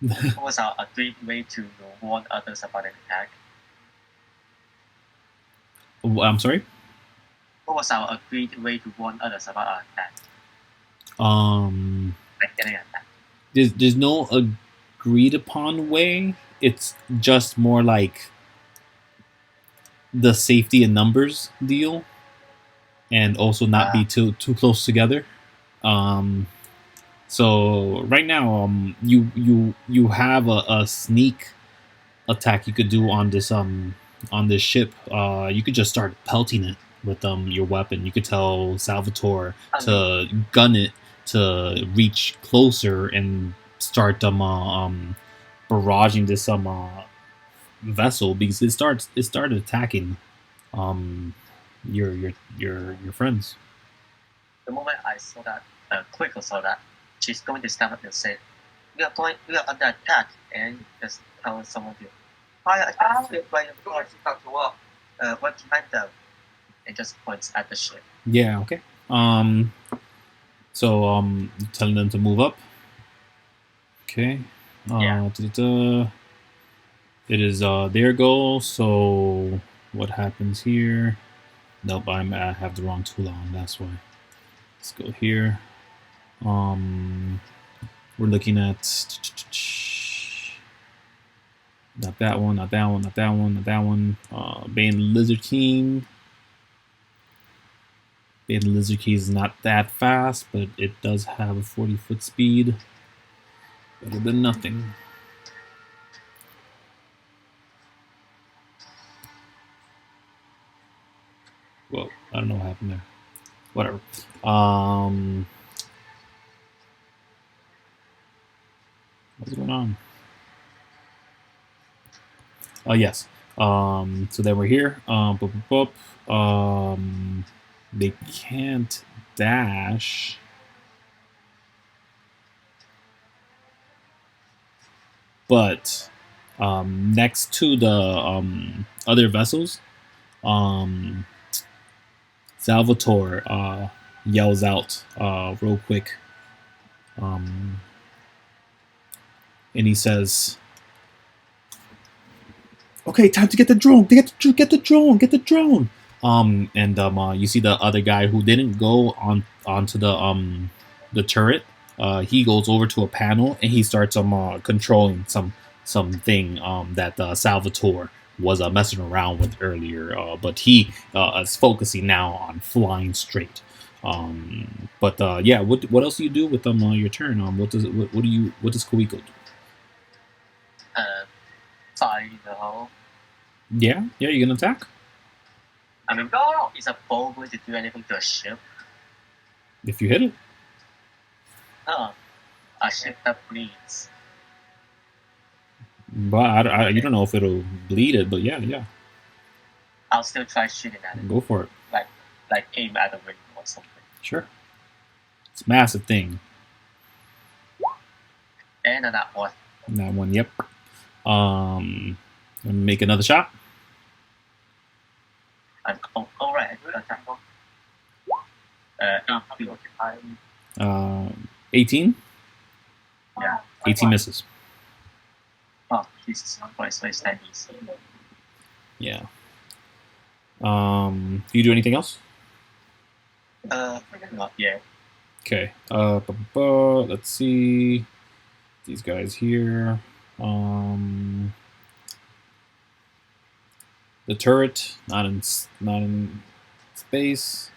What was our agreed way to warn others about an attack? I'm sorry? What was our agreed way to warn others about our attack? Like getting attacked. There's no agreed upon way. It's just more like the safety in numbers deal, and also not be too close together. So right now, you have a sneak attack you could do on this ship. You could just start pelting it with your weapon. You could tell Salvatore to gun it to reach closer and start barraging this vessel because it started attacking your friends. The moment I saw that, Kuiko saw that, she's going to stand up and say, we are under attack, and just tell someone to right behind them. It just points at the ship. Yeah, okay. So telling them to move up. Okay. It is their goal, so what happens here? Nope, I have the wrong tool on, that's why. Let's go here. We're looking at not that one, not that one, not that one, not that one. Bane Lizard King. Bane Lizard King is not that fast, but it does have a 40-foot speed. Better than nothing. Well, I don't know what happened there. Whatever. What's going on? Oh yes. So then we're here. They can't dash. But next to the other vessels, Salvatore yells out real quick, and he says, "Okay, time to get the drone. Get the drone. Get the drone." You see the other guy who didn't go onto the turret. He goes over to a panel and he starts controlling something that Salvatore was messing around with earlier. But he is focusing now on flying straight. Yeah, what else do you do with your turn? What does Kuiko do? Fire the hole. Yeah, you're gonna attack. I mean, no, is a bow going to do anything to a ship? If you hit it. A ship that bleeds. But you don't know if it'll bleed it, but yeah. I'll still try shooting at it. Go for it. Like aim at the window or something. Sure. It's a massive thing. And that one. That one, yep. Make another shot. I'm alright. 18. Yeah. 18 misses. Oh, Jesus Christ, it's that easy. Yeah. Do you do anything else? Not yet. Okay. Let's see. These guys here. The turret, not in space.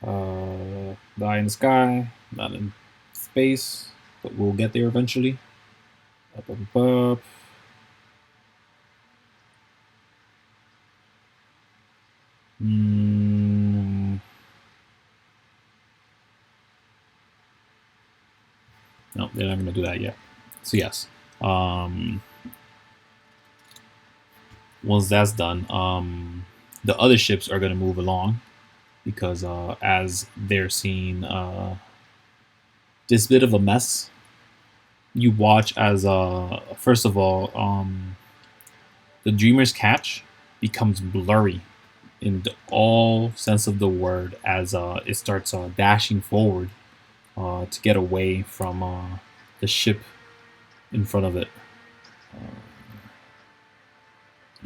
The eye in the sky, not in space, but we'll get there eventually. Up. No, they're not going to do that yet. So yes. Once that's done, the other ships are going to move along because as they're seeing this bit of a mess, you watch as first of all, the Dreamer's catch becomes blurry in all sense of the word as it starts dashing forward to get away from the ship in front of it.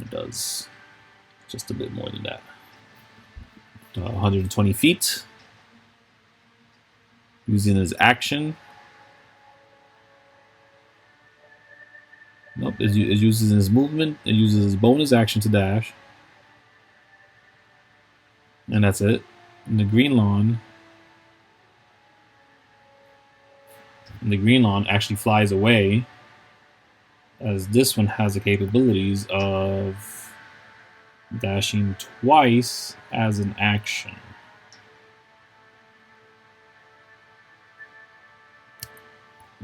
It does just a bit more than that. 120 feet. Using his action. Nope, it uses his movement. It uses his bonus action to dash. And that's it. And the green lawn actually flies away, as this one has the capabilities of dashing twice as an action.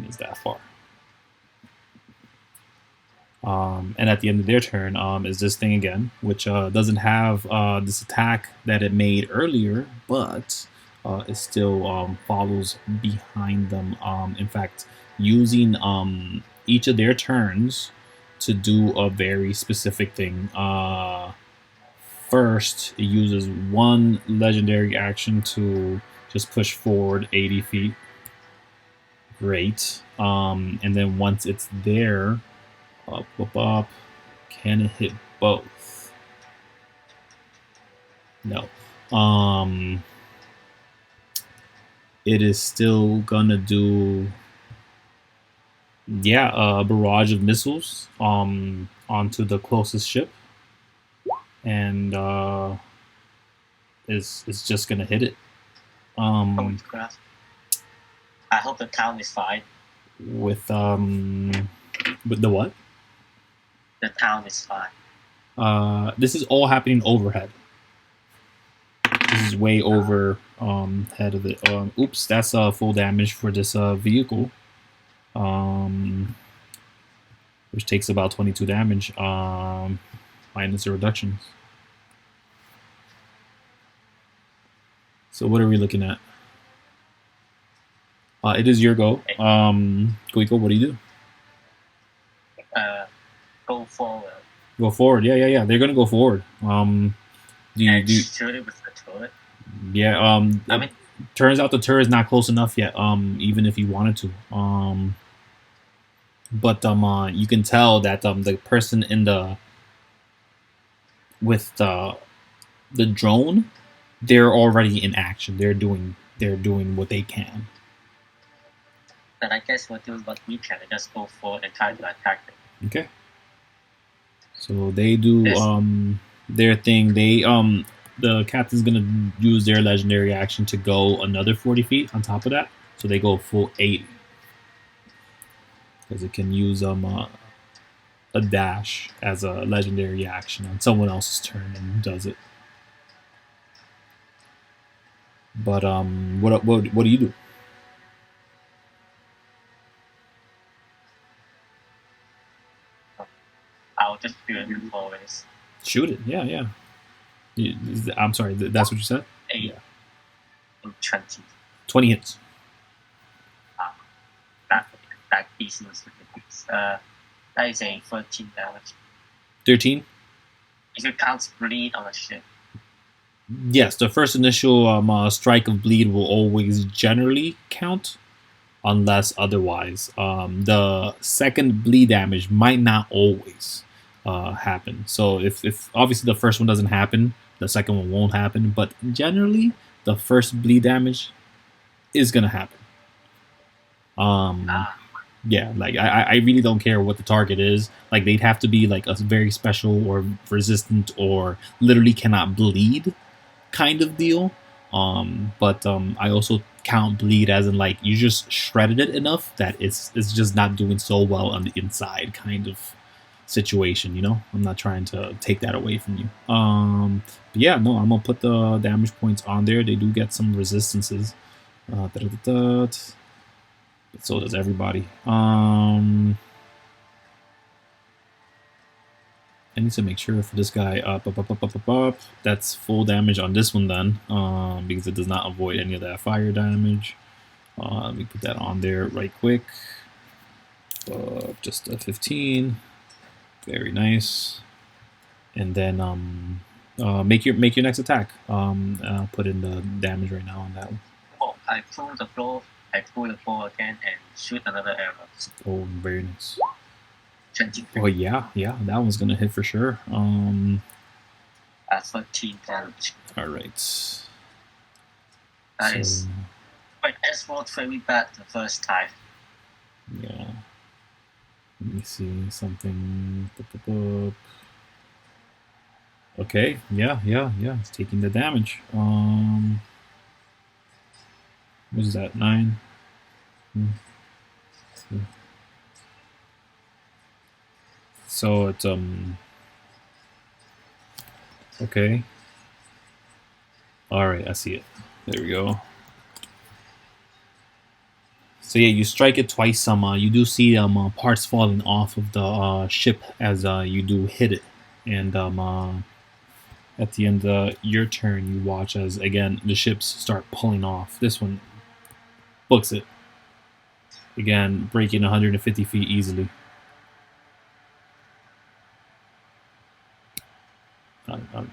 It's that far. And at the end of their turn is this thing again, which doesn't have this attack that it made earlier, but it still follows behind them. In fact, using each of their turns to do a very specific thing. First, it uses one legendary action to just push forward 80 feet. Great. And then once it's there, up. Can it hit both? No. It is still gonna do, a barrage of missiles onto the closest ship, and is just gonna hit it. I hope the town is fine. With the what? The town is fine. This is all happening overhead. This is way over head of it. Oops, that's full damage for this vehicle. Which takes about 22 damage, minus the reductions. So what are we looking at? It is your go. Kuiko, what do you do? Go forward. Go forward. Yeah. They're gonna go forward. Do you do? Shoot it with the turret. Yeah. I mean, turns out the turret is not close enough yet. Even if you wanted to. But you can tell that the person in the with the drone, they're already in action. They're doing what they can. then I guess we'll do what we can and just go forward and try to attack them. Okay. So they do Yes. their thing. They the captain's gonna use their legendary action to go another 40 feet on top of that. So they go full 80. Because it can use a dash as a legendary action on someone else's turn and does it. But what do you do? I'll just do it with always. Shoot it. Yeah. I'm sorry. That's what you said. 8 Yeah. and 20. 20 hits. That piece was ridiculous. That is a 13 damage. 13. If you count bleed on a ship. Yes, the first initial strike of bleed will always generally count, unless otherwise. The second bleed damage might not always happen. So if obviously the first one doesn't happen, the second one won't happen. But generally, the first bleed damage is gonna happen. Yeah, like I really don't care what the target is. Like they'd have to be like a very special or resistant or literally cannot bleed kind of deal. But I also count bleed as in like you just shredded it enough that it's just not doing so well on the inside kind of situation, you know? I'm not trying to take that away from you. But yeah, no, I'm gonna put the damage points on there. They do get some resistances. So does everybody. I need to make sure for this guy, that's full damage on this one then, because it does not avoid any of that fire damage. Let me put that on there right quick. Just a 15. Very nice. And then make your next attack. I'll put in the damage right now on that one. Oh, I pull the floor. I pull the floor again and shoot another arrow. Oh, very nice. 23. Oh yeah, that one's gonna hit for sure. 13 damage. All right. That is. But S rolled very bad the first time. Yeah. Let me see something. Okay. Yeah. It's taking the damage. What is that? 9. So it's okay. All right, I see it. There we go. So yeah, you strike it twice. You do see parts falling off of the ship as you do hit it, and at the end of your turn, you watch as again the ships start pulling off. This one books it again, breaking 150 feet easily.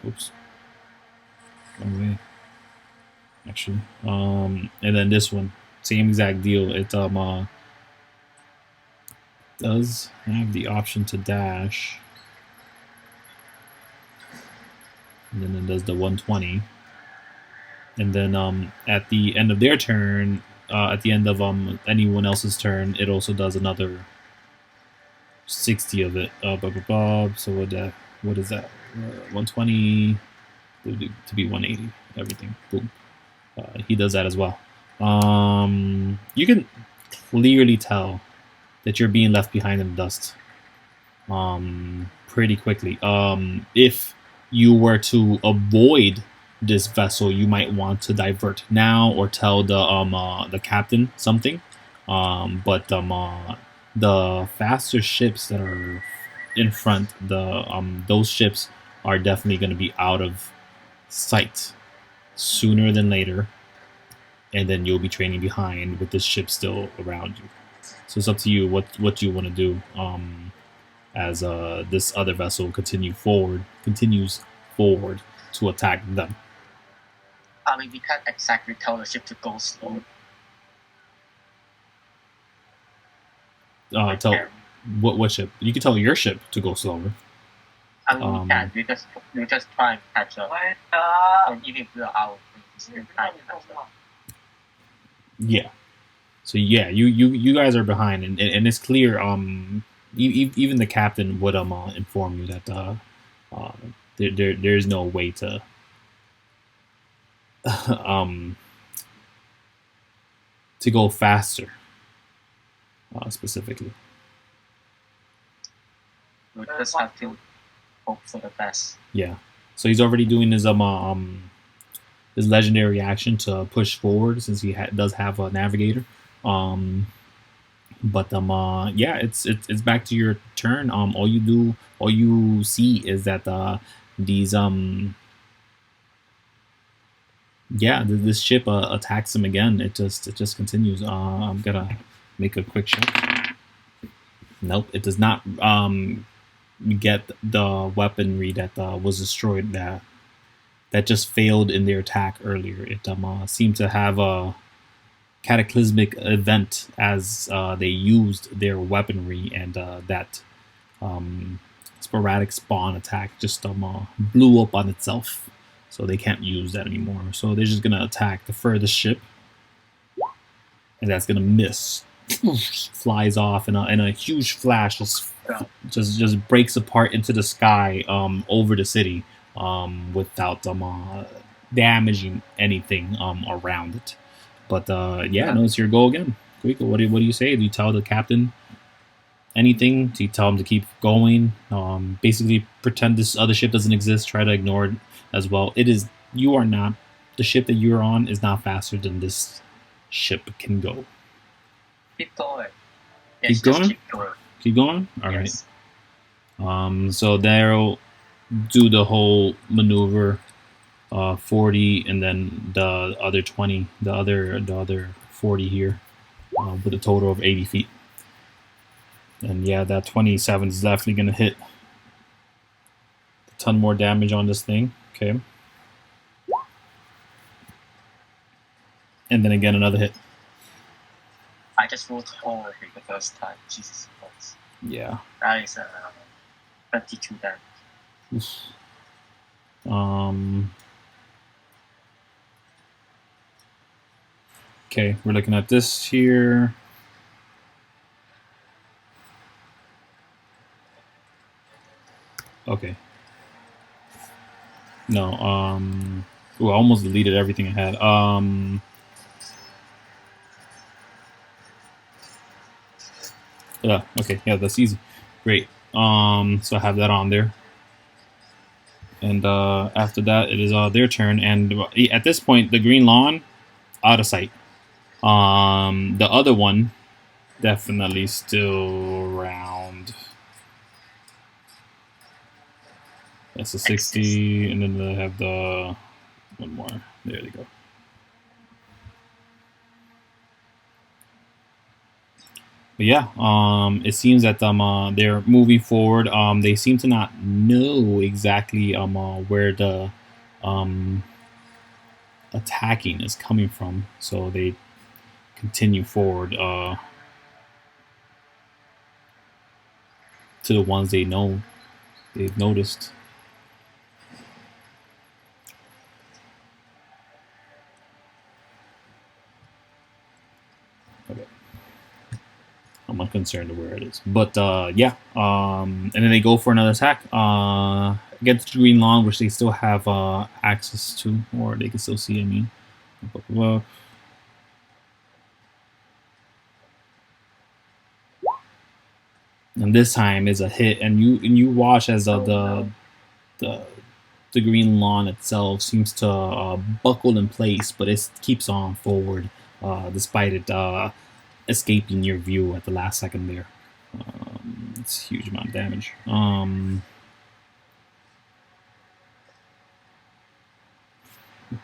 Oops. Wrong way. Actually. And then this one, same exact deal. It does have the option to dash. And then it does the 120. And then at the end of their turn, at the end of anyone else's turn, it also does another 60 of it. So what is that? 120 to be 180. Everything. Boom. He does that as well. You can clearly tell that you're being left behind in the dust. Pretty quickly. If you were to avoid this vessel you might want to divert now or tell the captain something. But the faster ships that are in front, those ships are definitely going to be out of sight sooner than later, and then you'll be training behind with this ship still around you. So it's up to you what you want to do. As this other vessel continues forward to attack them. I mean, we can't exactly tell the ship to go slow. Tell what ship? You can tell your ship to go slower. I mean, we can. We just try and catch up. And even if we're out, we still try to catch up. Yeah. So yeah, you guys are behind, and it's clear. Even the captain would inform you that there's no way to to go faster. Specifically, we just have to hope for the best. Yeah. So he's already doing his legendary action to push forward since he does have a navigator. But yeah, it's back to your turn. All you see is that these this ship attacks him again. It just continues. I'm gonna make a quick check. Nope, it does not get the weaponry that was destroyed that just failed in their attack earlier. It seemed to have a cataclysmic event as they used their weaponry, and that sporadic spawn attack just blew up on itself, so they can't use that anymore. So they're just gonna attack the furthest ship, and that's gonna miss. Flies off in a huge flash, just breaks apart into the sky over the city without damaging anything around it. But yeah, no, it's your goal again. Kuiko, what do you say? Do you tell the captain anything? Do you tell him to keep going? Basically, pretend this other ship doesn't exist. Try to ignore it as well. You are not, the ship that you're on is not faster than this ship can go. Keep going. Yes, keep going? Keep going? All yes. Right. So they'll do the whole maneuver, 40, and then the other 20, the other 40 here, with a total of 80 feet. And yeah, that 27 is definitely going to hit. A ton more damage on this thing. Okay. And then again, another hit. I just rolled horribly the first time. Jesus Christ. Yeah. That is 22 damage. Okay, we're looking at this here. Okay. No, ooh, I almost deleted everything I had. Yeah, okay, yeah, that's easy. Great. So I have that on there. And after that, it is their turn. And at this point, the green lawn, out of sight. The other one, definitely still around. That's a 60, and then they have the one more. There they go. But yeah, it seems that they're moving forward. They seem to not know exactly where the attacking is coming from, so they continue forward to the ones they've noticed. Okay. I'm unconcerned of where it is, but yeah, and then they go for another attack against the green lawn, which they still have access to, or they can still see. I mean, and this time is a hit, and you watch as the the green lawn itself seems to buckle in place, but it keeps on forward despite it escaping your view at the last second there. It's a huge amount of damage.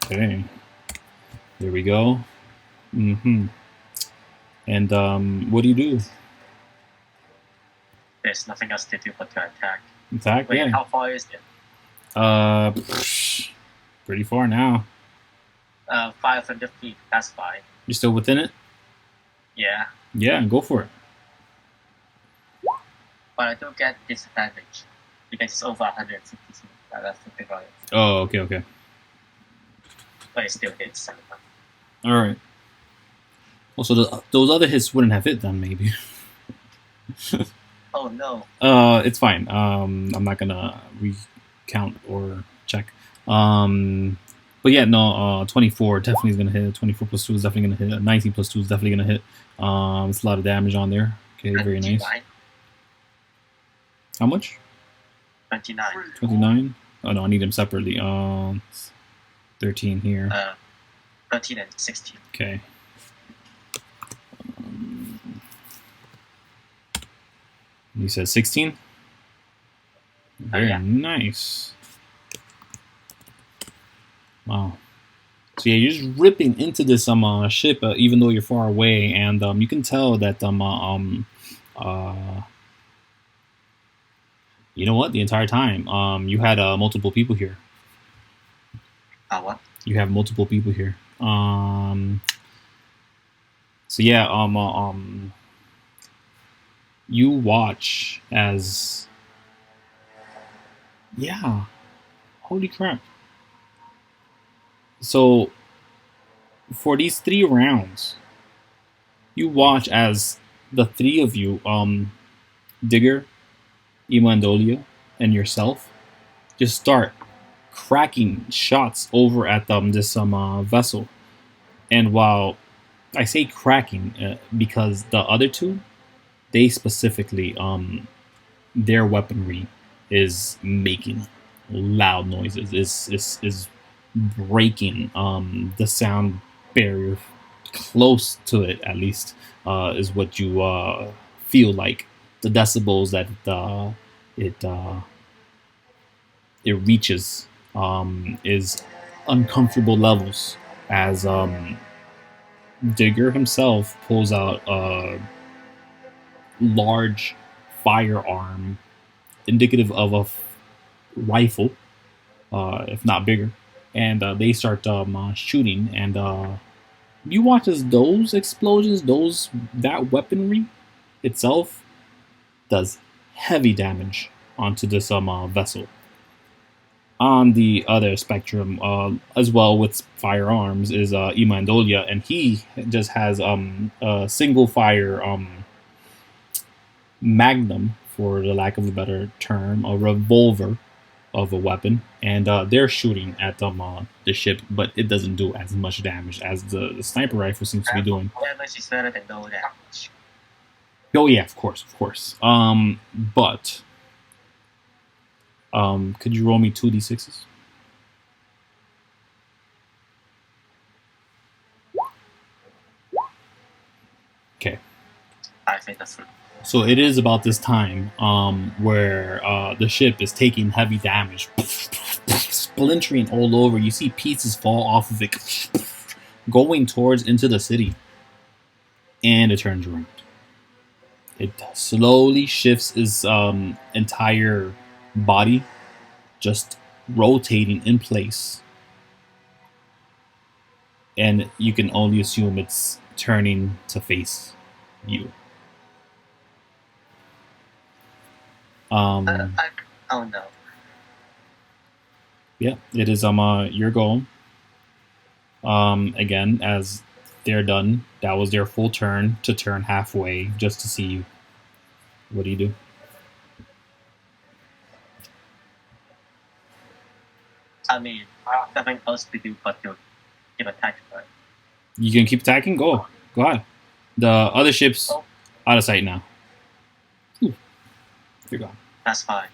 Okay. There we go. And what do you do? There's nothing else to do but to attack. Attack? Wait, yeah. how far is it? Pretty far now. 500 feet. That's fine. You're still within it? Yeah. Yeah, go for it. But I don't get disadvantage because it's over 150 feet. That's the thing about it. Oh, okay. But it still hits. All right. Also, those other hits wouldn't have hit then, maybe. Oh no. It's fine. I'm not gonna recount or check. But yeah, no. 24 definitely is gonna hit. 24 plus 2 is definitely gonna hit. 19 plus 2 is definitely gonna hit. It's a lot of damage on there. Okay, very nice. How much? 29. 29. Oh no, I need them separately. 13 here. 13 and 16. Okay. You said 16? Very nice. Wow. So yeah, you're just ripping into this ship, even though you're far away, and you can tell that you know what? The entire time, you had multiple people here. What? You have multiple people here. So yeah, you watch as, yeah, holy crap. So for these 3 rounds, you watch as the 3 of you, Digger, Imandolia, and yourself, just start cracking shots over at this vessel. And while I say cracking, because the other 2, they specifically, their weaponry is making loud noises, is breaking the sound barrier close to it, at least, is what you feel like. The decibels that it reaches is uncomfortable levels, as Digger himself pulls out a large firearm indicative of a rifle, if not bigger, and they start shooting, and you watch as those explosions, that weaponry itself does heavy damage onto this vessel. On the other spectrum, as well with firearms, is Imandolia, and he just has a single fire magnum, for the lack of a better term, a revolver of a weapon, and they're shooting at the ship, but it doesn't do as much damage as the sniper rifle seems to be doing. Damage is better than no damage. Oh yeah, of course. But could you roll me 2d6s? Okay. I think that's true. So it is about this time where the ship is taking heavy damage, splintering all over. You see pieces fall off of it, going towards into the city, and it turns around. It slowly shifts its entire body, just rotating in place, and you can only assume it's turning to face you. Oh no. Yeah, it is your goal. Again, as they're done, that was their full turn to turn halfway just to see you. What do you do? I mean, nothing else to do but to give attack. Right? You can keep attacking? Go ahead. The other ship's out of sight now. Ooh. You're gone. That's fine.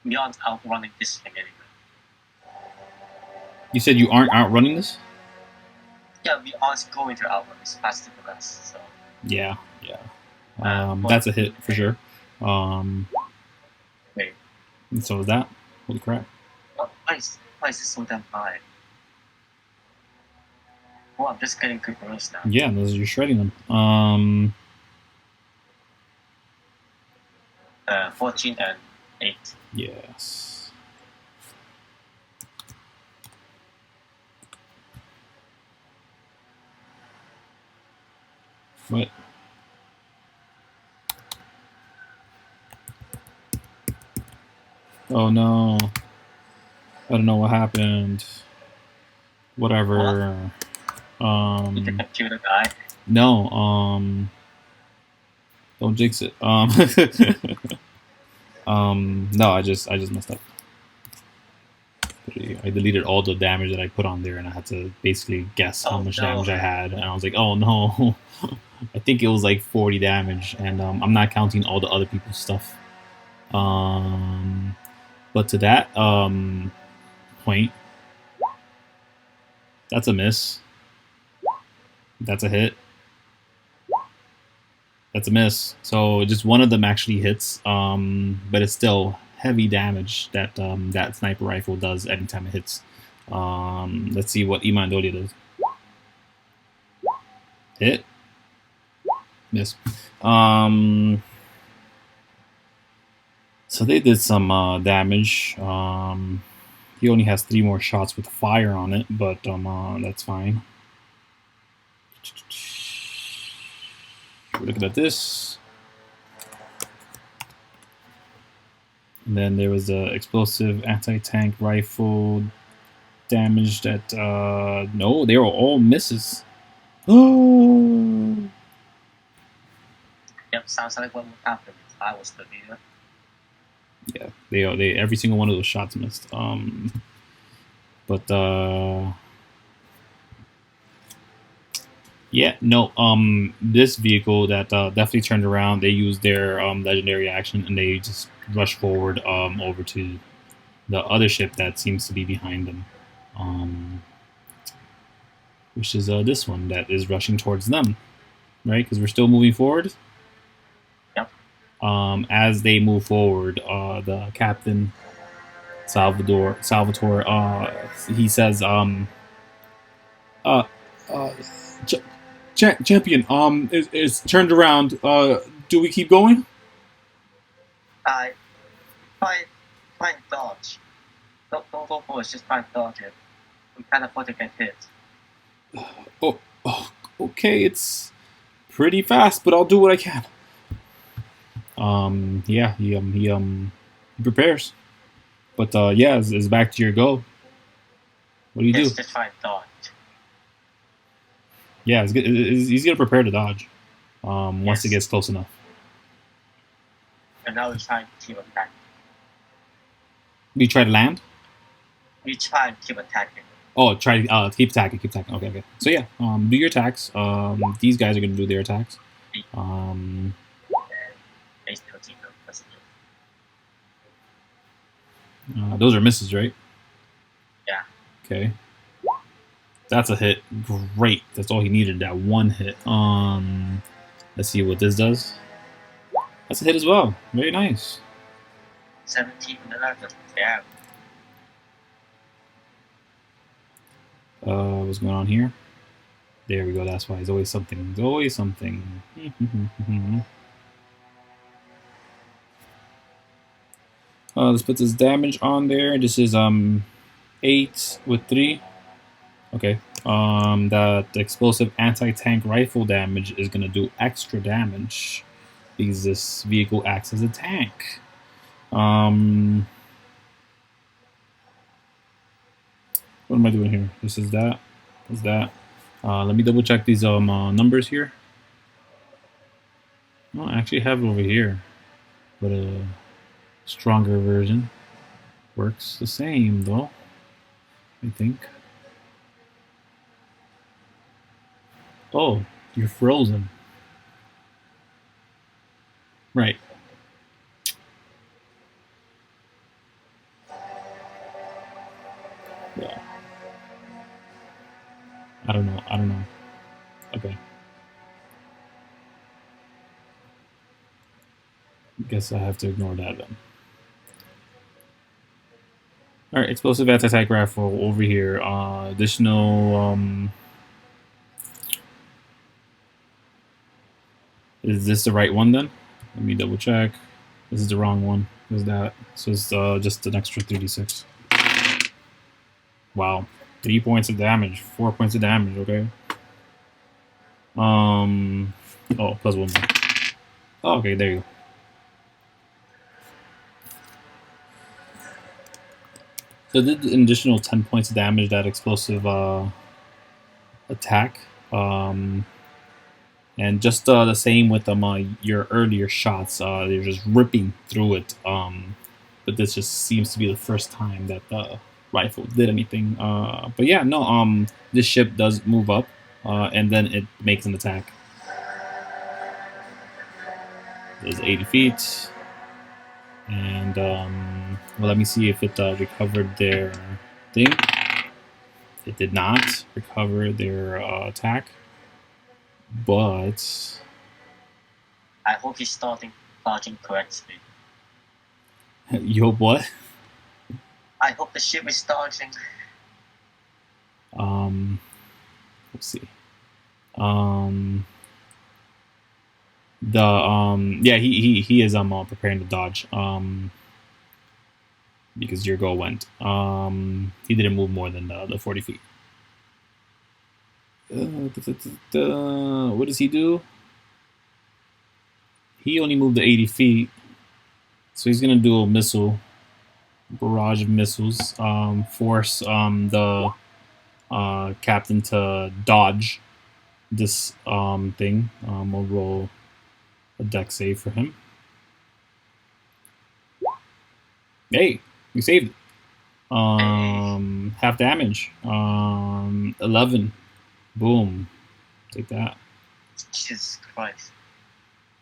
We aren't outrunning this thing anyway. You said you aren't outrunning this? Yeah, we aren't going to outrun this faster than us. So Yeah. That's a hit for sure. wait, And so is that. Holy crap. why is it so damn high? Oh, I'm just getting good rolls now. Yeah, you're shredding them. 14 and 8. Yes. What? Oh no. I don't know what happened. Whatever. Did the computer die? No, don't jinx it. No, I just messed up. I deleted all the damage that I put on there, and I had to basically guess how much damage I had, and I was like, oh no. I think it was like 40 damage, and I'm not counting all the other people's stuff. But to that point, that's a miss. That's a hit. That's a miss. So just one of them actually hits, but it's still heavy damage that that sniper rifle does anytime it hits. Let's see what Imandolia does. Hit. Miss. So they did some damage. He only has 3 more shots with fire on it, but that's fine. We're looking at this. And then there was the explosive anti-tank rifle damage that no, they were all misses. Oh. Yep, sounds like what would happen if I was the leader. Yeah, they every single one of those shots missed. But yeah, no. This vehicle that definitely turned around. They used their legendary action and they just rushed forward over to the other ship that seems to be behind them, which is this one that is rushing towards them, right? Because we're still moving forward. Yep. As they move forward, the captain Salvatore, he says, champion, is turned around. Do we keep going? Try and dodge. Don't go forward, just try and dodge it. We can't afford to get hit. Oh, okay, it's pretty fast, but I'll do what I can. Yeah, he prepares. But yeah, it's back to your go. What do you do? Just try and dodge. Yeah, he's gonna prepare to dodge. Once Yes. it gets close enough. And now we try and keep attacking. You try to land? We try and keep attacking. Oh, try to keep attacking. Okay. So yeah, do your attacks. These guys are gonna do their attacks. Those are misses, right? Yeah. Okay. That's a hit. Great. That's all he needed. That one hit. Let's see what this does. That's a hit as well. Very nice. 17 and 11. Yeah. What's going on here? There we go. That's why there's always something. There's always something. Let's put this damage on there. This is 8 with 3. Okay. That explosive anti-tank rifle damage is gonna do extra damage because this vehicle acts as a tank. What am I doing here? This is that. Is that? Let me double check these numbers here. Oh, I actually have it over here, but a stronger version works the same though, I think. Oh, you're frozen. Right. I don't know. I don't know. Okay. Guess I have to ignore that then. All right, explosive anti-attack rifle over here. Additional. Is this the right one then? Let me double check. This is the wrong one. Is that? So it's just an extra 3d6. Wow, 3 points of damage, 4 points of damage. Okay. Oh, plus 1 more. Oh, okay, there you go. So it did an additional 10 points of damage, that explosive attack. And just the same with your earlier shots. They're just ripping through it. But this just seems to be the first time that the rifle did anything. But yeah, no. This ship does move up, and then it makes an attack. It's 80 feet. And, well, let me see if it recovered their thing. It did not recover their attack. But I hope he's starting dodging correctly. you hope what? I hope the ship is dodging. Let's see. Yeah, he is preparing to dodge. Because your goal went. He didn't move more than the 40 feet. What does he do? He only moved to 80 feet. So he's gonna do a missile. Barrage of missiles. Force the captain to dodge this thing. We'll roll a deck save for him. Hey, we saved it. Half damage. 11. Boom. Take that. Jesus Christ.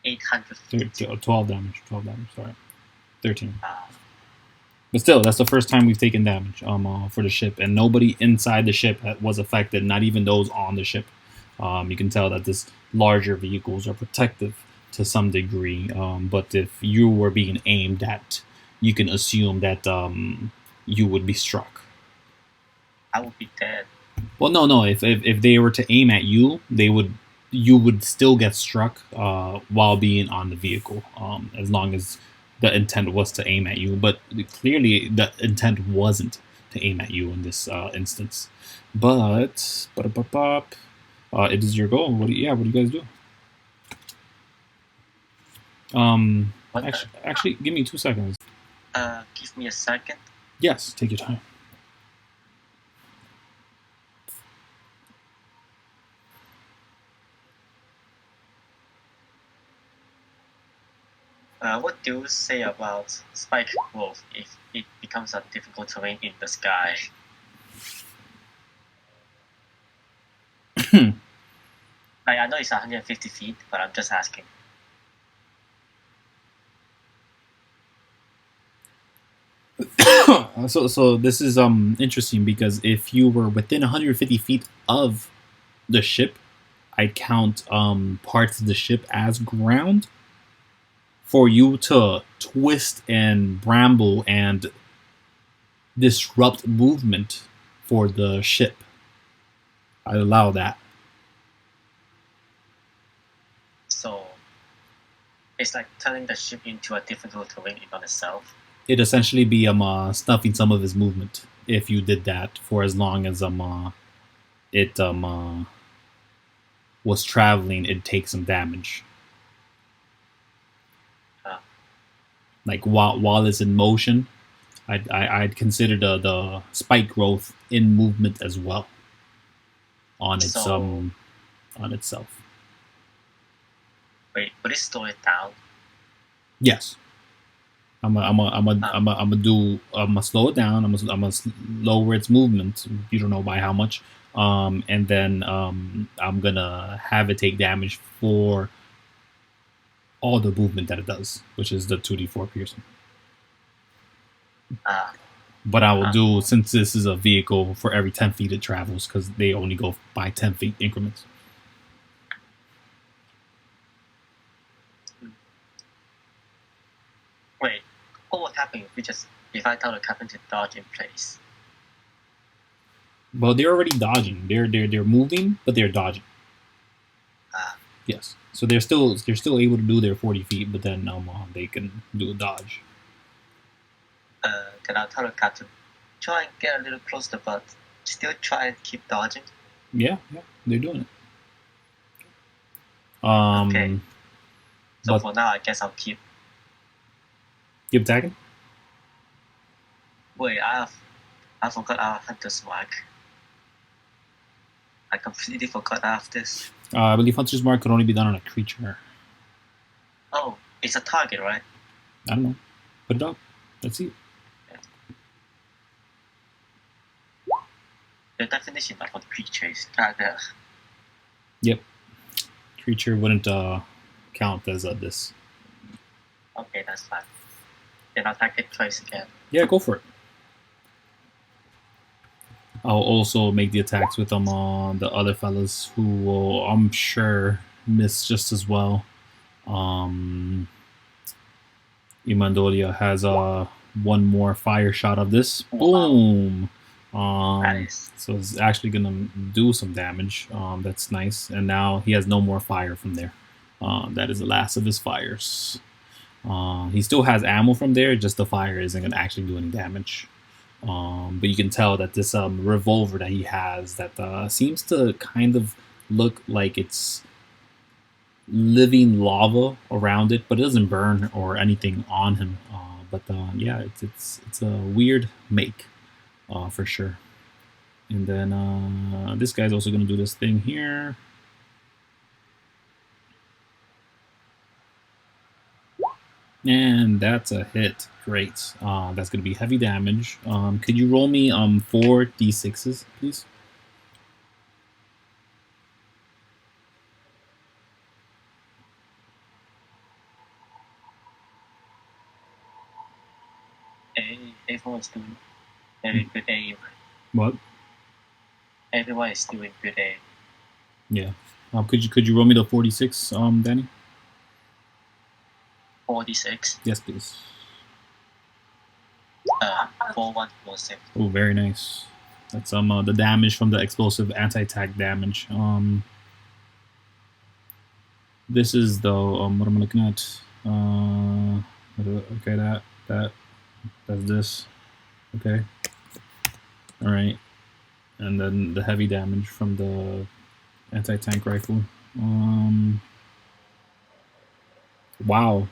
850. 12 damage. 12 damage, sorry. 13. But still, that's the first time we've taken damage for the ship, and nobody inside the ship was affected, not even those on the ship. You can tell that this larger vehicles are protective to some degree, but if you were being aimed at, you can assume that you would be struck. I would be dead. Well, no. If they were to aim at you, you would still get struck while being on the vehicle, as long as the intent was to aim at you. But clearly, the intent wasn't to aim at you in this instance. But it is your goal. What do you guys do? Actually, give me 2 seconds. Give me a second. Yes, take your time. What do you say about spike growth if it becomes a difficult terrain in the sky? I know it's 150 feet, but I'm just asking. So this is interesting, because if you were within 150 feet of the ship, I'd count parts of the ship as ground. For you to twist and bramble and disrupt movement for the ship, I'd allow that. So it's like turning the ship into a difficult terrain in on itself. It'd essentially be snuffing some of his movement if you did that, for as long as it was traveling. It'd take some damage. Like while it's in motion, I'd consider the spike growth in movement as well on its on itself. Wait, would it slow it down? Yes. I'm gonna slow it down. I'm gonna lower its movement. You don't know by how much. And then I'm gonna have it take damage for all the movement that it does, which is the 2d4 piercing. But I will do, since this is a vehicle, for every 10 feet it travels, because they only go by 10 feet increments. Wait, what would happen if I tell the captain to dodge in place? Well, they're already dodging. They're moving, but they're dodging. Yes. So they're still able to do their 40 feet, but then they can do a dodge. Then I'll tell the captain, try and get a little closer, but still try and keep dodging. Yeah, they're doing it. Okay. So for now, I guess I'll keep attacking. Wait, I forgot our hunter's mark. I completely forgot I have this. I believe hunter's mark could only be done on a creature. Oh, it's a target, right? I don't know. Put it up. Let's see. The definition of a creature is target. Yep. Creature wouldn't count as this. Okay, that's fine. Then I'll attack it twice again. Yeah, go for it. I'll also make the attacks with them on the other fellas who will, I'm sure, miss just as well. Imandolia has one more fire shot of this. Boom! Nice. So it's actually gonna do some damage. That's nice. And now he has no more fire from there. That is the last of his fires. He still has ammo from there, just the fire isn't gonna actually do any damage. But you can tell that this revolver that he has that seems to kind of look like it's living lava around it, but it doesn't burn or anything on him. Yeah, it's a weird make for sure. And then this guy's also gonna do this thing here. And that's a hit. Great. That's going to be heavy damage. Could you roll me 4 d6s, please? Everyone is doing very good aim. What? Everyone is doing good aim. Yeah. Could you roll me the 46, Danny? 46. Yes, please. 4146. Oh, very nice. That's the damage from the explosive anti-attack damage. This is though what I'm looking at. Okay, that's this. Okay. All right. And then the heavy damage from the anti-tank rifle. Wow.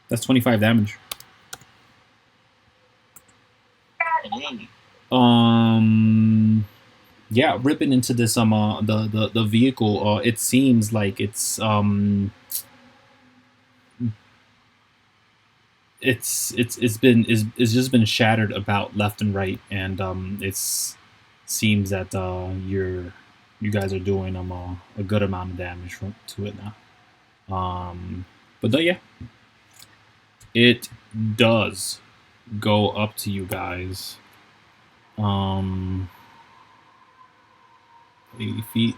That's 25 damage. Yeah, ripping into this the vehicle. It seems like it's just been shattered about left and right, and it seems that you guys are doing a good amount of damage to it now. But yeah, it does go up to you guys. 80 feet.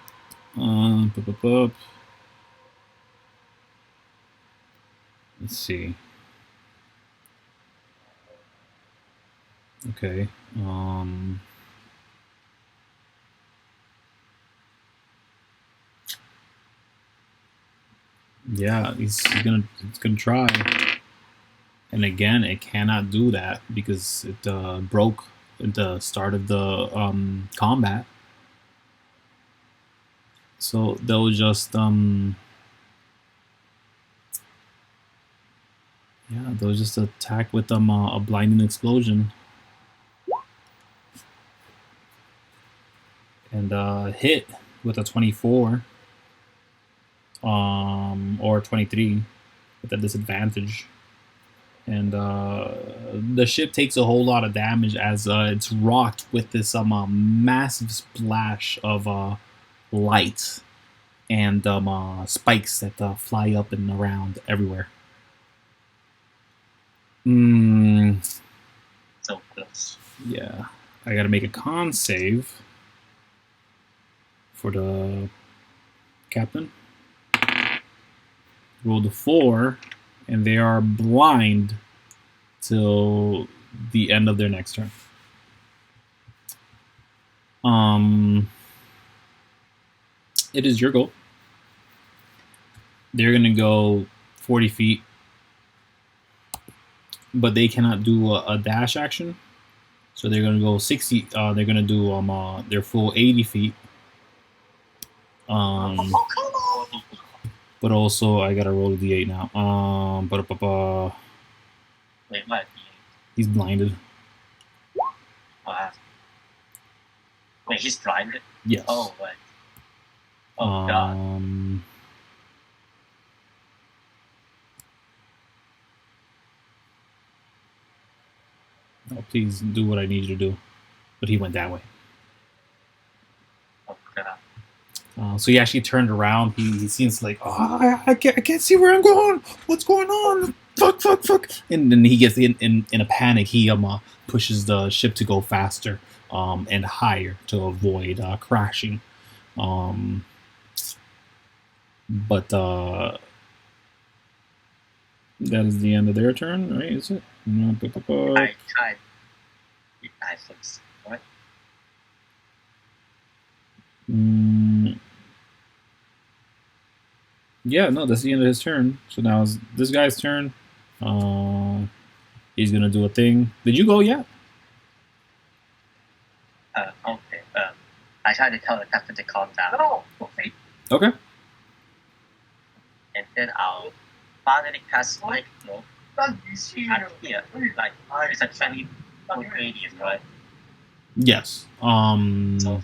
Let's see. Okay. Yeah, it's gonna try. And again, it cannot do that because it broke at the start of the combat. So they'll just they'll just attack with a blinding explosion. And hit with a 24 or 23 with a disadvantage. And the ship takes a whole lot of damage as it's rocked with this massive splash of light and spikes that fly up and around everywhere. So close. Yeah, I gotta make a con save for the captain. Roll the 4, and they are blind till the end of their next turn. It is your goal. They're gonna go 40 feet, but they cannot do a dash action. So they're gonna go 60. They're gonna do their full 80 feet. But also I gotta roll a d8 now. Wait, what? He's blinded. Wait, he's blinded? Yes. Oh, wait. Oh, God. Oh, please do what I need you to do. But he went that way. Oh, God. So he actually turned around. He seems like, oh, I can't see where I'm going. What's going on? Fuck. And then he gets in a panic. He pushes the ship to go faster and higher to avoid crashing. But that is the end of their turn, right? Is it? I tried. I think so, right? Yeah, no, that's the end of his turn. So now it's this guy's turn. He's gonna do a thing. Did you go yet? Okay. I tried to tell the captain to calm down. No, okay. Okay. And then I'll finally cast Light Flow at here. Like, it's a 20-foot radius, right? Yes. So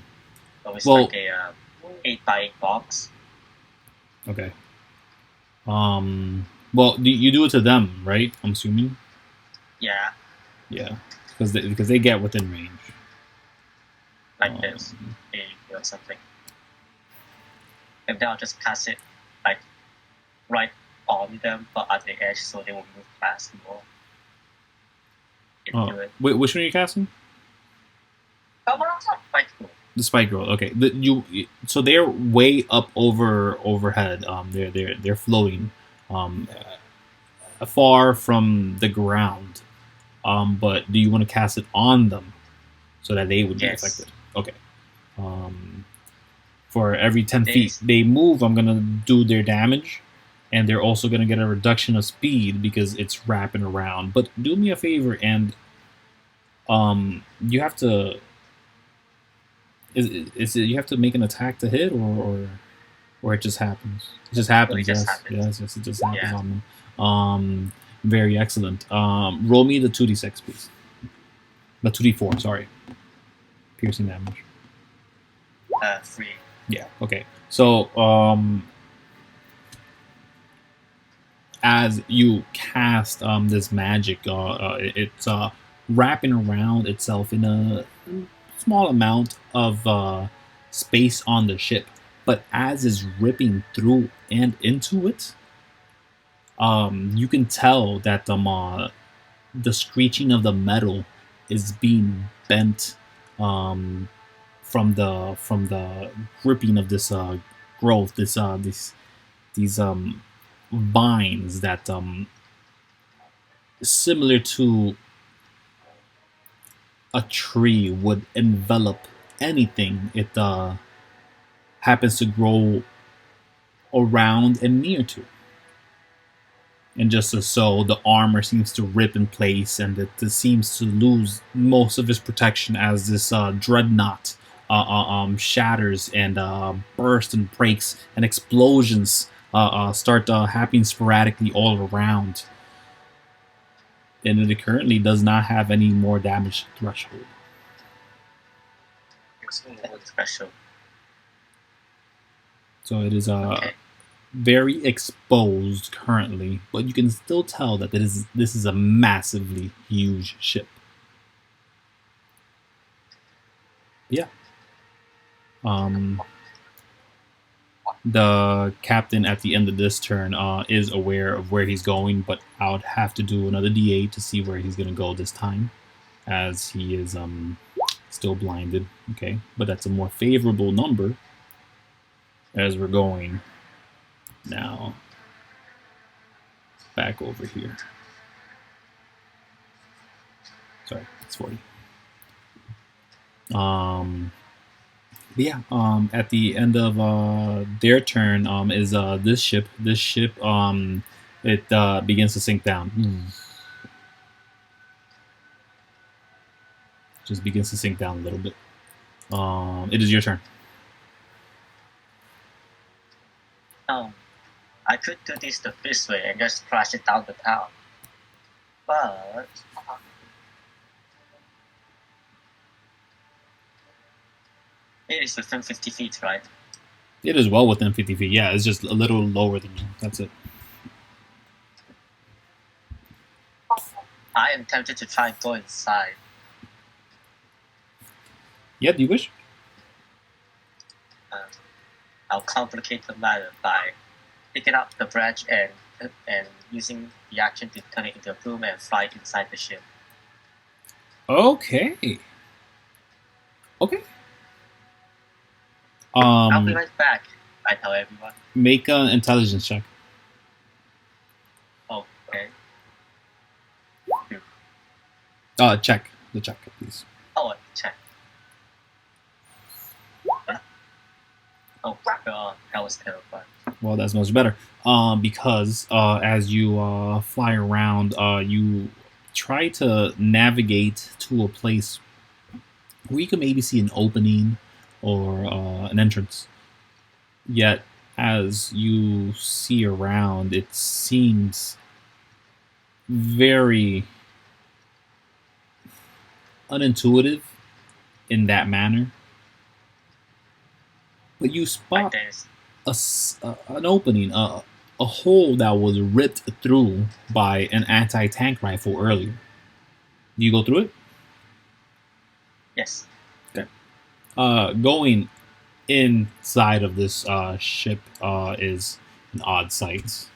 it's like a 8x8 box. Okay. Well, you do it to them, right? I'm assuming. Yeah. Yeah, because they get within range. Like this, or something. And then I'll just cast it like right on them, but at the edge, so they will move fast more. Wait, which one are you casting? Spike Growth. The Spike Growth. Okay. So they're way up overhead. They're floating, far from the ground. But do you want to cast it on them so that they would be affected? Okay. For every 10 feet they move, I'm gonna do their damage, and they're also gonna get a reduction of speed because it's wrapping around. But do me a favor, and you have to. Is it you have to make an attack to hit, or it just happens? It just happens. Yes, it just happens on them. Very excellent. Roll me the 2d6, please. The 2d4. Sorry. Piercing damage. 3. Yeah. Okay. So as you cast this magic, it's wrapping around itself in a small amount of space on the ship, but as is ripping through and into it, you can tell that the screeching of the metal is being bent from the gripping of this growth, these vines that similar to a tree would envelop anything it happens to grow around and near to. And just as so, the armor seems to rip in place, and it seems to lose most of its protection as this dreadnought shatters and bursts and breaks, and explosions start happening sporadically all around. And it currently does not have any more damage threshold. So it is very exposed currently, but you can still tell that this is a massively huge ship. Yeah. The captain at the end of this turn is aware of where he's going, but I would have to do another D8 to see where he's going to go this time, as he is still blinded. Okay, but that's a more favorable number as we're going now back over here. Sorry, it's 40. But yeah, at the end of their turn, is this ship. This ship, it begins to sink down. Just begins to sink down a little bit. It is your turn. I could do this the Fizz way and just crash it down the town, but it is within 50 feet, right? It is well within 50 feet. Yeah, it's just a little lower than you. That's it. I am tempted to try and go inside. Yeah, do you wish? I'll complicate the matter by picking up the branch and using the action to turn it into a broom and fly inside the ship. Okay. Okay. I'll be right back. I tell everyone. Make an intelligence check. Okay. Check. The check, please. Oh, check. Oh god, that was terrifying. Well, that's much better. Because as you fly around, you try to navigate to a place where you can maybe see an opening or an entrance. Yet, as you see around, it seems very unintuitive in that manner. But you spot an opening, a hole that was ripped through by an anti-tank rifle earlier. Do you go through it? Yes. Okay. Going inside of this ship is an odd sight.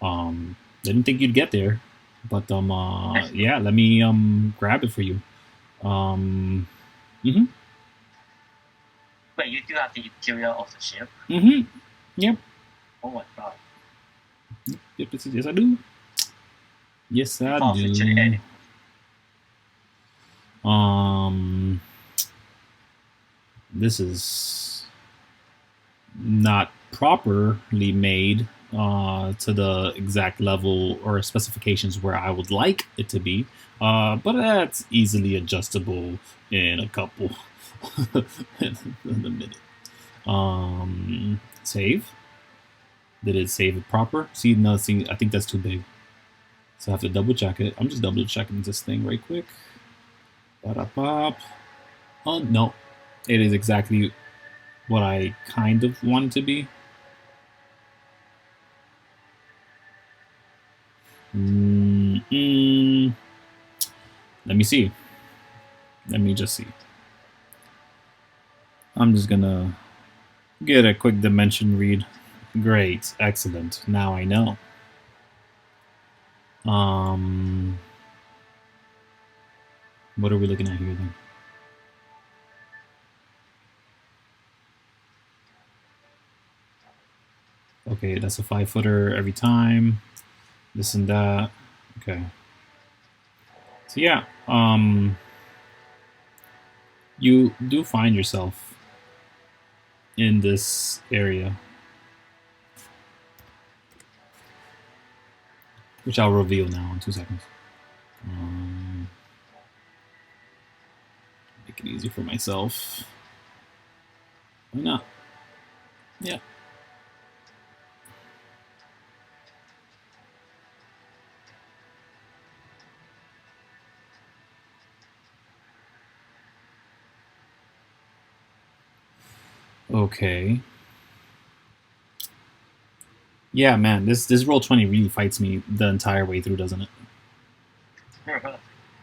Didn't think you'd get there, but yeah, let me grab it for you. Wait, you do have the interior of the ship? Yep. Oh my god. Yep, yes I do. Yes I do. This is not properly made to the exact level or specifications where I would like it to be, but that's easily adjustable in a couple in a minute. Save. Did it save it proper? See, no, see, I think that's too big. So I have to double check it. I'm just double checking this thing right quick. Ba-da-bop. Oh, no. It is exactly what I kind of want it to be. Let me see. Let me just see. I'm just gonna get a quick dimension read. Great, excellent. Now I know. What are we looking at here then? Okay, that's a 5-footer every time. This and that. Okay. So yeah, you do find yourself in this area, which I'll reveal now in 2 seconds. Make it easy for myself. Why not? Yeah. Okay. Yeah, man, this Roll20 really fights me the entire way through, doesn't it?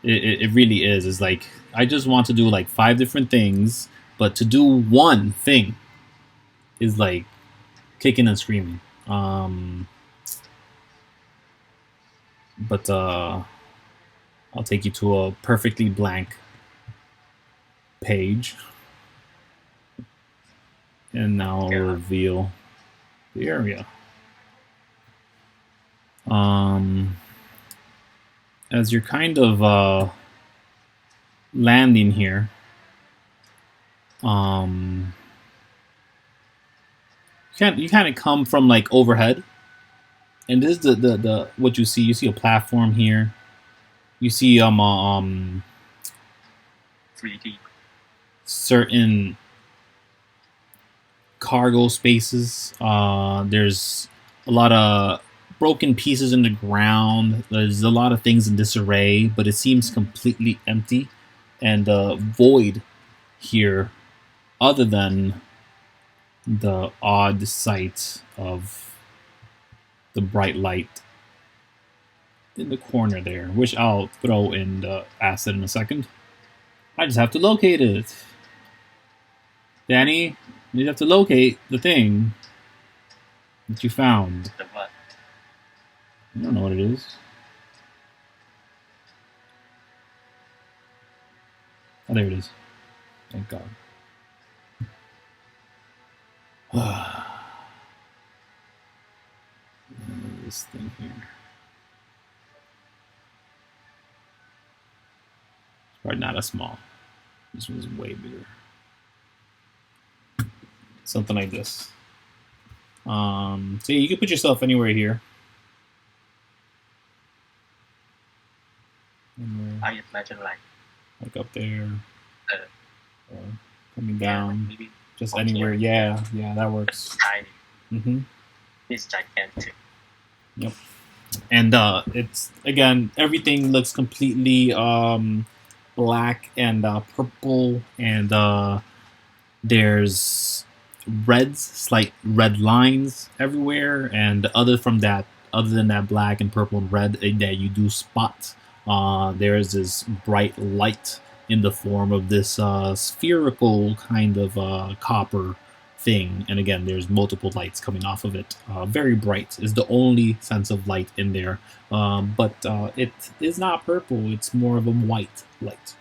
It really is. It's like, I just want to do like 5 different things, but to do one thing is like kicking and screaming. But I'll take you to a perfectly blank page, and now I'll reveal the area. As you're kind of landing here, you kind of come from like overhead, and this is the what you see. You see a platform here. You see 3D. certain cargo spaces. There's a lot of broken pieces in the ground. There's a lot of things in disarray, but it seems completely empty and void here, other than the odd sight of the bright light in the corner there, which I'll throw in the asset in a second. I just have to locate it. Danny, you have to locate the thing that you found. The what? I don't know what it is. Oh, there it is. Thank God. This thing here. It's probably not as small. This one's way bigger. Something like this. So you can put yourself anywhere here. I imagine like up there, or coming yeah, down, maybe just okay. anywhere. Yeah, that works. Tiny. It's gigantic. Yep. And it's again, everything looks completely black and purple, and there's reds, slight red lines everywhere, and other than that black and purple and red that you do spot, there's this bright light in the form of this spherical kind of copper thing, and again there's multiple lights coming off of it. Very bright is the only sense of light in there, but it is not purple, it's more of a white light.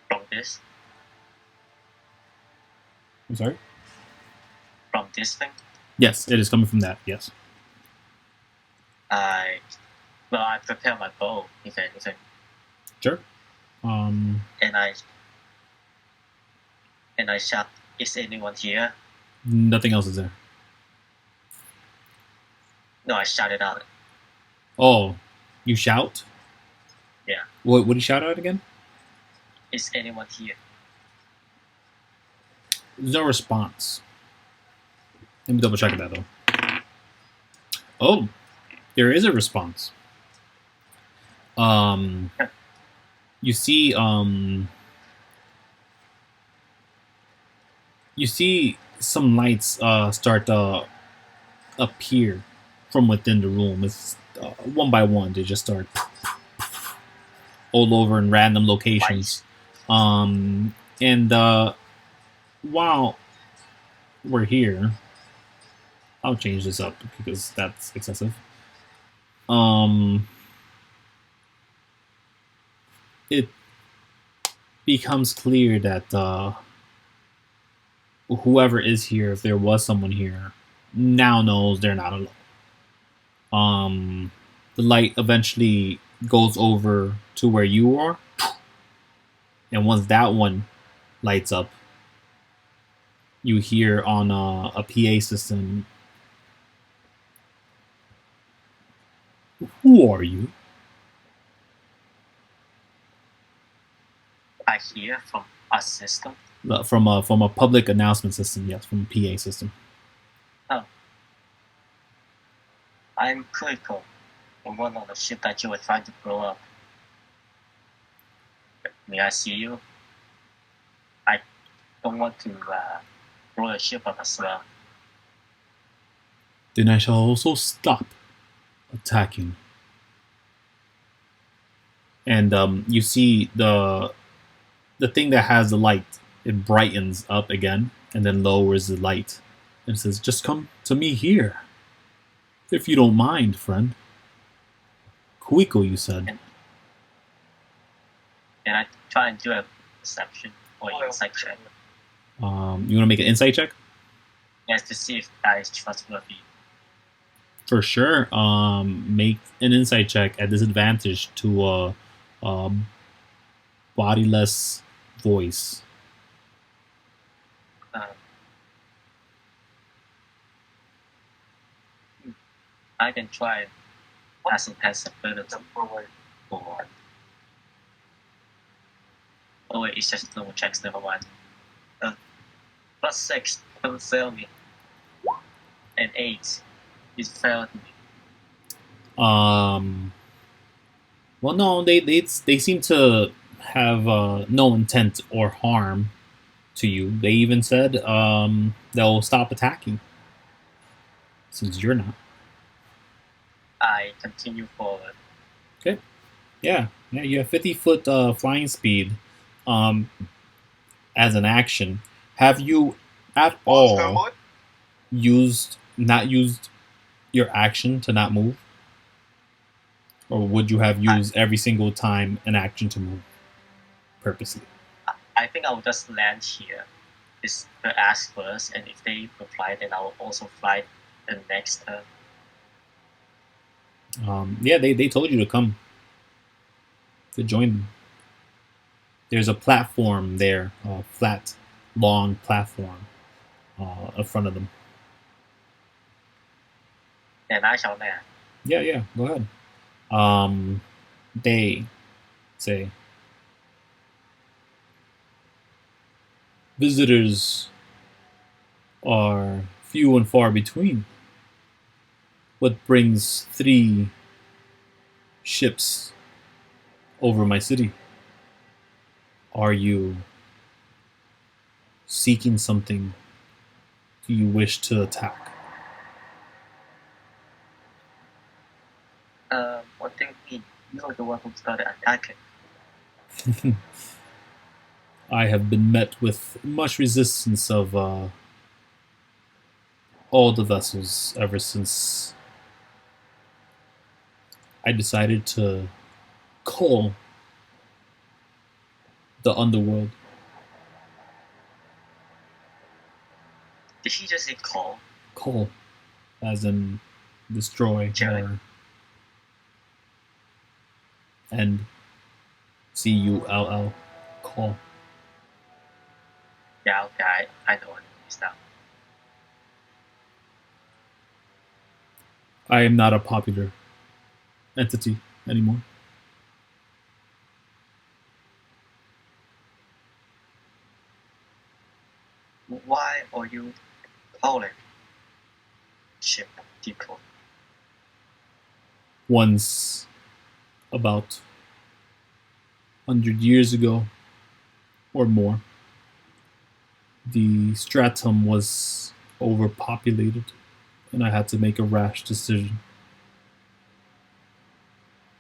From this? I'm sorry? From this thing? Yes, it is coming from that, yes. I prepare my bow, if anything. Sure. And I shout, is anyone here? Nothing else is there. No, I shout it out. Oh, you shout? Yeah. What do you shout out again? Is anyone here? There's no response. Let me double check that though. Oh, there is a response. You see some lights start to appear from within the room. It's one by one. They just start all over in random locations. And while we're here, I'll change this up because that's excessive. It becomes clear that whoever is here, if there was someone here, now knows they're not alone. The light eventually goes over to where you are, and once that one lights up, you hear on a PA system, "Who are you?" I hear from a system. From a public announcement system, yes, from a PA system. Oh. I'm Kuiko, the one on the ship that you were trying to blow up. May I see you? I don't want to blow the ship up as well. Then I shall also stop attacking. And you see the the thing that has the light, it brightens up again and then lowers the light and says, "Just come to me here, if you don't mind, friend." Kuiko, you said. And I try and do a perception or insight check. You want to make an insight check? Yes, to see if that is trustworthy. For sure. Make an insight check at disadvantage to a bodiless voice. I can try and pass and pass ability. Oh wait, it's just normal checks, never mind. +6, don't fail me. And 8, it failed me. Well, no, they seem to have no intent or harm to you. They even said they'll stop attacking since you're not. I continue forward. Okay. Yeah. You have 50-foot flying speed. As an action, have you at all not used your action to not move? Or would you have used every single time an action to move purposely? I think I will just land here. This the ask first, and if they reply, then I will also fly the next turn. Yeah, they told you to come. To join them. There's a platform there, a flat, long platform in front of them. And I shall land. Yeah, go ahead. They say, visitors are few and far between. What brings 3 ships over my city? Are you seeking something? Do you wish to attack? What do you mean? You're the one who started attacking. I have been met with much resistance of all the vessels ever since I decided to call the underworld. Did he just say call? Call, as in destroy or end. CULL. Call. Yeah, okay, I know what it is now. I am not a popular entity anymore. Why are you calling ship depot? Once, about 100 years ago or more, the Stratum was overpopulated, and I had to make a rash decision.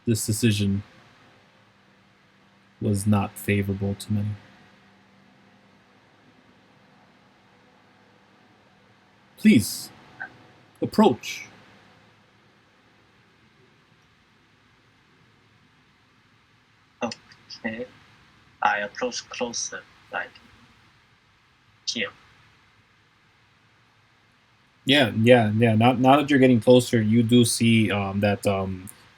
This decision was not favorable to many. Please, approach. Okay. I approach closer, like here. Yeah. Now that you're getting closer, you do see that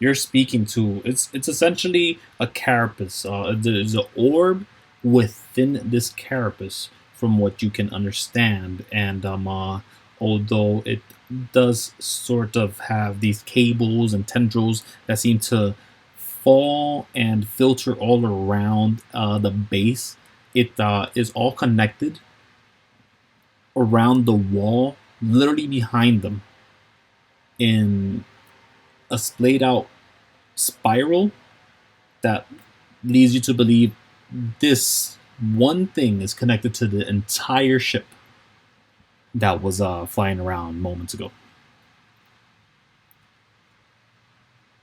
you're speaking to. It's essentially a carapace. There's an orb within this carapace, from what you can understand, and although it does sort of have these cables and tendrils that seem to fall and filter all around the base, it is all connected around the wall, literally behind them, in a splayed out spiral that leads you to believe this one thing is connected to the entire ship that was flying around moments ago.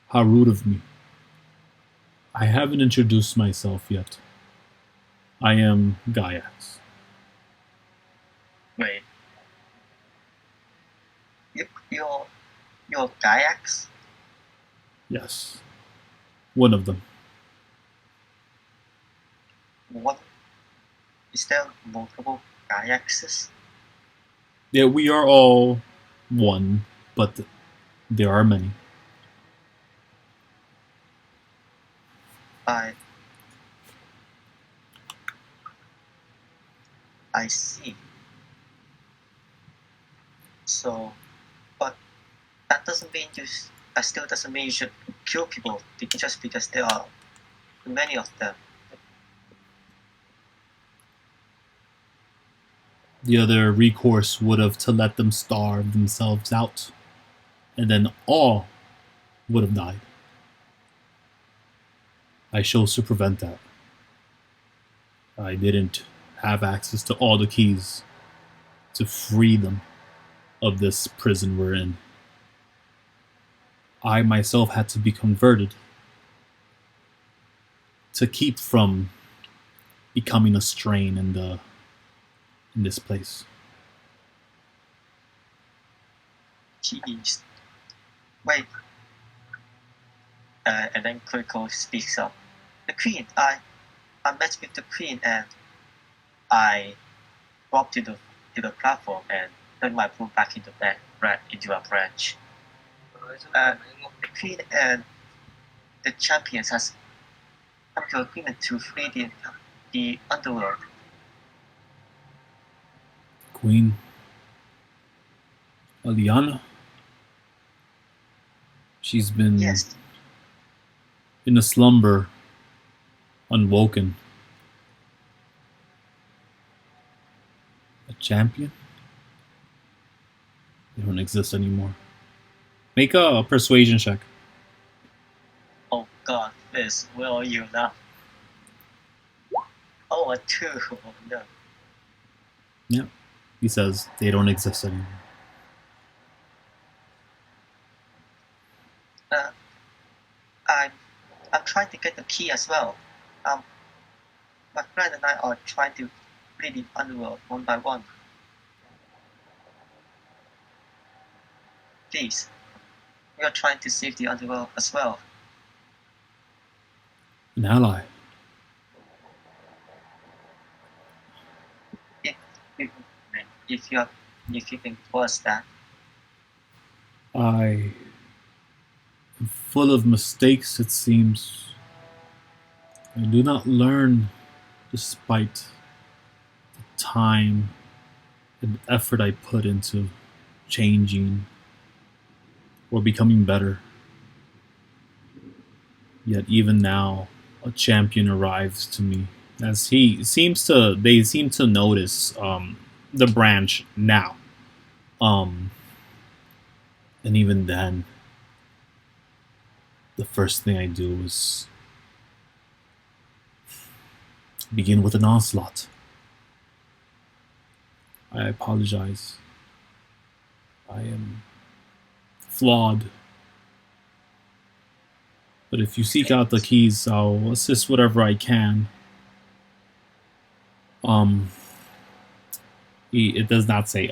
How rude of me. I haven't introduced myself yet. I am Gaiax. Wait. You're Gaiax? Yes. One of them. What? Is there multiple Gaiaxes? Yeah, we are all one, but there are many. I see. So, but that doesn't mean that still doesn't mean you should kill people just because there are many of them. The other recourse would have to let them starve themselves out, and then all would have died. I chose to prevent that. I didn't have access to all the keys to free them of this prison we're in. I myself had to be converted to keep from becoming a strain in this place. Jeez. Wait. And then Kuiko speaks up. The queen, I met with the queen and I walked to the platform and turned my pool back into a branch. The queen and the champions has come to agreement to free the underworld. Queen Aliana? She's been Yes. in a slumber, unwoken. A champion? They don't exist anymore. Make a persuasion check. Oh god, Fizz, where are you now? Oh, a 2. Oh no. Yeah. He says they don't exist anymore. I'm trying to get the key as well. My friend and I are trying to free the underworld one by one. Please, we are trying to save the underworld as well. An ally. If you think towards that. I am full of mistakes, it seems. I do not learn despite the time and effort I put into changing or becoming better. Yet even now, a champion arrives to me as they seem to notice the branch now. Um, and even then, the first thing I do is begin with an onslaught. I apologize. I am flawed. But if you seek out the keys, I'll assist whatever I can. It does not say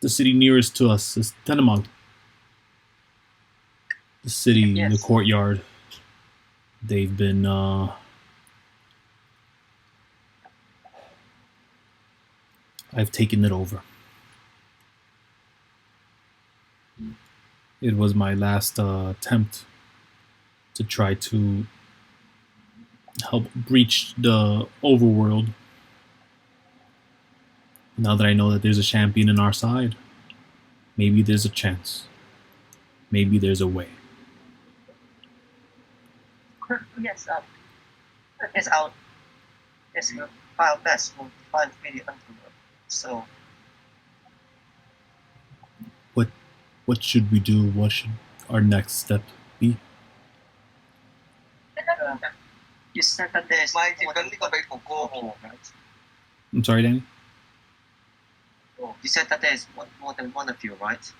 The city nearest to us is Tenamon. The city, Yes. the courtyard. They've been I've taken it over. It was my last attempt to try to help breach the overworld. Now that I know that there's a champion in our side, maybe there's a chance. Maybe there's a way. Yes, we'll try our best. We'll try and free the underworld. So, What should we do? What should our next step be? you said that there's more than one people, right? I'm sorry, Danny? You said that there's more than one of you, right?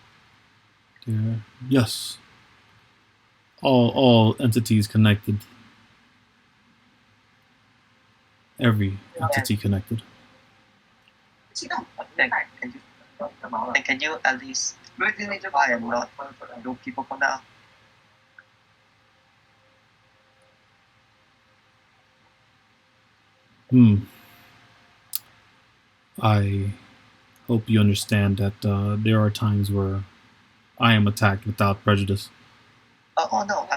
Yes. All entities connected. Every entity connected. Then can you at least try and not do people for now? I hope you understand that there are times where I am attacked without prejudice. Oh no,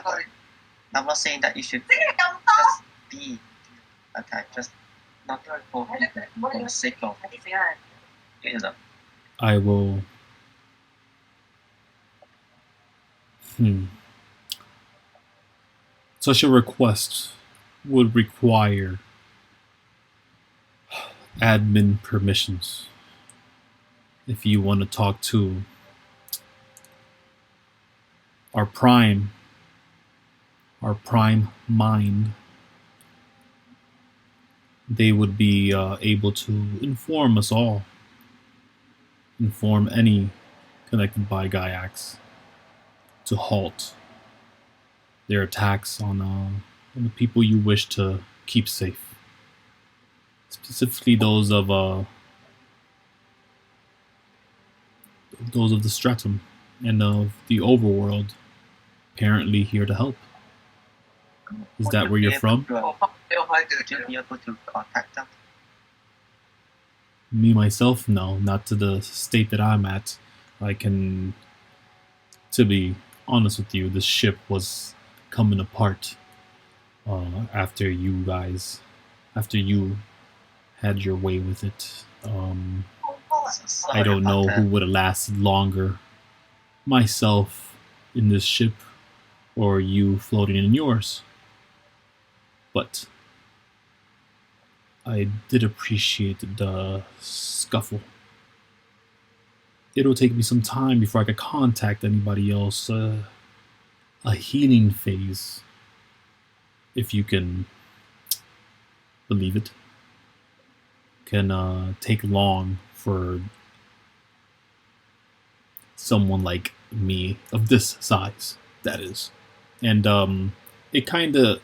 I'm not saying that you should just be attacked, just not for the sake of, you know. I will. Such a request would require admin permissions. If you want to talk to our prime mind, they would be able to inform us all, inform any connected by Gaiax to halt their attacks on the people you wish to keep safe, specifically those of the Stratum and of the overworld, apparently here to help. Is that where you're from? Would you be able to contact them? Me myself, no, not to the state that I'm at. I can, to be honest with you, the ship was coming apart after you had your way with it. I don't know who would have lasted longer, myself in this ship or you floating in yours. But I did appreciate the scuffle. It'll take me some time before I could contact anybody else. A healing phase, if you can believe it, can take long for someone like me of this size, that is. And it kind of,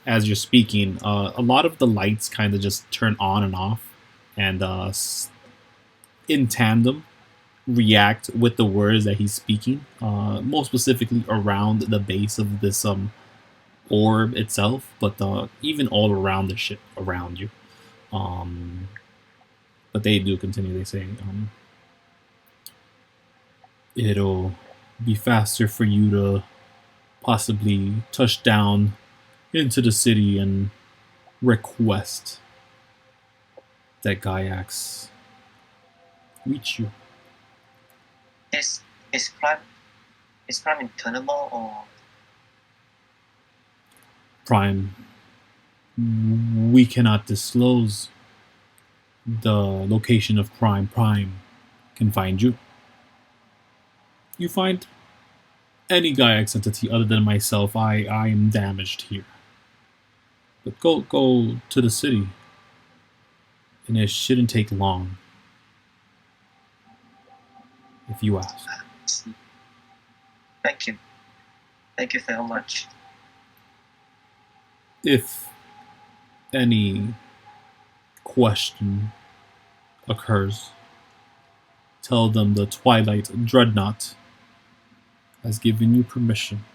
as you're speaking, a lot of the lights kind of just turn on and off, and in tandem react with the words that he's speaking, most specifically around the base of this orb itself, but even all around the ship around you. But they do continue. They say, it'll be faster for you to possibly touch down into the city and request that Gaiax reach you. Is Prime internal or Prime? We cannot disclose the location of Prime. Prime can find you. You find any Gaiax entity other than myself, I am damaged here. But go to the city, and it shouldn't take long, if you ask. Thank you. Thank you very much. If any question occurs, tell them the Twilight Dreadnought has given you permission.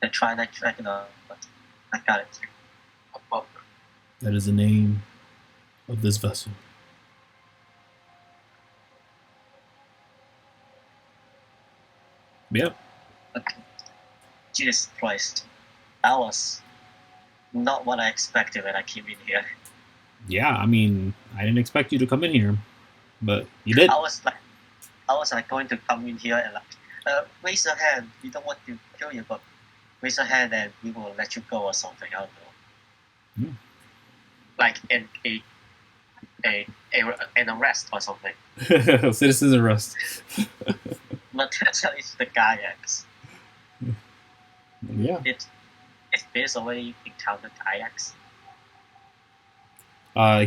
The Twilight Dreadnought. I got it. That is the name of this vessel. Yep. Okay. Jesus Christ. That was not what I expected when I came in here. Yeah, I mean, I didn't expect you to come in here, but you did. I was like going to come in here and raise your hand. We don't want to kill you, but raise your hand and we will let you go or something. I don't know. Like an arrest or something. Citizen's arrest. But that's it's the Gaiax. Yeah. Is Fizz already encountered Gaiax?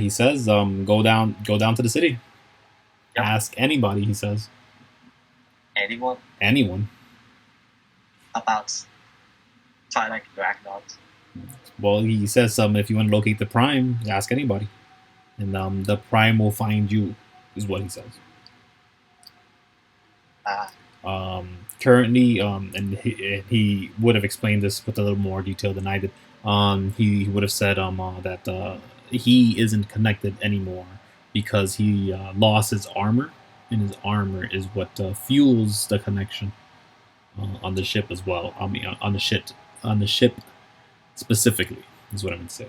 He says, go down to the city. Yep. Ask anybody, he says. Anyone? Anyone. about Twilight Ragnarok. Well, he says if you want to locate the Prime, ask anybody, and the Prime will find you, is what he says. Currently, and he would have explained this with a little more detail than I did. He would have said that he isn't connected anymore because he lost his armor, and his armor is what fuels the connection on the ship as well. I mean, on the ship specifically is what I'm going to say.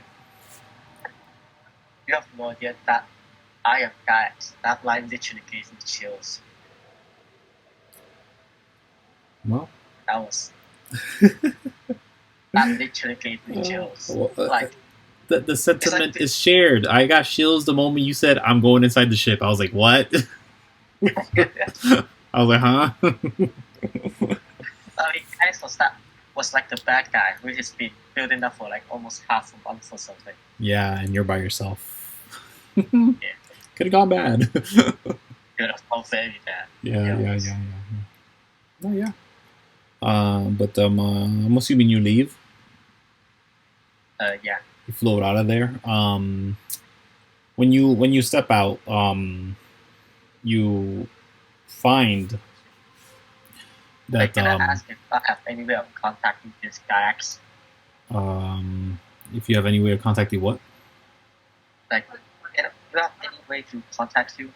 You have no idea that I am Gax. That line literally gave me chills. Well, that literally gave me chills. Like the sentiment is shared. I got chills the moment you said I'm going inside the ship. I was like, what? I was like, huh? I mean, Gax was like the bad guy who has been building up for like almost half a month or something. Yeah, and you're by yourself. Yeah. Could have gone bad. Could have gone very bad. Yeah. Oh yeah. But I'm assuming you leave. Yeah. You float out of there. When you step out, you find that Can I ask if I have any way of contacting this Gax? If you have any way of contacting what? Like, do you have any way to contact you?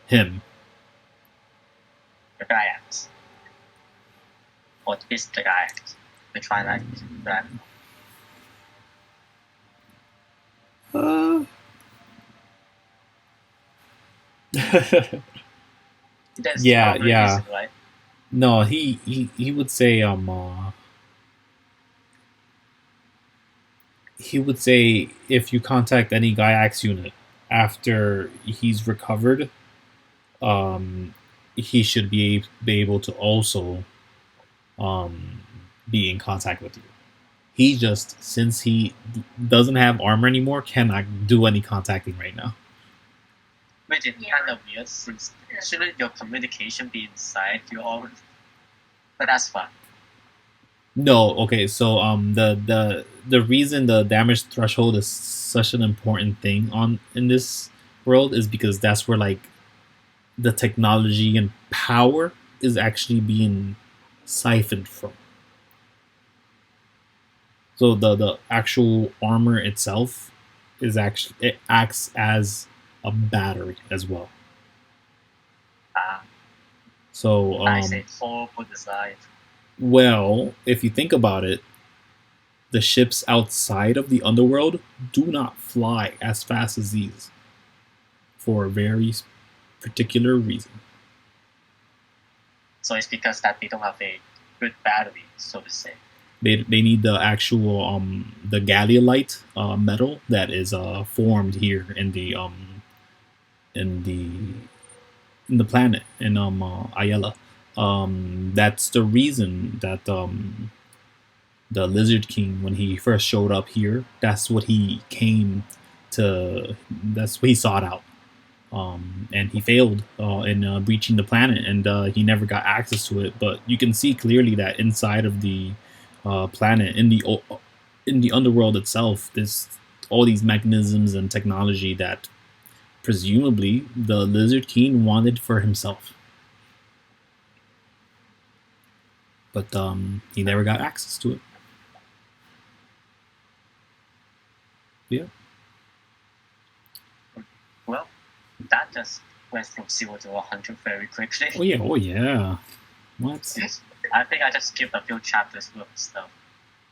Him. The Gax. Or this the Gax. The Twilight Dragon. Yeah. Reason, right? No, he would say he would say if you contact any Gaiax unit after he's recovered, he should be able to also be in contact with you. He just, since he doesn't have armor anymore, cannot do any contacting right now. Which is kind of weird, since shouldn't your communication be inside your armor? But that's fine. No, okay, so the reason the damage threshold is such an important thing in this world is because that's where like the technology and power is actually being siphoned from. So the actual armor itself it acts as a battery as well. So I say horrible design. Well, if you think about it, the ships outside of the underworld do not fly as fast as these for a very particular reason. So it's because that they don't have a good battery, so to say. They need the actual the galliolite metal that is formed here in the planet in Ayala. That's the reason that the Lizard King, when he first showed up here, that's what he sought out. And he failed in breaching the planet, and he never got access to it. But you can see clearly that inside of the planet, in the underworld itself, there's all these mechanisms and technology that presumably the Lizard King wanted for himself. But he never got access to it. Yeah. Well, that just went from 0 to 100 very quickly. Oh yeah. What? I think I just skipped a few chapters worth of stuff.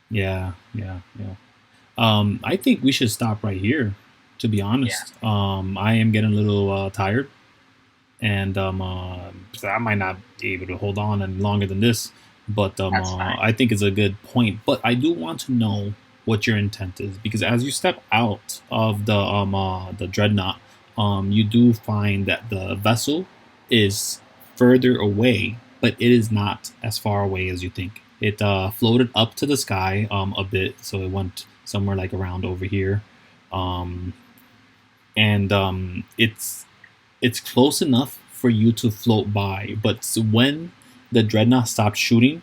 Yeah. I think we should stop right here, to be honest. Yeah. I am getting a little tired, and I might not be able to hold on any longer than this. But I think it's a good point. But I do want to know what your intent is, because as you step out of the dreadnought, you do find that the vessel is further away, but it is not as far away as you think. It floated up to the sky a bit, so it went somewhere like around over here, and it's close enough for you to float by. But when the dreadnought stopped shooting,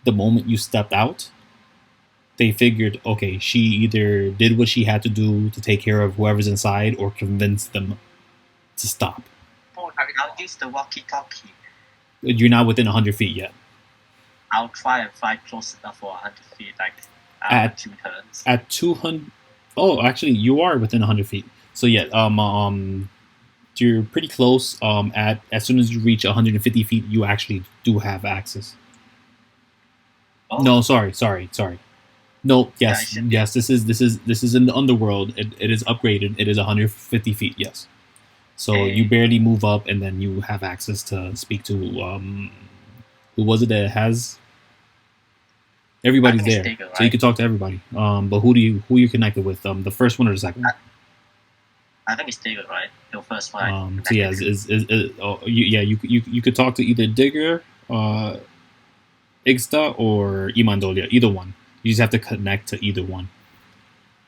the moment you stepped out, they figured, okay, she either did what she had to do to take care of whoever's inside or convinced them to stop. Oh, I'll use the walkie-talkie. You're not within 100 feet yet. I'll try and fly close enough for 100 feet, like At 2 turns. At 200, oh, actually, you are within 100 feet. So yeah, you're pretty close. As soon as you reach 150 feet, you actually do have access. Oh. No, sorry. No, yes, Yeah, yes. This is in the underworld. It is upgraded. It is 150 feet. Yes. So you barely move up, and then you have access to speak to who was it that has? Everybody's there, Digger, right? so you can talk to everybody. But who you connected with? The first one or the second one? I think it's Digger, right? The first one. So yeah, you could talk to either Digger, Igsta, or Imandolia. Either one. You just have to connect to either one.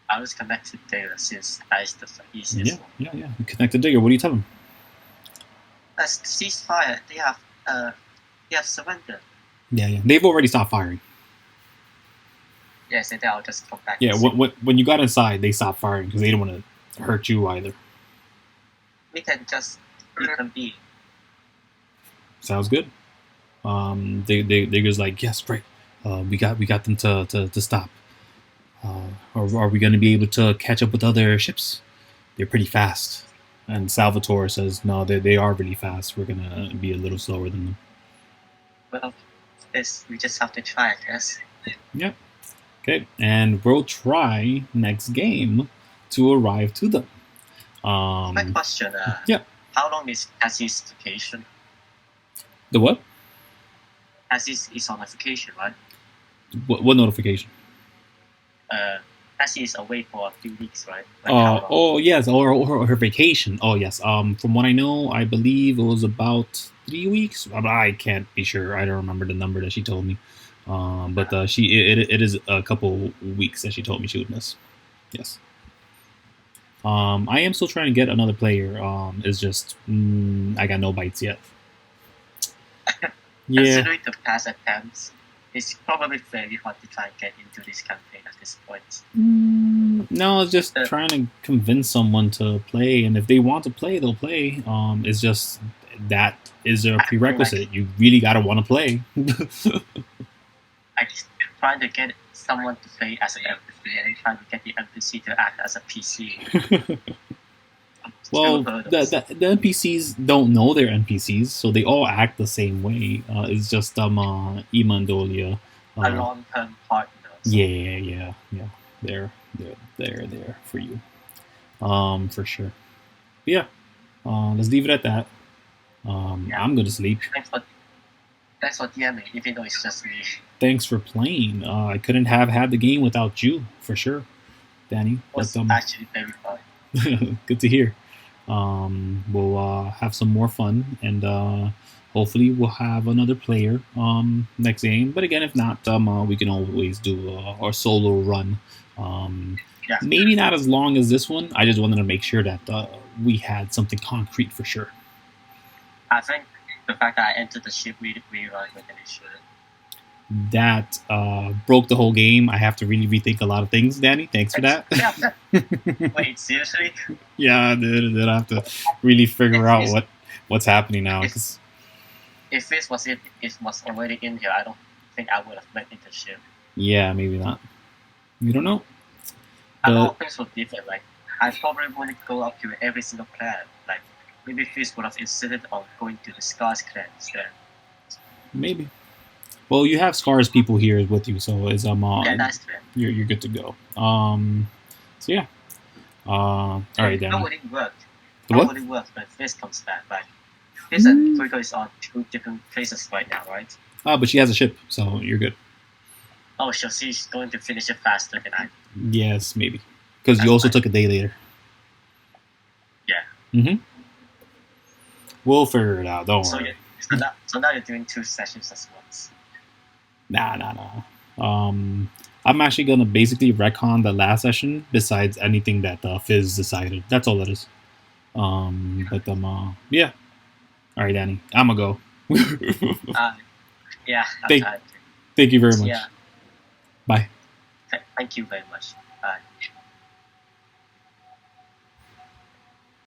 I was connected to Digger since that is the easiest one. Yeah. You connect to Digger. What do you tell him? As ceasefire, they have surrendered. Yeah. They've already stopped firing. Yes, and then I'll just come back. Yeah, when you got inside, they stopped firing because they didn't want to hurt you either. We can just reconvene. Sounds good. They just like, yes, great. We got them to stop. Or are we going to be able to catch up with other ships? They're pretty fast. And Salvatore says, no, they are really fast. We're going to be a little slower than them. Well, we just have to try, I guess. Yep. Okay, and we'll try next game to arrive to them. My question, yeah. How long is Cassie's vacation? The what? Cassie is on a vacation, right? What notification? Cassie is away for a few weeks, right? Like yes, or her vacation. Oh yes. From what I know, I believe it was about 3 weeks. I can't be sure. I don't remember the number that she told me. But it is a couple weeks that she told me she would miss. Yes. I am still trying to get another player. It's just I got no bites yet. Yeah. Considering the past attempts, it's probably very hard to try and get into this campaign at this point. No, it's just trying to convince someone to play, and if they want to play, they'll play. It's just that is a prerequisite. You really gotta want to play. I'm trying to get someone to play as an NPC and trying to get the NPC to act as a PC. Well, the NPCs don't know they're NPCs, so they all act the same way. It's just Imandolia. A long-term partner. So. Yeah. They're there for you. For sure. But yeah. Let's leave it at that. I'm gonna sleep. Thanks for DMing, even though it's just me. Thanks for playing. I couldn't have had the game without you, for sure, Danny. It was actually very fun. Good to hear. We'll have some more fun, and hopefully we'll have another player next game. But again, if not, we can always do our solo run. Maybe not as long as this one. I just wanted to make sure that we had something concrete for sure. I think the fact that I entered the ship we run with an issue. That broke the whole game. I have to really rethink a lot of things, Danny. Thanks for that. Wait, seriously? Yeah, dude, I have to really figure out what's happening now. If Fizz was already in here, I don't think I would have went into the ship. Yeah, maybe not. You don't know. I know things were different. Like, I probably wouldn't go up to every single clan. Like, maybe Fizz would have insisted on going to the Scars clan instead. Maybe. Well, you have Scars people here with you, so it's yeah, that's true. You're good to go. So yeah. All right, then. How would it work? How would it work when Fizz comes back? Like, Fizz and Kuiko is on 2 different places right now, right? But she has a ship, so you're good. Oh, so she's going to finish it faster than I. Yes, maybe. Because you also took a day later. Yeah. We'll figure it out. Don't worry. So now you're doing 2 sessions at once. Nah. I'm actually gonna basically retcon the last session. Besides anything that Fizz decided, that's all it is. Yeah. All All right, Danny, I'm gonna go. Yeah. Thank, thank you very much. Yeah. Bye. Thank you very much. Bye.